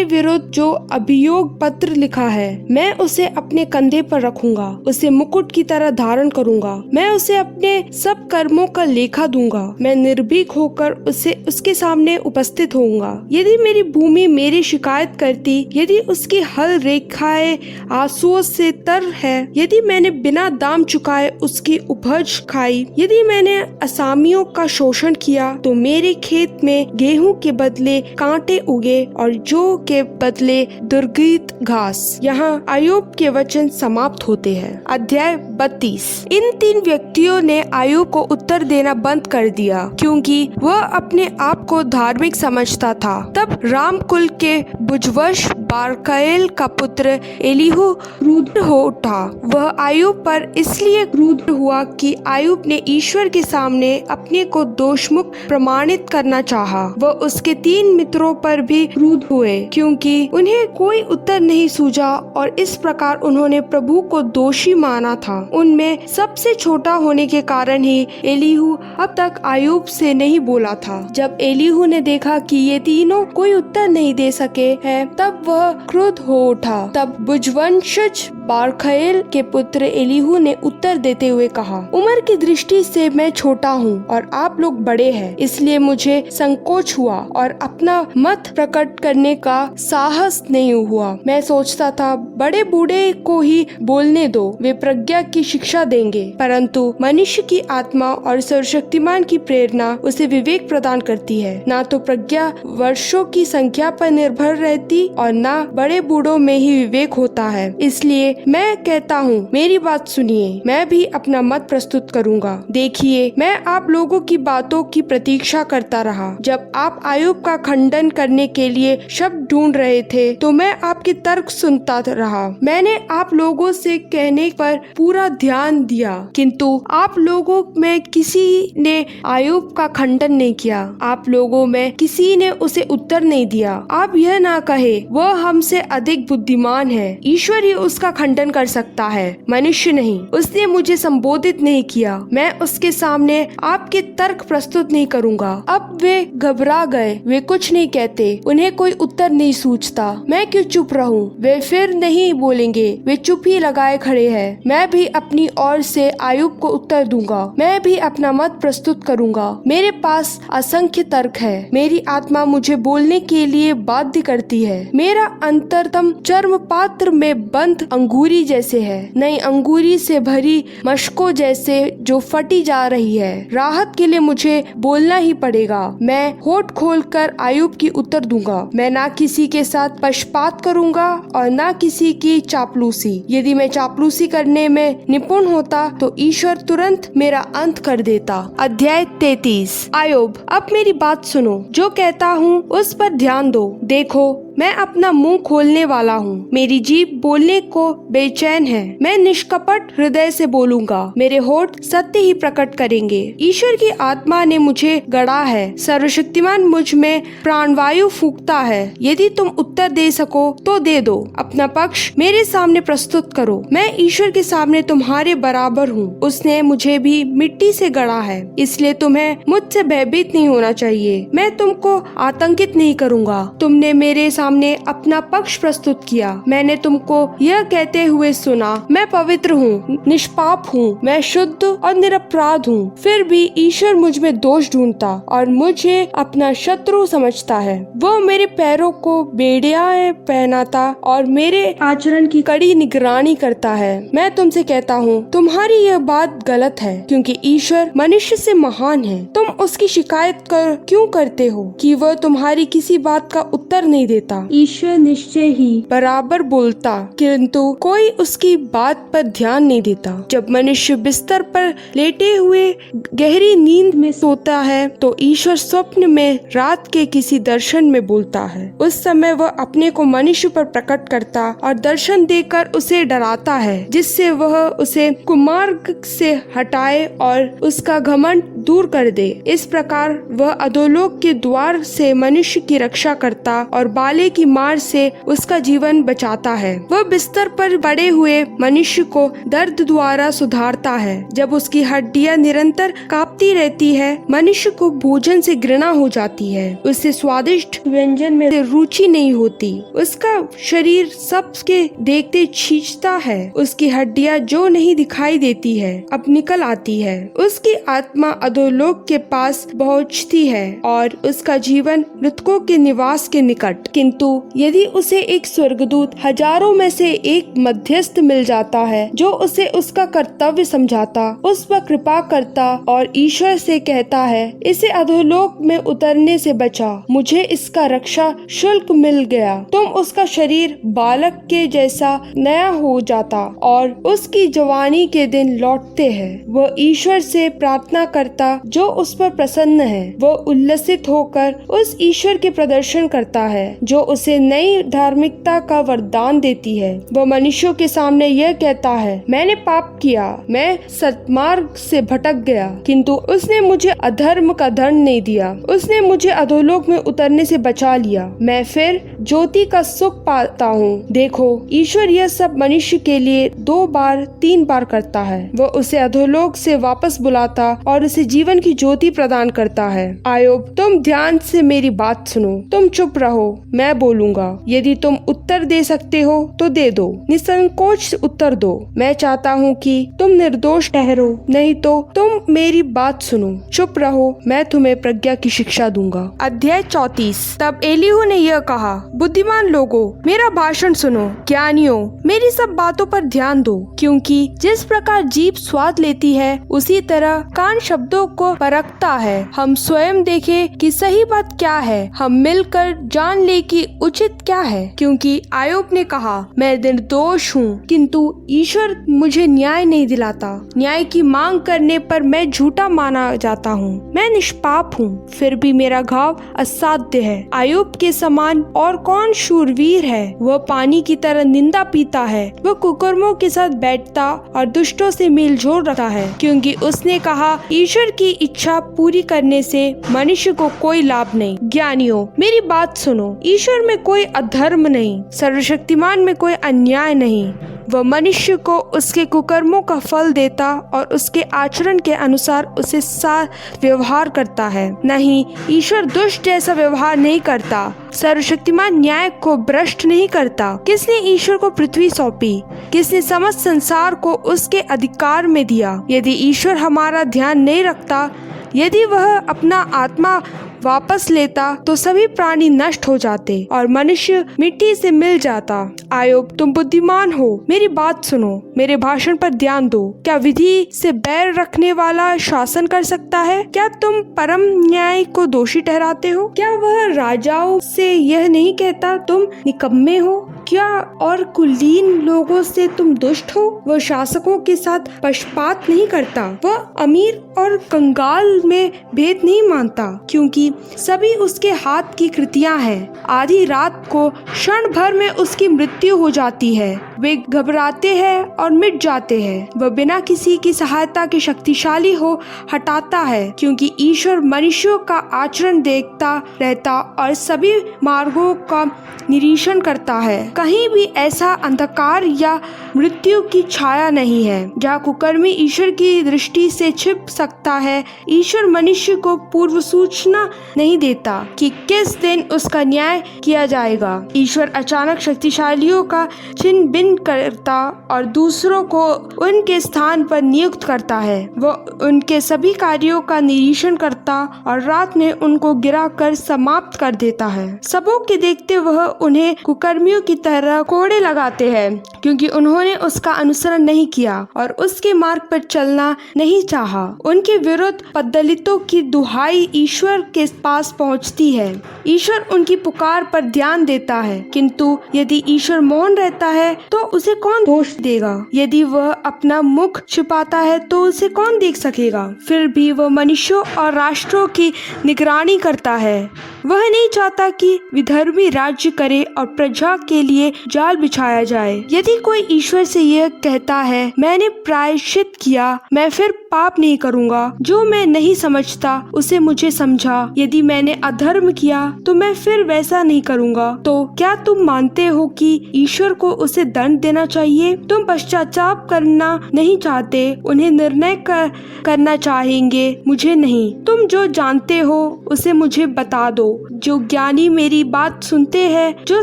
विरोध जो अभियोग पत्र लिखा है, मैं उसे अपने कंधे पर रखूंगा, उसे मुकुट की तरह धारण करूंगा। मैं उसे अपने सब कर्मों का लेखा दूंगा। मैं निर्भीक होकर उसके सामने उपस्थित होऊंगा। यदि मेरी भूमि मेरी शिकायत करती, यदि उसकी हल रेखाएं आंसुओं से तर है, यदि मैंने बिना दाम चुकाए उसकी उपज खाई, यदि मैंने असामियों का शोषण किया, तो मेरे खेत में गेहूं के बदले कांटे उगे और जौ के बदले दुर्गीत घास। यहाँ अय्यूब के वचन समाप्त होते हैं। अध्याय 32। इन तीन व्यक्तियों ने अय्यूब को उत्तर देना बंद कर दिया, क्योंकि वह अपने आप को धार्मिक समझता था। तब राम कुल के बुजवश बारकएल का पुत्र एलीहू क्रुद्ध हो उठा। वह अय्यूब पर इसलिए क्रुद्ध हुआ कि अय्यूब ने ईश्वर के सामने अपने को दोषमुक्त प्रमाणित करना चाहा। वह उसके 3 मित्रों पर भी क्रुद्ध हुए, क्योंकि उन्हें कोई उत्तर नहीं सूझा और इस प्रकार उन्होंने प्रभु को दोषी माना था। उनमें सबसे छोटा होने के कारण ही एलीहू अब तक अय्यूब से नहीं बोला था। जब एलीहू ने देखा कि ये तीनों कोई उत्तर नहीं दे सके हैं, तब वह वह क्रुद्ध हो उठा। तब बुजवंशज बारखएल के पुत्र एलीहू ने उत्तर देते हुए कहा, उम्र की दृष्टि से मैं छोटा हूँ और आप लोग बड़े हैं, इसलिए मुझे संकोच हुआ और अपना मत प्रकट करने का साहस नहीं हुआ। मैं सोचता था बड़े बूढ़े को ही बोलने दो, वे प्रज्ञा की शिक्षा देंगे। परंतु मनुष्य की आत्मा और सर्वशक्तिमान की प्रेरणा उसे विवेक प्रदान करती है। ना तो प्रज्ञा वर्षों की संख्या पर निर्भर रहती और ना बड़े बूढ़ों में ही विवेक होता है। इसलिए मैं कहता हूँ, मेरी बात सुनिए, मैं भी अपना मत प्रस्तुत करूँगा। देखिए, मैं आप लोगों की बातों की प्रतीक्षा करता रहा। जब आप आयुब का खंडन करने के लिए शब्द ढूंढ रहे थे तो मैं आपके तर्क सुनता रहा। मैंने आप लोगों से कहने पर पूरा ध्यान दिया, किंतु आप लोगों में किसी ने आयुब का खंडन नहीं किया। आप लोगों में किसी ने उसे उत्तर नहीं दिया। आप यह ना कहे वह हमसे अधिक बुद्धिमान है, ईश्वर ही उसका खंडन कर सकता है, मनुष्य नहीं। उसने मुझे संबोधित नहीं किया, मैं उसके सामने आपके तर्क प्रस्तुत नहीं करूँगा। अब वे घबरा गए, वे कुछ नहीं कहते, उन्हें कोई उत्तर नहीं सूझता। मैं क्यों चुप रहूं? वे फिर नहीं बोलेंगे, वे चुप ही लगाए खड़े हैं। मैं भी अपनी ओर से आयुब को उत्तर दूंगा, मैं भी अपना मत प्रस्तुत करूंगा। मेरे पास असंख्य तर्क है, मेरी आत्मा मुझे बोलने के लिए बाध्य करती है। मेरा अंतरतम चर्म पात्र में बंद अंगूरी जैसे है, नई अंगूरी से भरी मशकों जैसे जो फटी जा रही है। राहत के लिए मुझे बोलना ही पड़ेगा। मैं होठ खोलकर आयुब की उत्तर दूंगा। मैं ना किसी के साथ पक्षपात करूंगा और ना किसी की चापलूसी। यदि मैं चापलूसी करने में निपुण होता तो ईश्वर तुरंत मेरा अंत कर देता। अध्याय 33। आयुब, अब मेरी बात सुनो, जो कहता हूँ उस पर ध्यान दो। देखो, मैं अपना मुंह खोलने वाला हूँ, मेरी जीभ बोलने को बेचैन है। मैं निष्कपट हृदय से बोलूंगा, मेरे होठ सत्य ही प्रकट करेंगे। ईश्वर की आत्मा ने मुझे गढ़ा है, सर्वशक्तिमान मुझ में प्राणवायु फूंकता है। यदि तुम उत्तर दे सको तो दे दो, अपना पक्ष मेरे सामने प्रस्तुत करो। मैं ईश्वर के सामने तुम्हारे बराबर हूँ, उसने मुझे भी मिट्टी से गढ़ा है, इसलिए तुम्हें मुझसे भयभीत नहीं होना चाहिए। मैं तुमको आतंकित नहीं करूँगा। तुमने मेरे सामने अपना पक्ष प्रस्तुत किया, मैंने तुमको यह कहते हुए सुना, मैं पवित्र हूँ, निष्पाप हूँ, मैं शुद्ध और निरपराध हूँ। फिर भी ईश्वर मुझ में दोष ढूंढता और मुझे अपना शत्रु समझता है। वो मेरे पैरों को बेड़ियां पहनाता और मेरे आचरण की कड़ी निगरानी करता है। मैं तुमसे कहता हूँ, तुम्हारी यह बात गलत है, क्योंकि ईश्वर मनुष्य से महान है। तुम उसकी शिकायत क्यों करते हो कि वह तुम्हारी किसी बात का उत्तर नहीं देता? ईश्वर निश्चय ही बराबर बोलता, किंतु कोई उसकी बात पर ध्यान नहीं देता। जब मनुष्य बिस्तर पर लेटे हुए गहरी नींद में सोता है तो ईश्वर स्वप्न में रात के किसी दर्शन में बोलता है। उस समय वह अपने को मनुष्य पर प्रकट करता और दर्शन देकर उसे डराता है, जिससे वह उसे कुमार्ग से हटाए और उसका घमंड दूर कर दे। इस प्रकार वह अधोलोक के द्वार से मनुष्य की रक्षा करता और बाले की मार से उसका जीवन बचाता है। वह बिस्तर पर पड़े हुए मनुष्य को दर्द द्वारा सुधारता है। जब उसकी हड्डियां निरंतर कांपती रहती है, मनुष्य को भोजन से घृणा हो जाती है, उसे स्वादिष्ट व्यंजन में रुचि नहीं होती। उसका शरीर सबके देखते खींचता है, उसकी हड्डियां जो नहीं दिखाई देती है अब निकल आती है। उसकी आत्मा अधोलोक के पास पहुँचती है और उसका जीवन मृतकों के निवास के निकट। किंतु यदि उसे एक स्वर्गदूत हजारों में से एक मध्यस्थ मिल जाता है, जो उसे उसका कर्तव्य समझाता, उस पर कृपा करता और ईश्वर से कहता है, इसे अधोलोक में उतरने से बचा, मुझे इसका रक्षा शुल्क मिल गया, तुम उसका शरीर बालक के जैसा नया हो जाता और उसकी जवानी के दिन लौटते हैं। वह ईश्वर से प्रार्थना करता जो उस पर प्रसन्न है। वह उल्लसित होकर उस ईश्वर के प्रदर्शन करता है जो उसे नई धार्मिकता का वरदान देती है। वह मनुष्यों के सामने यह कहता है, मैंने पाप किया, मैं सत्मार्ग से भटक गया, किंतु उसने मुझे अधर्म का दंड नहीं दिया। उसने मुझे अधोलोक में उतरने से बचा लिया। मैं फिर ज्योति का सुख पाता हूँ। देखो, ईश्वर यह सब मनुष्य के लिए 2 बार 3 बार करता है। वह उसे अधोलोक से वापस बुलाता और उसे जीवन की ज्योति प्रदान करता है। आयोब, तुम ध्यान से मेरी बात सुनो, तुम चुप रहो, मैं बोलूंगा। यदि तुम उत्तर दे सकते हो तो दे दो, निसंकोच उत्तर दो। मैं चाहता हूँ कि तुम निर्दोष ठहरो, नहीं तो तुम मेरी बात सुनो। चुप रहो, मैं तुम्हें प्रज्ञा की शिक्षा दूंगा। अध्याय 34। तब एलीहू ने यह कहा, बुद्धिमान लोगों, मेरा भाषण सुनो, ज्ञानियों, मेरी सब बातों पर ध्यान दो, क्योंकि जिस प्रकार जीभ स्वाद लेती है उसी तरह कान शब्दों को परखता है। हम स्वयं देखें कि सही बात क्या है, हम मिलकर जान ले कि उचित क्या है। क्योंकि आयोब ने कहा, मैं निर्दोष हूँ, किंतु ईश्वर मुझे न्याय नहीं दिलाता। न्याय की मांग करने पर मैं झूठा माना जाता हूँ। मैं निष्पाप हूँ, फिर भी मेरा घाव असाध्य है। आयोब के समान और कौन शूरवीर है? वह पानी की तरह निंदा पीता है, वह कुकर्मों के साथ बैठता और दुष्टों से मेलजोल रखता है। क्योंकि उसने कहा, ईश्वर की इच्छा पूरी करने से मनुष्य को कोई लाभ नहीं। ज्ञानियों, मेरी बात सुनो, ईश्वर में कोई अधर्म नहीं, सर्वशक्तिमान में कोई अन्याय नहीं। वह मनुष्य को उसके कुकर्मों का फल देता और उसके आचरण के अनुसार उसे साथ व्यवहार करता है। नहीं, ईश्वर दुष्ट जैसा व्यवहार नहीं करता। सर्वशक्तिमान न्याय को भ्रष्ट नहीं करता। किसने ईश्वर को पृथ्वी सौंपी? किसने समस्त संसार को उसके अधिकार में दिया? यदि ईश्वर हमारा ध्यान नहीं रखता, यदि वह अपना आत्मा वापस लेता, तो सभी प्राणी नष्ट हो जाते और मनुष्य मिट्टी से मिल जाता। आयोब, तुम बुद्धिमान हो, मेरी बात सुनो, मेरे भाषण पर ध्यान दो। क्या विधि से बैर रखने वाला शासन कर सकता है? क्या तुम परम न्याय को दोषी ठहराते हो? क्या वह राजाओं से यह नहीं कहता, तुम निकम्मे हो? क्या और कुलीन लोगों से तुम दुष्ट हो? वह शासकों के साथ पक्षपात नहीं करता, वह अमीर और कंगाल में भेद नहीं मानता, क्योंकि सभी उसके हाथ की कृतियां हैं। आधी रात को क्षण भर में उसकी मृत्यु हो जाती है। वे घबराते हैं और मिट जाते हैं। वह बिना किसी की सहायता के शक्तिशाली हो हटाता है, क्योंकि ईश्वर मनुष्यों का आचरण देखता रहता और सभी मार्गों का निरीक्षण करता है। कहीं भी ऐसा अंधकार या मृत्यु की छाया नहीं है जहाँ कुकर्मी ईश्वर की दृष्टि से छिप सकता है। ईश्वर मनुष्य को पूर्व सूचना नहीं देता कि किस दिन उसका न्याय किया जाएगा। ईश्वर अचानक शक्तिशालियों का छिन्न भिन्न करता और दूसरों को उनके स्थान पर नियुक्त करता है। वह उनके सभी कार्यों का निरीक्षण करता और रात में उनको गिरा कर समाप्त कर देता है। सबों के देखते वह उन्हें कुकर्मियों की तरह कोड़े लगाते हैं, क्योंकि उन्होंने उसका अनुसरण नहीं किया और उसके मार्ग पर चलना नहीं चाहा। उनके विरुद्ध पद्दलितों की दुहाई ईश्वर के पास पहुंचती है। ईश्वर उनकी पुकार पर ध्यान देता है, किंतु यदि ईश्वर मौन रहता है तो उसे कौन दोष देगा? यदि वह अपना मुख छिपाता है तो उसे कौन देख सकेगा? फिर भी वह मनुष्यों और राष्ट्रों की निगरानी करता है। वह नहीं चाहता कि विधर्मी राज्य करे और प्रजा के लिए जाल बिछाया जाए। यदि कोई ईश्वर से यह कहता है, मैंने प्रायश्चित किया, मैं फिर पाप नहीं करूँगा, जो मैं नहीं समझता उसे मुझे समझा। यदि मैंने अधर्म किया तो मैं फिर वैसा नहीं करूँगा। तो क्या तुम मानते हो कि ईश्वर को उसे दंड देना चाहिए? तुम पश्चाताप करना नहीं चाहते, उन्हें निर्णय करना चाहेंगे, मुझे नहीं। तुम जो जानते हो उसे मुझे बता दो। जो ज्ञानी मेरी बात सुनते हैं, जो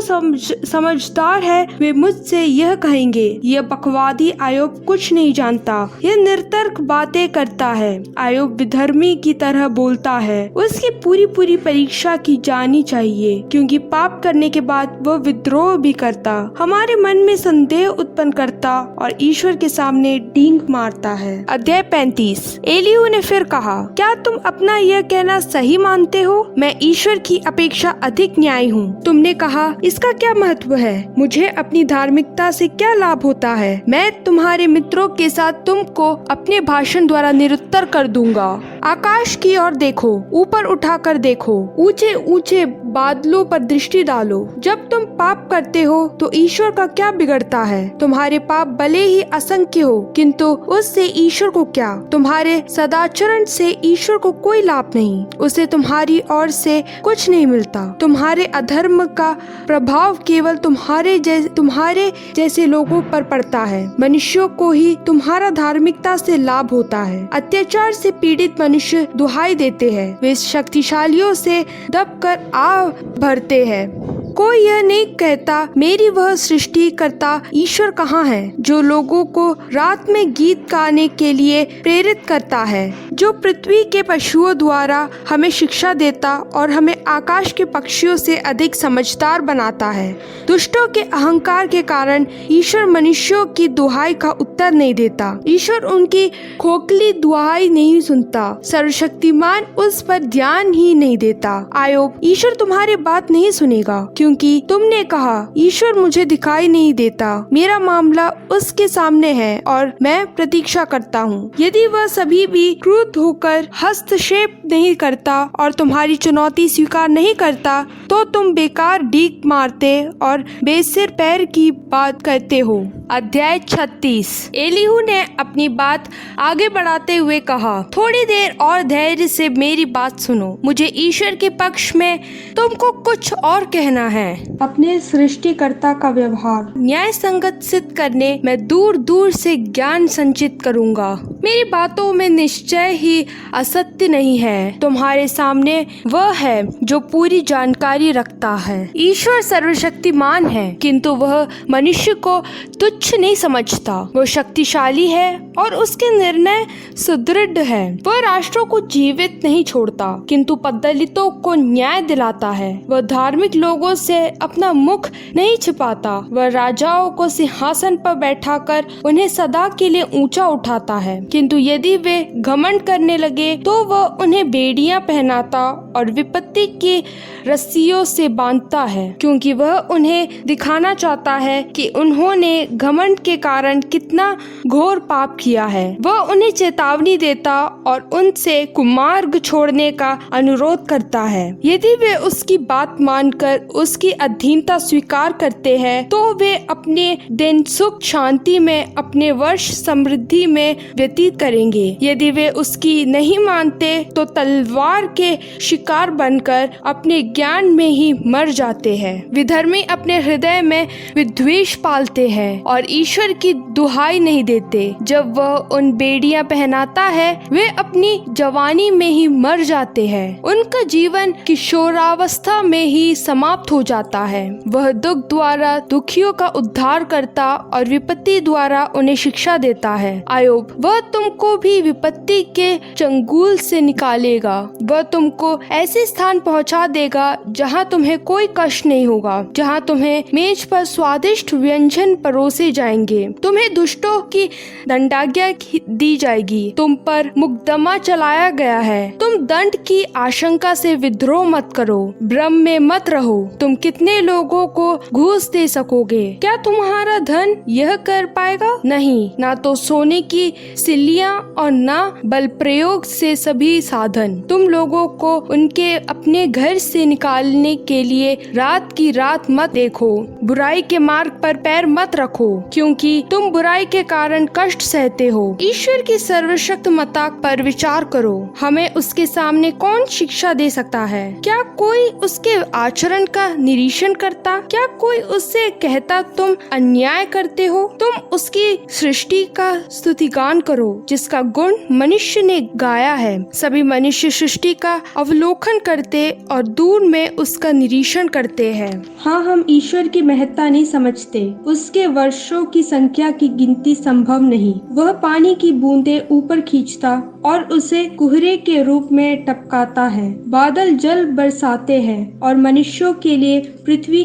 समझदार है, वे मुझसे यह कहेंगे, यह बकवादी आयोब कुछ नहीं जानता, यह निरतर्क बातें करता है। आयोब विधर्मी की तरह बोलता है, उसकी पूरी परीक्षा की जानी चाहिए, क्योंकि पाप करने के बाद वह विद्रोह भी करता, हमारे मन में संदेह उत्पन्न करता और ईश्वर के सामने डींग मारता है। अध्याय 35। एलीहू ने फिर कहा, क्या तुम अपना यह कहना सही मानते हो? मैं ईश्वर की अपेक्षा अधिक न्यायी हूँ। तुमने कहा, इसका क्या महत्व है? मुझे अपनी धार्मिकता से क्या लाभ होता है? मैं तुम्हारे मित्रों के साथ तुमको अपने भाषण द्वारा निरुत्तर कर दूंगा। आकाश की ओर देखो, ऊपर उठाकर देखो, ऊंचे ऊंचे बादलों पर दृष्टि डालो। जब तुम पाप करते हो तो ईश्वर का क्या बिगड़ता है? तुम्हारे पाप भले ही असंख्य हो, किंतु उससे ईश्वर को क्या? तुम्हारे सदाचरण से ईश्वर को कोई लाभ नहीं, उसे तुम्हारी ओर से कुछ नहीं मिलता। तुम्हारे अधर्म का प्रभाव केवल तुम्हारे जैसे लोगों पर पड़ता है। मनुष्यों को ही तुम्हारा धार्मिकता से लाभ होता है। अत्याचार से पीड़ित मनुष्य दुहाई देते हैं, वे शक्तिशालियों से दबकर आ भरते हैं। कोई यह नहीं कहता मेरी वह सृष्टिकर्ता ईश्वर कहाँ है, जो लोगों को रात में गीत गाने के लिए प्रेरित करता है, जो पृथ्वी के पशुओं द्वारा हमें शिक्षा देता और हमें आकाश के पक्षियों से अधिक समझदार बनाता है। दुष्टों के अहंकार के कारण ईश्वर मनुष्यों की दुहाई का उत्तर नहीं देता। ईश्वर उनकी खोखली दुहाई नहीं सुनता। सर्वशक्तिमान उस पर ध्यान ही नहीं देता। आयोब, ईश्वर तुम्हारी बात नहीं सुनेगा, क्योंकि तुमने कहा ईश्वर मुझे दिखाई नहीं देता। मेरा मामला उसके सामने है और मैं प्रतीक्षा करता हूँ। यदि वह सभी भी क्रुद्ध होकर हस्तक्षेप नहीं करता और तुम्हारी चुनौती स्वीकार नहीं करता, तो तुम बेकार डीक मारते और बेसिर पैर की बात करते हो। अध्याय 36। एलीहू ने अपनी बात आगे बढ़ाते हुए कहा, थोड़ी देर और धैर्य से मेरी बात सुनो। मुझे ईश्वर के पक्ष में तुमको कुछ और कहना है। अपने सृष्टिकर्ता का व्यवहार न्याय संगत सिद्ध करने मैं दूर दूर से ज्ञान संचित करूंगा। मेरी बातों में निश्चय ही असत्य नहीं है। तुम्हारे सामने वह है जो पूरी जानकारी रखता है। ईश्वर सर्वशक्तिमान है, किंतु वह मनुष्य को तुच्छ नहीं समझता। वह शक्तिशाली है और उसके निर्णय सुदृढ़ है। वह राष्ट्रों को जीवित नहीं छोड़ता, किंतु दलितों को न्याय दिलाता है। वह धार्मिक लोगों से अपना मुख नहीं छिपाता। वह राजाओं को सिंहासन पर बैठाकर उन्हें सदा के लिए ऊंचा उठाता है, किंतु यदि वे घमंड करने लगे तो वह उन्हें बेड़ियां पहनाता और विपत्ति की रस्सियों से बांधता है, क्योंकि वह उन्हें दिखाना चाहता है कि उन्होंने घमंड के कारण कितना घोर पाप किया है। वह उन्हें चेतावनी देता और उनसे कुमार्ग छोड़ने का अनुरोध करता है। यदि वे उसकी बात मानकर उसकी अधीनता स्वीकार करते हैं, तो वे अपने दिन सुख शांति में, अपने वर्ष समृद्धि में व्यतीत करेंगे। यदि वे उसकी नहीं मानते तो तलवार के शिकार बनकर अपने ज्ञान में ही मर जाते हैं। विधर्मी अपने हृदय में विद्वेष पालते हैं और ईश्वर की दुहाई नहीं देते। जब वह उन बेड़ियां पहनाता है, वे अपनी जवानी में ही मर जाते हैं। उनका जीवन किशोरावस्था में ही समाप्त हो जाता है। वह दुख द्वारा दुखियों का उद्धार करता और विपत्ति द्वारा उन्हें शिक्षा देता है। आयोब, वह तुमको भी विपत्ति के चंगुल से निकालेगा। वह तुमको ऐसे स्थान पहुंचा देगा जहां तुम्हें कोई कष्ट नहीं होगा, जहां तुम्हें मेज पर स्वादिष्ट व्यंजन परोसे जाएंगे। तुम्हें दुष्टों की दंडाज्ञा दी जाएगी। तुम पर मुकदमा चलाया गया है। तुम दंड की आशंका से विद्रोह मत करो, भ्रम में मत रहो। तुम कितने लोगों को घूस दे सकोगे? क्या तुम्हारा धन यह कर पाएगा? नहीं, ना तो सोने की सिल्लियां और ना बल प्रयोग से सभी साधन। तुम लोगों को उनके अपने घर से निकालने के लिए रात की रात मत देखो। बुराई के मार्ग पर पैर मत रखो, क्योंकि तुम बुराई के कारण कष्ट सहते हो। ईश्वर की सर्वशक्तिमता पर विचार करो। हमें उसके सामने कौन शिक्षा दे सकता है? क्या कोई उसके आचरण का निरीक्षण करता? क्या कोई उससे कहता तुम अन्याय करते हो? तुम उसकी सृष्टि का स्तुतिगान करो, जिसका गुण मनुष्य ने गाया है। सभी मनुष्य सृष्टि का अवलोकन करते और दूर में उसका निरीक्षण करते हैं। हाँ, हम ईश्वर की महत्ता नहीं समझते। उसके वर्षों की संख्या की गिनती संभव नहीं। वह पानी की बूंदें ऊपर खींचता और उसे कुहरे के रूप में टपकाता है। बादल जल बरसाते हैं और मनुष्यों के लिए पृथ्वी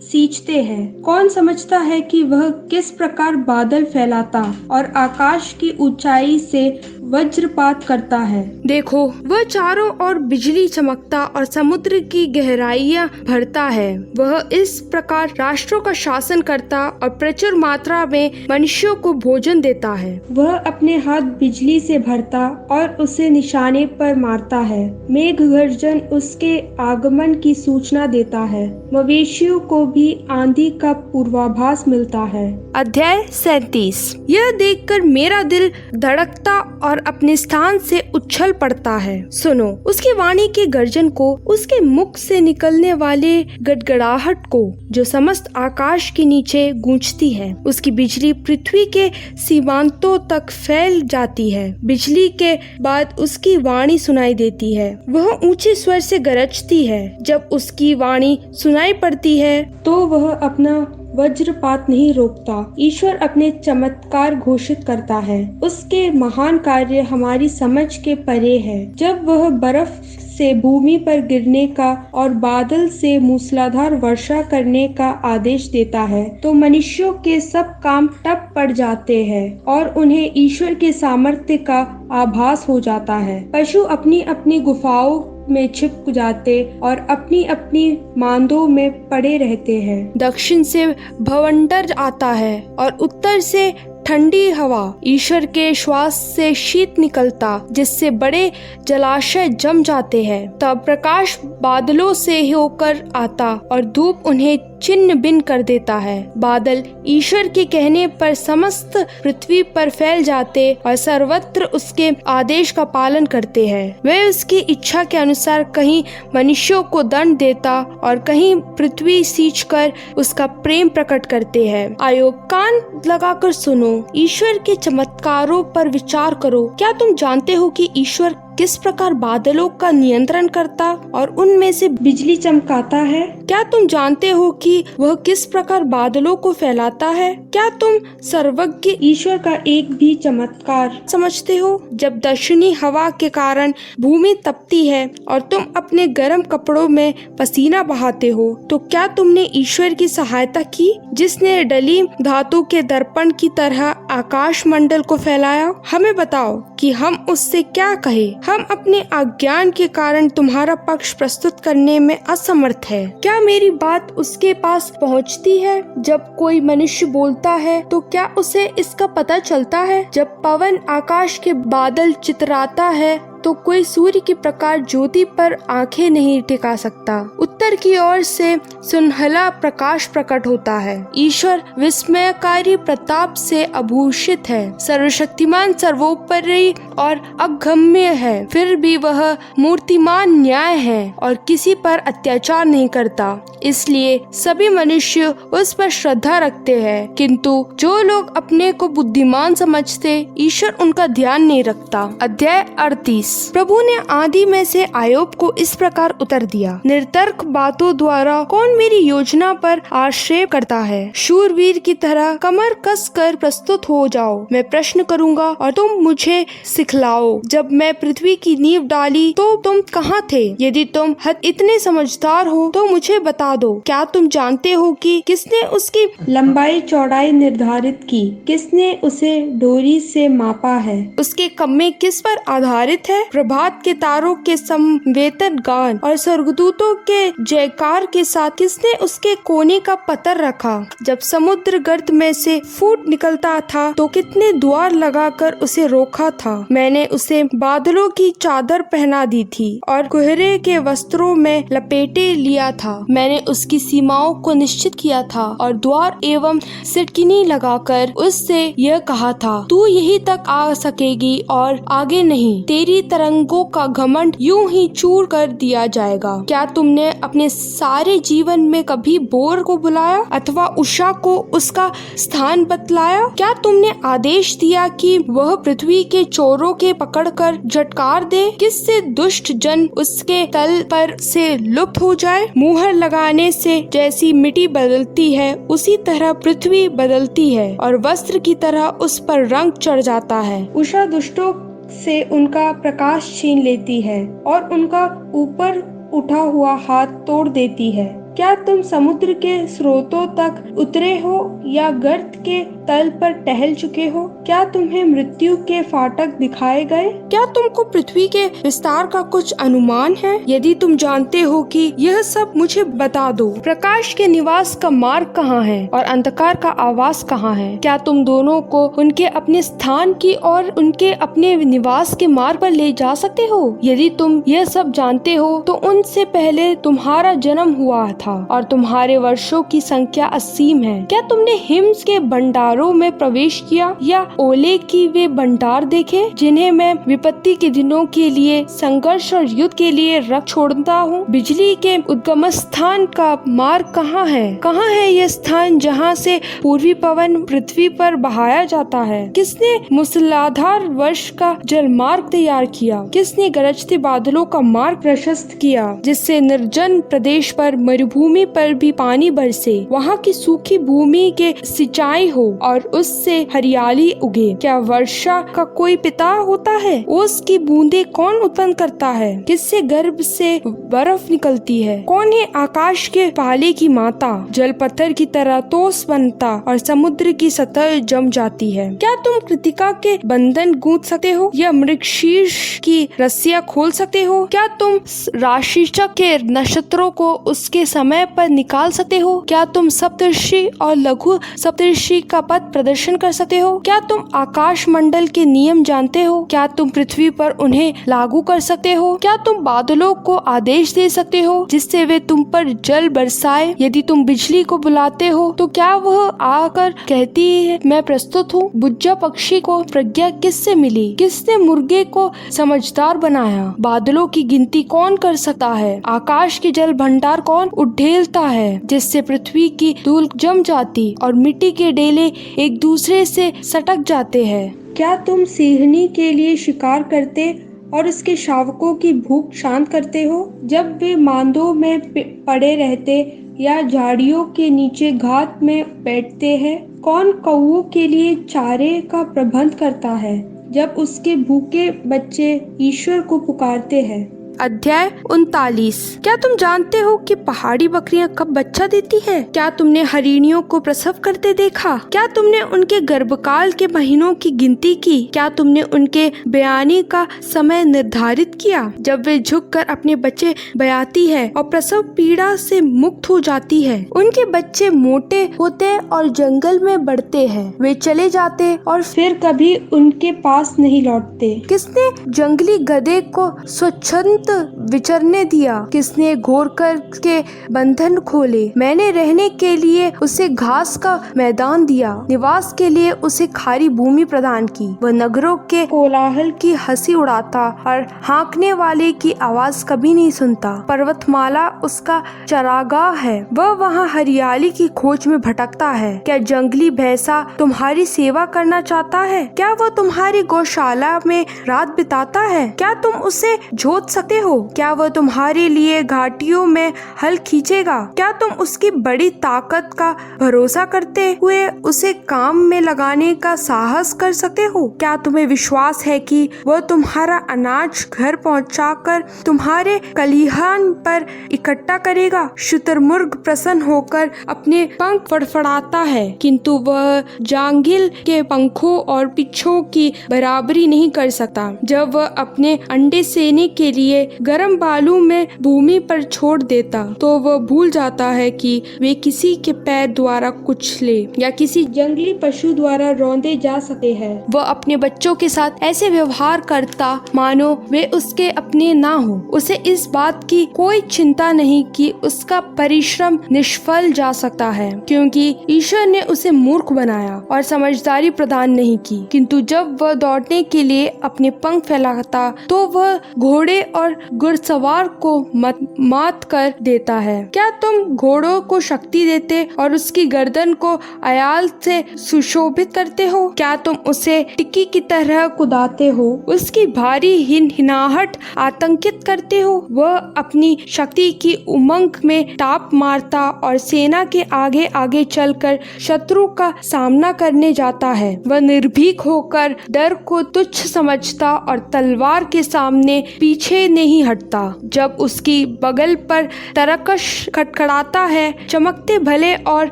सींचते हैं। कौन समझता है कि वह किस प्रकार बादल फैलाता और आकाश की ऊंचाई से वज्रपात करता है? देखो, वह चारों ओर बिजली चमकता और समुद्र की गहराइयां भरता है। वह इस प्रकार राष्ट्रों का शासन करता और प्रचुर मात्रा में मनुष्यों को भोजन देता है। वह अपने हाथ बिजली से भरता और उसे निशाने पर मारता है। मेघ गर्जन उसके आगमन की सूचना देता है। मवेशियों को भी आंधी का पूर्वाभास मिलता है। अध्याय 37। यह देखकर मेरा दिल धड़कता और और अपने स्थान से उछल पड़ता है। सुनो उसकी वाणी के गर्जन को, उसके मुख से निकलने वाले गड़गड़ाहट को जो समस्त आकाश के नीचे गूंजती है। उसकी बिजली पृथ्वी के सीमांतों तक फैल जाती है। बिजली के बाद उसकी वाणी सुनाई देती है। वह ऊंचे स्वर से गरजती है। जब उसकी वाणी सुनाई पड़ती है तो वह अपना वज्रपात नहीं रोकता। ईश्वर अपने चमत्कार घोषित करता है। उसके महान कार्य हमारी समझ के परे है। जब वह बर्फ से भूमि पर गिरने का और बादल से मूसलाधार वर्षा करने का आदेश देता है तो मनुष्यों के सब काम ठप पड़ जाते हैं और उन्हें ईश्वर के सामर्थ्य का आभास हो जाता है। पशु अपनी अपनी गुफाओं में छिप जाते और अपनी अपनी मांदों में पड़े रहते हैं। दक्षिण से भवंडर आता है और उत्तर से ठंडी हवा। ईश्वर के श्वास से शीत निकलता जिससे बड़े जलाशय जम जाते हैं। तब प्रकाश बादलों से होकर आता और धूप उन्हें छिन्न भिन्न कर देता है। बादल ईश्वर के कहने पर समस्त पृथ्वी पर फैल जाते और सर्वत्र उसके आदेश का पालन करते हैं। वे उसकी इच्छा के अनुसार कहीं मनुष्यों को दंड देता और कहीं पृथ्वी सींचकर उसका प्रेम प्रकट करते हैं। आयो कान लगाकर सुनो, ईश्वर के चमत्कारों पर विचार करो। क्या तुम जानते हो कि ईश्वर किस प्रकार बादलों का नियंत्रण करता और उनमें से बिजली चमकाता है? क्या तुम जानते हो कि वह किस प्रकार बादलों को फैलाता है? क्या तुम सर्वज्ञ ईश्वर का एक भी चमत्कार समझते हो? जब दक्षिणी हवा के कारण भूमि तपती है और तुम अपने गर्म कपड़ों में पसीना बहाते हो, तो क्या तुमने ईश्वर की सहायता की जिसने डली धातु के दर्पण की तरह आकाश मंडल को फैलाया? हमें बताओ कि हम उससे क्या कहे। हम अपने अज्ञान के कारण तुम्हारा पक्ष प्रस्तुत करने में असमर्थ है। क्या मेरी बात उसके पास पहुंचती है? जब कोई मनुष्य बोलता है तो क्या उसे इसका पता चलता है? जब पवन आकाश के बादल चितराता है तो कोई सूर्य के प्रकार ज्योति पर आंखें नहीं टिका सकता। उत्तर की ओर से सुनहला प्रकाश प्रकट होता है। ईश्वर विस्मयकारी प्रताप से आभूषित है। सर्वशक्तिमान, सर्वोपरि और अगम्य है। फिर भी वह मूर्तिमान न्याय है और किसी पर अत्याचार नहीं करता। इसलिए सभी मनुष्य उस पर श्रद्धा रखते हैं, किंतु जो लोग अपने को बुद्धिमान समझते, ईश्वर उनका ध्यान नहीं रखता। अध्याय 38। प्रभु ने आदि में से आयोब को इस प्रकार उत्तर दिया, निर्तर्क बातों द्वारा कौन मेरी योजना पर आश्रय करता है? शूरवीर की तरह कमर कस कर प्रस्तुत हो जाओ। मैं प्रश्न करूंगा और तुम मुझे सिखलाओ। जब मैं पृथ्वी की नींव डाली तो तुम कहाँ थे? यदि तुम इतने समझदार हो तो मुझे बता दो। क्या तुम जानते हो कि किसने उसकी लंबाई चौड़ाई निर्धारित की? किसने उसे डोरी से मापा है? उसके कम्मे किस पर आधारित है? प्रभात के तारों के समवेतन गान और स्वर्गदूतों के जयकार के साथ किसने उसके कोने का पत्थर रखा? जब समुद्र गर्त में से फूट निकलता था तो कितने द्वार लगाकर उसे रोका था? मैंने उसे बादलों की चादर पहना दी थी और कोहरे के वस्त्रों में लपेटे लिया था। मैंने उसकी सीमाओं को निश्चित किया था और द्वार एवं सिटकिनी लगाकर उससे यह कहा था, तू यहीं तक आ सकेगी और आगे नहीं। तेरी तरंगों का घमंड यूं ही चूर कर दिया जाएगा। क्या तुमने अपने सारे जीवन में कभी बोर को बुलाया अथवा उषा को उसका स्थान बतलाया? क्या तुमने आदेश दिया कि वह पृथ्वी के चोरों के पकड़कर झटकार दे? किससे दुष्ट जन उसके तल पर से लुप्त हो जाए? मुहर लगाने से जैसी मिट्टी बदलती है उसी तरह पृथ्वी बदलती है और वस्त्र की तरह उस पर रंग चढ़ जाता है। उषा दुष्टों से उनका प्रकाश छीन लेती है और उनका ऊपर उठा हुआ हाथ तोड़ देती है। क्या तुम समुद्र के स्रोतों तक उतरे हो या गर्त के तल पर टहल चुके हो? क्या तुम्हें मृत्यु के फाटक दिखाए गए? क्या तुमको पृथ्वी के विस्तार का कुछ अनुमान है? यदि तुम जानते हो कि यह सब, मुझे बता दो। प्रकाश के निवास का मार्ग कहाँ है और अंधकार का आवास कहाँ है? क्या तुम दोनों को उनके अपने स्थान की और उनके अपने निवास के मार्ग पर ले जा सकते हो? यदि तुम यह सब जानते हो तो उनसे पहले तुम्हारा जन्म हुआ था और तुम्हारे वर्षों की संख्या असीम है। क्या तुमने हिम के भंडारों में प्रवेश किया, या ओले की वे भंडार देखे जिन्हें मैं विपत्ति के दिनों के लिए, संघर्ष और युद्ध के लिए रख छोड़ता हूँ। बिजली के उद्गम स्थान का मार्ग कहाँ है? कहाँ है यह स्थान जहाँ से पूर्वी पवन पृथ्वी पर बहाया जाता है? किसने मूसलाधार वर्ष का जल मार्ग तैयार किया? किसने गरजते बादलों का मार्ग प्रशस्त किया, जिससे निर्जन प्रदेश पर, मरुभूमि पर भी पानी बरसे, वहाँ की सूखी भूमि के सिंचाई हो और उससे हरियाली उगे? क्या वर्षा का कोई पिता होता है? ओस की बूंदे कौन उत्पन्न करता है? किससे गर्भ से बर्फ निकलती है? कौन है आकाश के पाले की माता? जल पत्थर की तरह तोस बनता और समुद्र की सतह जम जाती है। क्या तुम कृतिका के बंधन गूंथ सकते हो या मृगशीर्ष की रस्सियां खोल सकते हो? क्या तुम राशिचक के नक्षत्रों को उसके समय पर निकाल सकते हो? क्या तुम सप्तर्षि और लघु सप्तर्षि का पथ प्रदर्शन कर सकते हो? क्या तुम आकाश मंडल के नियम जानते हो? क्या तुम पृथ्वी पर उन्हें लागू कर सकते हो? क्या तुम बादलों को आदेश दे सकते हो जिससे वे तुम पर जल बरसाए? यदि तुम बिजली को बुलाते हो तो क्या वह आकर कहती है मैं प्रस्तुत हूँ? बुज्जा पक्षी को प्रज्ञा किससे मिली? किसने मुर्गे को समझदार बनाया? बादलों की गिनती कौन कर सकता है? आकाश के जल भंडार कौन उठेलता है जिससे पृथ्वी की धूल जम जाती और मिट्टी के डेले एक दूसरे से सटक जाते हैं? क्या तुम सिंहनी के लिए शिकार करते और उसके शावकों की भूख शांत करते हो? जब वे मांदों में पड़े रहते या झाड़ियों के नीचे घात में बैठते हैं? कौन कौओं के लिए चारे का प्रबंध करता है जब उसके भूखे बच्चे ईश्वर को पुकारते हैं? अध्याय 39। क्या तुम जानते हो कि पहाड़ी बकरियां कब बच्चा देती है? क्या तुमने हरिणियों को प्रसव करते देखा? क्या तुमने उनके गर्भकाल के महीनों की गिनती की? क्या तुमने उनके बयानी का समय निर्धारित किया? जब वे झुककर अपने बच्चे बयाती है और प्रसव पीड़ा से मुक्त हो जाती है, उनके बच्चे मोटे होते और जंगल में बढ़ते हैं। वे चले जाते और फिर कभी उनके पास नहीं लौटते। किसने जंगली गधे को स्वच्छंद विचरने दिया? किसने घोरकर के बंधन खोले? मैंने रहने के लिए उसे घास का मैदान दिया, निवास के लिए उसे खारी भूमि प्रदान की। वह नगरों के कोलाहल की हंसी उड़ाता और हाँकने वाले की आवाज कभी नहीं सुनता। पर्वतमाला उसका चरागाह है, वह वहाँ हरियाली की खोज में भटकता है। क्या जंगली भैंसा तुम्हारी सेवा करना चाहता है? क्या वह तुम्हारी गौशाला में रात बिताता है? क्या तुम उसे जोत सकते हो? क्या वह तुम्हारे लिए घाटियों में हल खींचेगा? क्या तुम उसकी बड़ी ताकत का भरोसा करते हुए उसे काम में लगाने का साहस कर सकते हो? क्या तुम्हें विश्वास है कि वह तुम्हारा अनाज घर पहुंचाकर तुम्हारे कलिहान पर इकट्ठा करेगा? शुतुरमुर्ग प्रसन्न होकर अपने पंख फड़फड़ाता है, किंतु वह जांगिल के पंखों और पिच्छों की बराबरी नहीं कर सकता। जब वह अपने अंडे सेने के लिए गर्म बालू में भूमि पर छोड़ देता तो वह भूल जाता है कि वे किसी के पैर द्वारा कुचले या किसी जंगली पशु द्वारा रौंदे जा सकते हैं। वह अपने बच्चों के साथ ऐसे व्यवहार करता मानो वे उसके अपने ना हो। उसे इस बात की कोई चिंता नहीं कि उसका परिश्रम निष्फल जा सकता है, क्योंकि ईश्वर ने उसे मूर्ख बनाया और समझदारी प्रदान नहीं की। किंतु जब वह दौड़ने के लिए अपने पंख फैलाता तो वह घोड़े और घुड़सवार को मात कर देता है। क्या तुम घोड़ों को शक्ति देते और उसकी गर्दन को अयाल से सुशोभित करते हो? क्या तुम उसे टिक्की की तरह कुदाते हो? उसकी भारी हिनहिनाहट आतंकित करते हो? वह अपनी शक्ति की उमंग में टाप मारता और सेना के आगे आगे चलकर शत्रु का सामना करने जाता है। वह निर्भीक होकर डर को तुच्छ समझता और तलवार के सामने पीछे नहीं हटता। जब उसकी बगल पर तरकश खटखटाता है, चमकते भले और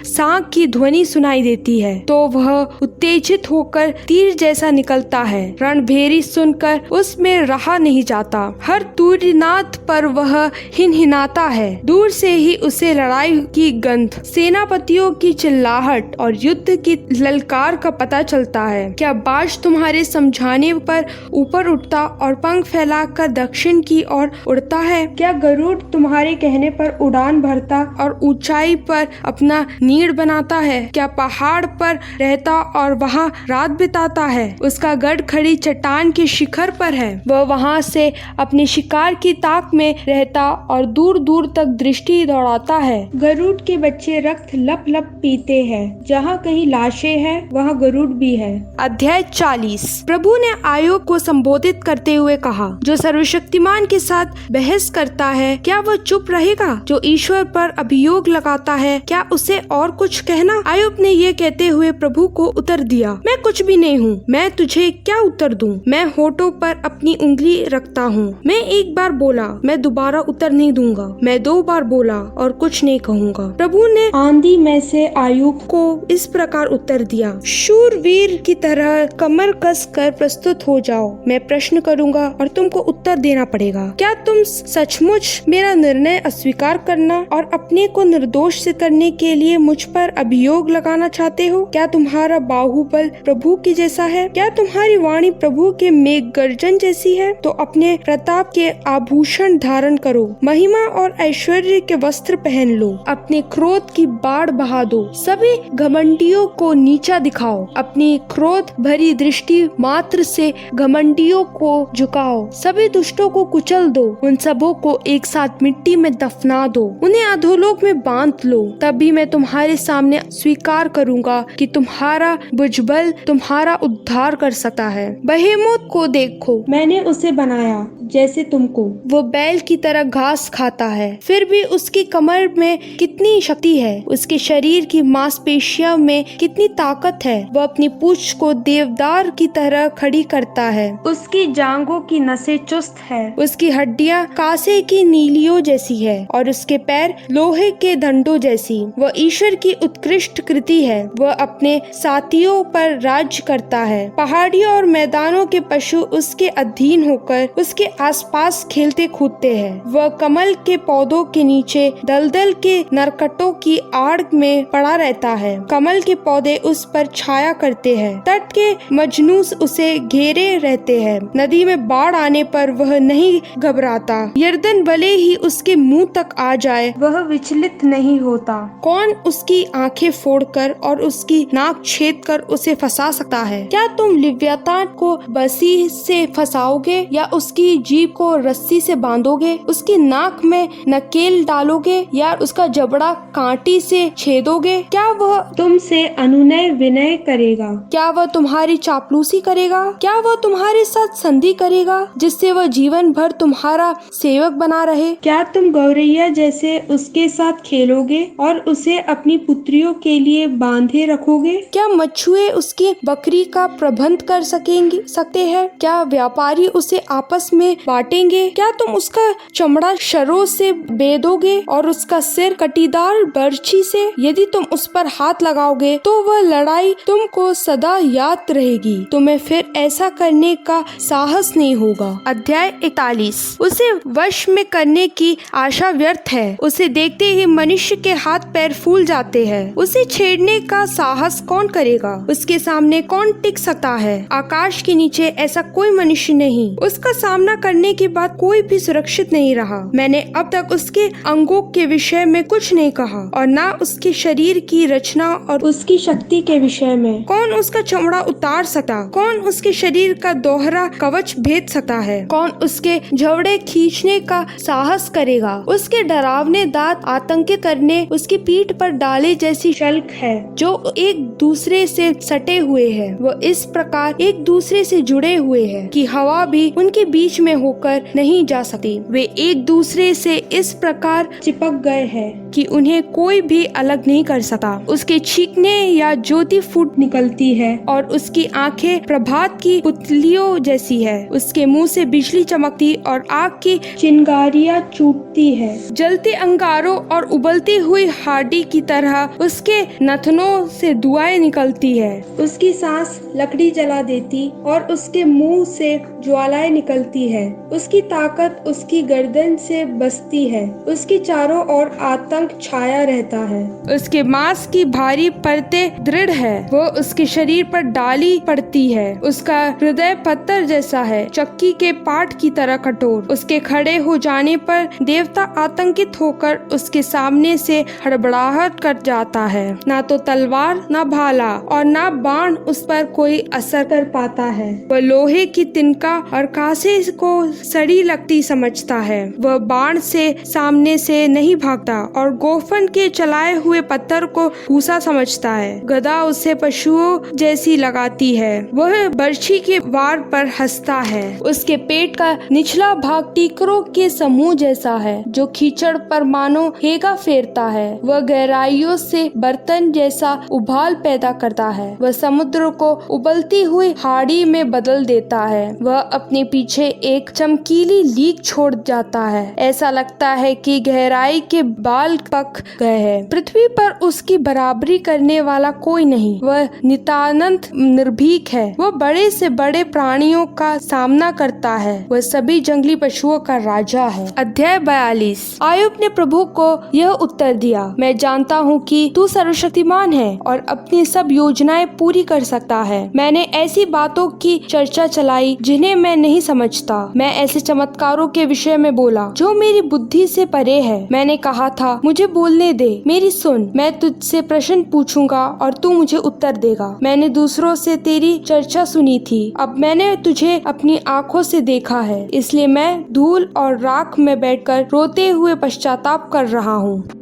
सांख की ध्वनि सुनाई देती है, तो वह उत्तेजित होकर तीर जैसा निकलता है। रणभेरी सुनकर उसमें रहा नहीं जाता। हर तूर्यनाद पर वह हिनहिनाता है। दूर से ही उसे लड़ाई की गंध, सेनापतियों की चिल्लाहट और युद्ध की ललकार का पता चलता है। क्या बाज तुम्हारे समझाने पर ऊपर उठता और पंख फैलाकर दक्षिण की ओर उड़ता है? क्या गरुड़ तुम्हारे कहने पर उड़ान भरता और ऊंचाई पर अपना नीड़ बनाता है? क्या पहाड़ पर रहता और वहाँ रात बिताता है? उसका गढ़ खड़ी चट्टान के शिखर पर है। वह वहाँ से अपने शिकार की ताक में रहता और दूर दूर तक दृष्टि दौड़ाता है। गरुड़ के बच्चे रक्त लप लप पीते हैं। जहाँ कहीं लाशें हैं वहाँ गरुड़ भी है। अध्याय 40। प्रभु ने आयोग को संबोधित करते हुए कहा, जो सर्वशक्तिमान के साथ बहस करता है, क्या वह चुप रहेगा? जो ईश्वर पर अभियोग लगाता है, क्या उसे और कुछ कहना? आयोग ने ये कहते हुए प्रभु को उत्तर दिया, मैं कुछ भी नहीं हूँ, मैं तुझे क्या उत्तर दूँ? मैं होठों पर अपनी उंगली रखता हूँ। मैं एक बार बोला, मैं दोबारा उत्तर नहीं दूंगा। मैं 2 बार बोला और कुछ नहीं कहूँगा। प्रभु ने आंधी में से आयुब को इस प्रकार उत्तर दिया, शूरवीर की तरह कमर कस कर प्रस्तुत हो जाओ। मैं प्रश्न करूंगा और तुमको उत्तर देना पड़ेगा। क्या तुम सचमुच मेरा निर्णय अस्वीकार करना और अपने को निर्दोष सिद्ध करने के लिए मुझ पर अभियोग लगाना चाहते हो? क्या तुम्हारा बाहुबल प्रभु की जैसा है? क्या तुम्हारी वाणी प्रभु के मेघ गर्जन जैसी है? तो अपने प्रताप के आभूषण धारण करो, महिमा और ऐश्वर्य के वस्त्र पहन लो, अपने क्रोध की बाढ़ बहा दो, सभी घमंडियों को नीचा दिखाओ, अपनी क्रोध भरी दृष्टि मात्र से घमंडियों को झुकाओ, सभी दुष्टों को कुचल दो, उन सबों को एक साथ मिट्टी में दफना दो, उन्हें अधोलोक में बांध लो। तभी मैं तुम्हारे सामने स्वीकार करूंगा कि तुम्हारा भुजबल तुम्हारा उद्धार कर सकता है। बहेमोत को देखो, मैंने उसे बनाया जैसे तुमको। वो बैल की तरह घास खाता है, फिर भी उसकी कमर में कितनी शक्ति है, उसके शरीर की मांसपेशियों में कितनी ताकत है। वह अपनी पूंछ को देवदार की तरह खड़ी करता है, उसकी जांघों की नसें चुस्त है, उसकी हड्डियां कांसे की नीलियों जैसी है और उसके पैर लोहे के दंडों जैसी। वह ईश्वर की उत्कृष्ट कृति है। वह अपने साथियों पर राज्य करता है। पहाड़ियों और मैदानों के पशु उसके अधीन होकर उसके आसपास खेलते कूदते हैं। वह कमल के पौधों के नीचे दलदल के नरकटों की आड़ में पड़ा रहता है। कमल के पौधे उस पर छाया करते हैं। तट के मजनूस उसे घेरे रहते हैं। नदी में बाढ़ आने पर वह नहीं घबराता। यर्दन भले ही उसके मुंह तक आ जाए, वह विचलित नहीं होता। कौन उसकी आंखें फोड़कर और उसकी नाक छेद कर उसे फंसा सकता है? क्या तुम लिव्यातान को बसी से फंसाओगे या उसकी जीभ को रस्सी से बांधोगे? उसकी नाक में नकेल डालोगे या उसका जबड़ा कांटी से छेदोगे? क्या वह तुमसे अनुनय विनय करेगा? क्या वह तुम्हारी चापलूसी करेगा? क्या वह तुम्हारे साथ संधि करेगा जिससे वह जीवन भर तुम्हारा सेवक बना रहे? क्या तुम गौरैया जैसे उसके साथ खेलोगे और उसे अपनी पुत्रियों के लिए बांधे रखोगे? क्या मछुए उसकी बकरी का प्रबंध कर सकते हैं? क्या व्यापारी उसे आपस में बांटेंगे? क्या तुम उसका चमड़ा शरों से बेधोगे और उसका सिर कटीदार बर्छी से? यदि तुम उस पर हाथ लगाओगे तो वह लड़ाई तुमको सदा याद रहेगी। तुम्हें फिर ऐसा करने का साहस नहीं होगा। अध्याय 41। उसे वश में करने की आशा व्यर्थ है। उसे देखते ही मनुष्य के हाथ पैर फूल जाते हैं। उसे छेड़ने का साहस कौन करेगा? उसके सामने कौन टिक सकता है? आकाश के नीचे ऐसा कोई मनुष्य नहीं। उसका सामना करने के बाद कोई भी सुरक्षित नहीं रहा। मैंने अब तक उसके अंगों के विषय में कुछ नहीं कहा और ना उसके शरीर की रचना और उसकी शक्ति के विषय में। कौन उसका चमड़ा उतार सकता? कौन उसके शरीर का दोहरा कवच भेद सकता है? कौन उसके झवड़े खींचने का साहस करेगा? उसके डरावने दांत आतंकित करने उसकी पीठ पर डाले जैसी शल्क है जो एक दूसरे से सटे हुए हैं। वो इस प्रकार एक दूसरे से जुड़े हुए हैं कि हवा भी उनके बीच में होकर नहीं जा सकती। वे एक दूसरे से इस प्रकार चिपक गए हैं कि उन्हें कोई भी अलग नहीं कर सकता। उसके छींकने या ज्योति फूट निकलती है और उसकी आंखें प्रभात की पुतलियों जैसी है। उसके मुंह से बिजली चमकती और आग की चिंगारियां छूटती है। जलते अंगारों और उबलती हुई हाडी की तरह उसके नथनों से दुआएं निकलती है। उसकी सांस लकड़ी जला देती और उसके मुंह से ज्वालाएं निकलती है। उसकी ताकत उसकी गर्दन से बसती है। उसकी चारों ओर आता पंख छाया रहता है। उसके मांस की भारी परतें दृढ़ है, वो उसके शरीर पर डाली पड़ती है। उसका हृदय पत्थर जैसा है, चक्की के पाट की तरह कठोर। उसके खड़े हो जाने पर देवता आतंकित होकर उसके सामने से हड़बड़ाहट कर जाता है। ना तो तलवार, ना भाला और ना बाण उस पर कोई असर कर पाता है। वह लोहे की तिनका और कांसे को सड़ी लगती समझता है। वह बाण से सामने से नहीं भागता और गोफन के चलाए हुए पत्थर को भूसा समझता है। गदा उसे पशुओं जैसी लगाती है। वह बर्छी के वार पर हंसता है। उसके पेट का निचला भाग टीकरों के समूह जैसा है जो कीचड़ पर मानो हेगा फेरता है। वह गहराइयों से बर्तन जैसा उबाल पैदा करता है। वह समुद्र को उबलती हुई हाड़ी में बदल देता है। वह अपने पीछे एक चमकीली लीक छोड़ जाता है। ऐसा लगता है कि गहराई के बाल पक गए हैं। पृथ्वी पर उसकी बराबरी करने वाला कोई नहीं। वह नितानंद निर्भीक है। वह बड़े से बड़े प्राणियों का सामना करता है। वह सभी जंगली पशुओं का राजा है। अध्याय 42। आयुब ने प्रभु को यह उत्तर दिया, मैं जानता हूँ कि तू सर्वशक्तिमान है और अपनी सब योजनाएं पूरी कर सकता है। मैंने ऐसी बातों की चर्चा चलाई जिन्हें मैं नहीं समझता। मैं ऐसे चमत्कारों के विषय में बोला जो मेरी बुद्धि से परे है। मैंने कहा था, मुझे बोलने दे, मेरी सुन। मैं तुझसे प्रश्न पूछूंगा और तू मुझे उत्तर देगा। मैंने दूसरों से तेरी चर्चा सुनी थी, अब मैंने तुझे अपनी आंखों से देखा है, इसलिए मैं धूल और राख में बैठकर रोते हुए पश्चाताप कर रहा हूँ।